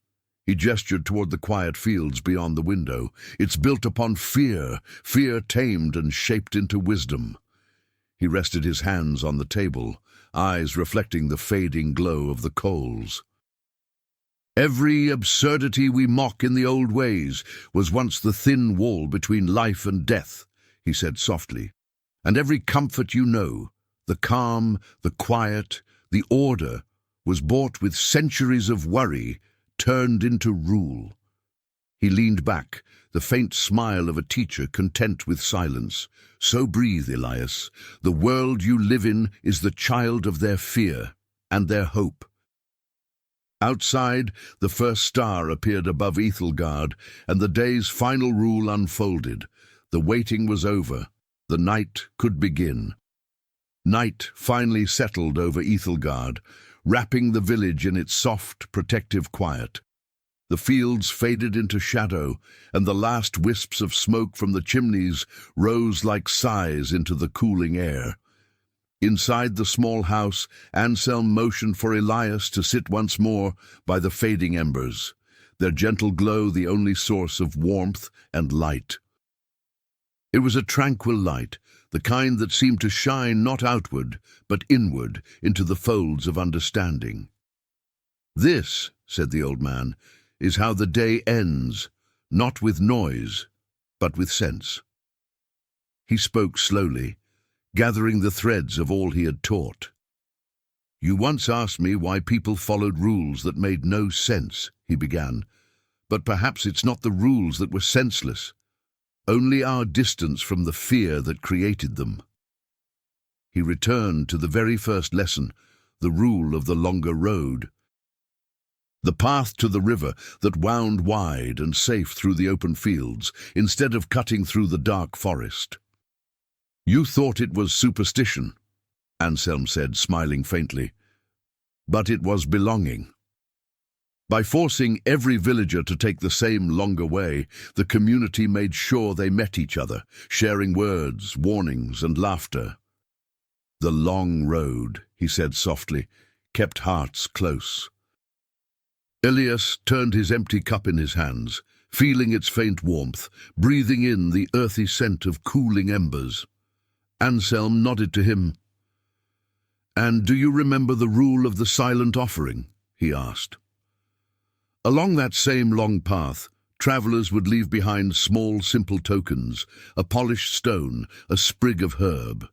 He gestured toward the quiet fields beyond the window. "It's built upon fear, fear tamed and shaped into wisdom." He rested his hands on the table, eyes reflecting the fading glow of the coals. "Every absurdity we mock in the old ways was once the thin wall between life and death," he said softly. "And every comfort you know, the calm, the quiet, the order, was bought with centuries of worry turned into rule." He leaned back, the faint smile of a teacher content with silence. "So breathe, Elias. The world you live in is the child of their fear and their hope." Outside, the first star appeared above Ethelgard, and the day's final rule unfolded. The waiting was over. The night could begin. Night finally settled over Ethelgard, wrapping the village in its soft, protective quiet. The fields faded into shadow, and the last wisps of smoke from the chimneys rose like sighs into the cooling air. Inside the small house, Anselm motioned for Elias to sit once more by the fading embers, their gentle glow the only source of warmth and light. It was a tranquil light, the kind that seemed to shine not outward, but inward into the folds of understanding. "This," said the old man, "is how the day ends, not with noise, but with sense." He spoke slowly, gathering the threads of all he had taught. "You once asked me why people followed rules that made no sense," he began. "But perhaps it's not the rules that were senseless, only our distance from the fear that created them." He returned to the very first lesson, the rule of the longer road. The path to the river that wound wide and safe through the open fields, instead of cutting through the dark forest. "You thought it was superstition," Anselm said, smiling faintly. "But it was belonging. By forcing every villager to take the same longer way, the community made sure they met each other, sharing words, warnings, and laughter. The long road," he said softly, "kept hearts close." Elias turned his empty cup in his hands, feeling its faint warmth, breathing in the earthy scent of cooling embers. Anselm nodded to him. "And do you remember the rule of the silent offering?" he asked. Along that same long path, travellers would leave behind small, simple tokens, a polished stone, a sprig of herb.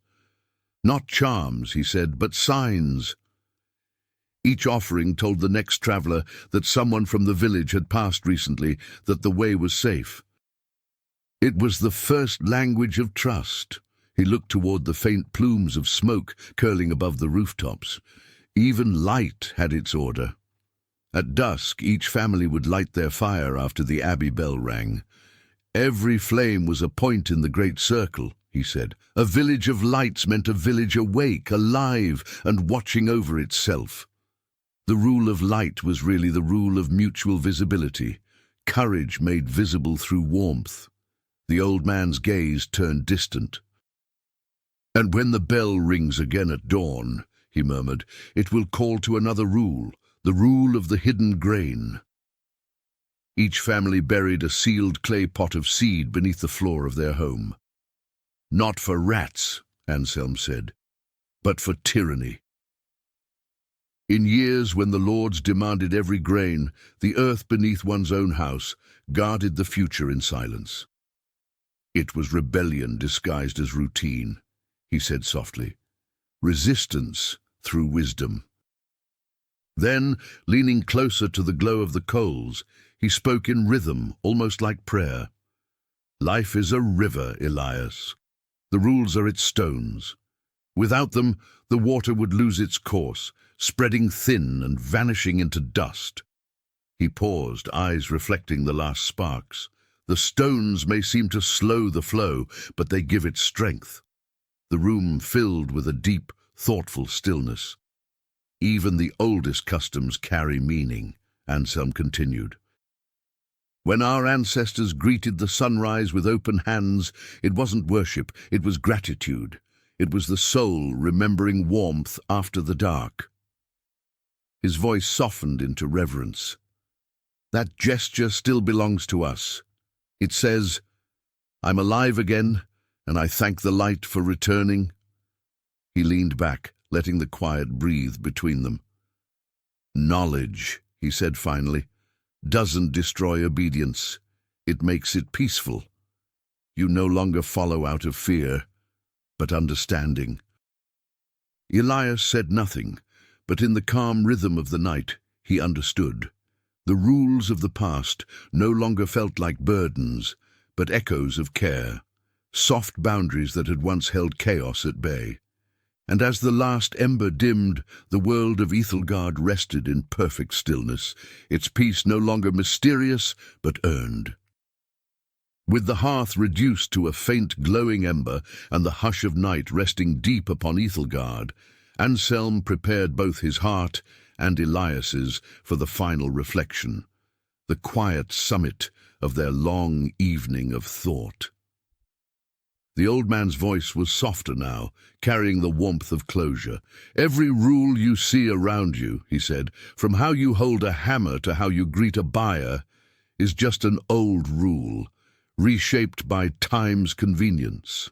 "Not charms," he said, "but signs." Each offering told the next traveller that someone from the village had passed recently, that the way was safe. It was the first language of trust. He looked toward the faint plumes of smoke curling above the rooftops. Even light had its order. At dusk, each family would light their fire after the abbey bell rang. "Every flame was a point in the great circle," he said. "A village of lights meant a village awake, alive, and watching over itself." The rule of light was really the rule of mutual visibility, courage made visible through warmth. The old man's gaze turned distant. "And when the bell rings again at dawn," he murmured, "it will call to another rule, the rule of the hidden grain." Each family buried a sealed clay pot of seed beneath the floor of their home. "Not for rats," Anselm said, "but for tyranny." In years when the lords demanded every grain, the earth beneath one's own house guarded the future in silence. It was rebellion disguised as routine, he said softly. Resistance through wisdom. Then, leaning closer to the glow of the coals, he spoke in rhythm, almost like prayer. Life is a river, Elias. The rules are its stones. Without them, the water would lose its course, spreading thin and vanishing into dust. He paused, eyes reflecting the last sparks. The stones may seem to slow the flow, but they give it strength. The room filled with a deep, thoughtful stillness. Even the oldest customs carry meaning, Anselm continued. When our ancestors greeted the sunrise with open hands, it wasn't worship, it was gratitude. It was the soul remembering warmth after the dark. His voice softened into reverence. That gesture still belongs to us. It says, I'm alive again, and I thank the light for returning. He leaned back, letting the quiet breathe between them. Knowledge, he said finally, doesn't destroy obedience. It makes it peaceful. You no longer follow out of fear, but understanding. Elias said nothing, but in the calm rhythm of the night, he understood. The rules of the past no longer felt like burdens, but echoes of care, soft boundaries that had once held chaos at bay. And as the last ember dimmed, the world of Ethelgard rested in perfect stillness, its peace no longer mysterious, but earned. With the hearth reduced to a faint glowing ember and the hush of night resting deep upon Ethelgard, Anselm prepared both his heart and Elias's for the final reflection, the quiet summit of their long evening of thought. The old man's voice was softer now, carrying the warmth of closure. Every rule you see around you, he said, from how you hold a hammer to how you greet a buyer, is just an old rule, reshaped by time's convenience.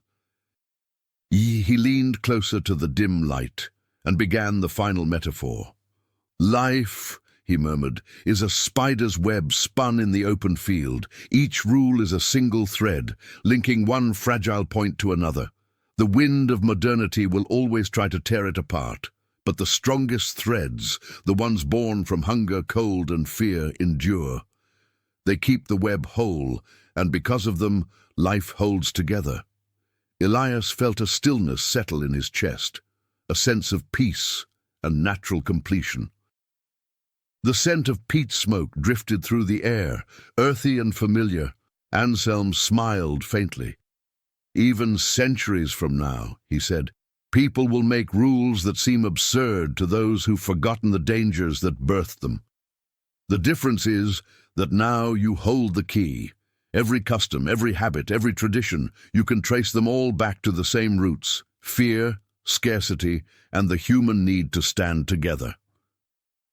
He leaned closer to the dim light and began the final metaphor. Life, he murmured, is a spider's web spun in the open field. Each rule is a single thread, linking one fragile point to another. The wind of modernity will always try to tear it apart, but the strongest threads, the ones born from hunger, cold, and fear, endure. They keep the web whole, and because of them, life holds together. Elias felt a stillness settle in his chest, a sense of peace and natural completion. The scent of peat smoke drifted through the air, earthy and familiar. Anselm smiled faintly. Even centuries from now, he said, people will make rules that seem absurd to those who've forgotten the dangers that birthed them. The difference is that now you hold the key. Every custom, every habit, every tradition, you can trace them all back to the same roots: fear, scarcity, and the human need to stand together.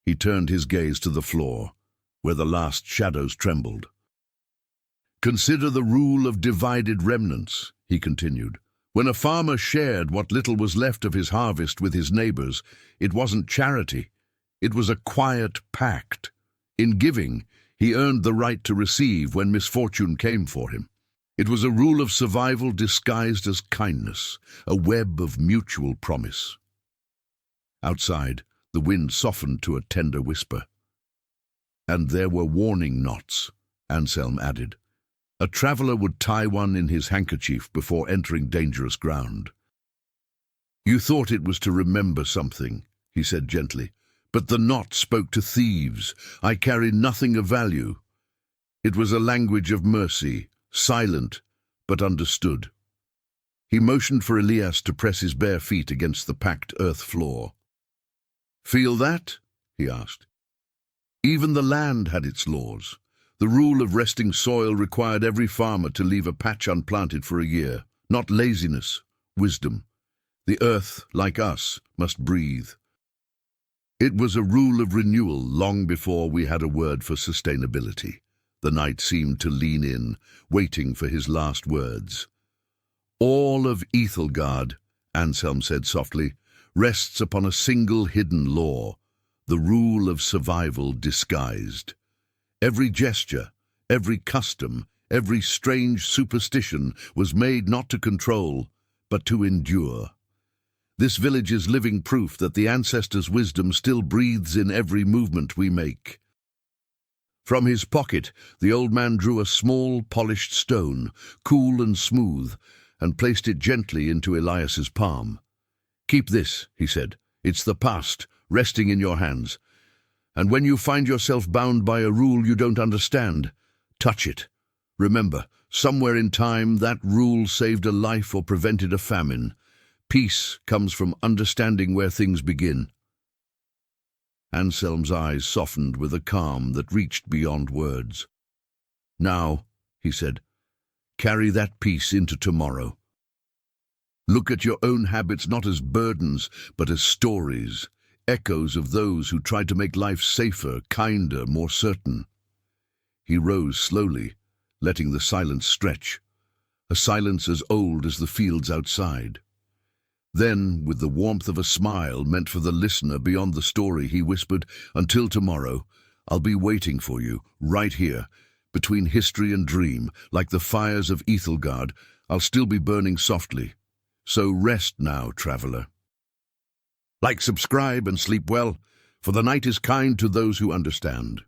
He turned his gaze to the floor, where the last shadows trembled. Consider the rule of divided remnants, he continued. When a farmer shared what little was left of his harvest with his neighbors, it wasn't charity. It was a quiet pact. In giving, he earned the right to receive when misfortune came for him. It was a rule of survival disguised as kindness, a web of mutual promise. Outside, the wind softened to a tender whisper. And there were warning knots, Anselm added. A traveller would tie one in his handkerchief before entering dangerous ground. You thought it was to remember something, he said gently, but the knot spoke to thieves. I carry nothing of value. It was a language of mercy, silent, but understood. He motioned for Elias to press his bare feet against the packed earth floor. Feel that? He asked. Even the land had its laws. The rule of resting soil required every farmer to leave a patch unplanted for a year. Not laziness, wisdom. The earth, like us, must breathe. It was a rule of renewal long before we had a word for sustainability. The night seemed to lean in, waiting for his last words. All of Ethelgard, Anselm said softly, rests upon a single hidden law, the rule of survival disguised. Every gesture, every custom, every strange superstition was made not to control, but to endure. This village is living proof that the ancestors' wisdom still breathes in every movement we make. From his pocket, the old man drew a small, polished stone, cool and smooth, and placed it gently into Elias's palm. "Keep this," he said. "It's the past, resting in your hands. And when you find yourself bound by a rule you don't understand, touch it. Remember, somewhere in time that rule saved a life or prevented a famine. Peace comes from understanding where things begin." Anselm's eyes softened with a calm that reached beyond words. "Now," he said, "carry that peace into tomorrow. Look at your own habits not as burdens, but as stories, echoes of those who tried to make life safer, kinder, more certain." He rose slowly, letting the silence stretch, a silence as old as the fields outside. Then, with the warmth of a smile meant for the listener beyond the story, he whispered, "Until tomorrow, I'll be waiting for you, right here, between history and dream, like the fires of Ethelgard. I'll still be burning softly. So rest now, traveler. Like, subscribe, and sleep well, for the night is kind to those who understand."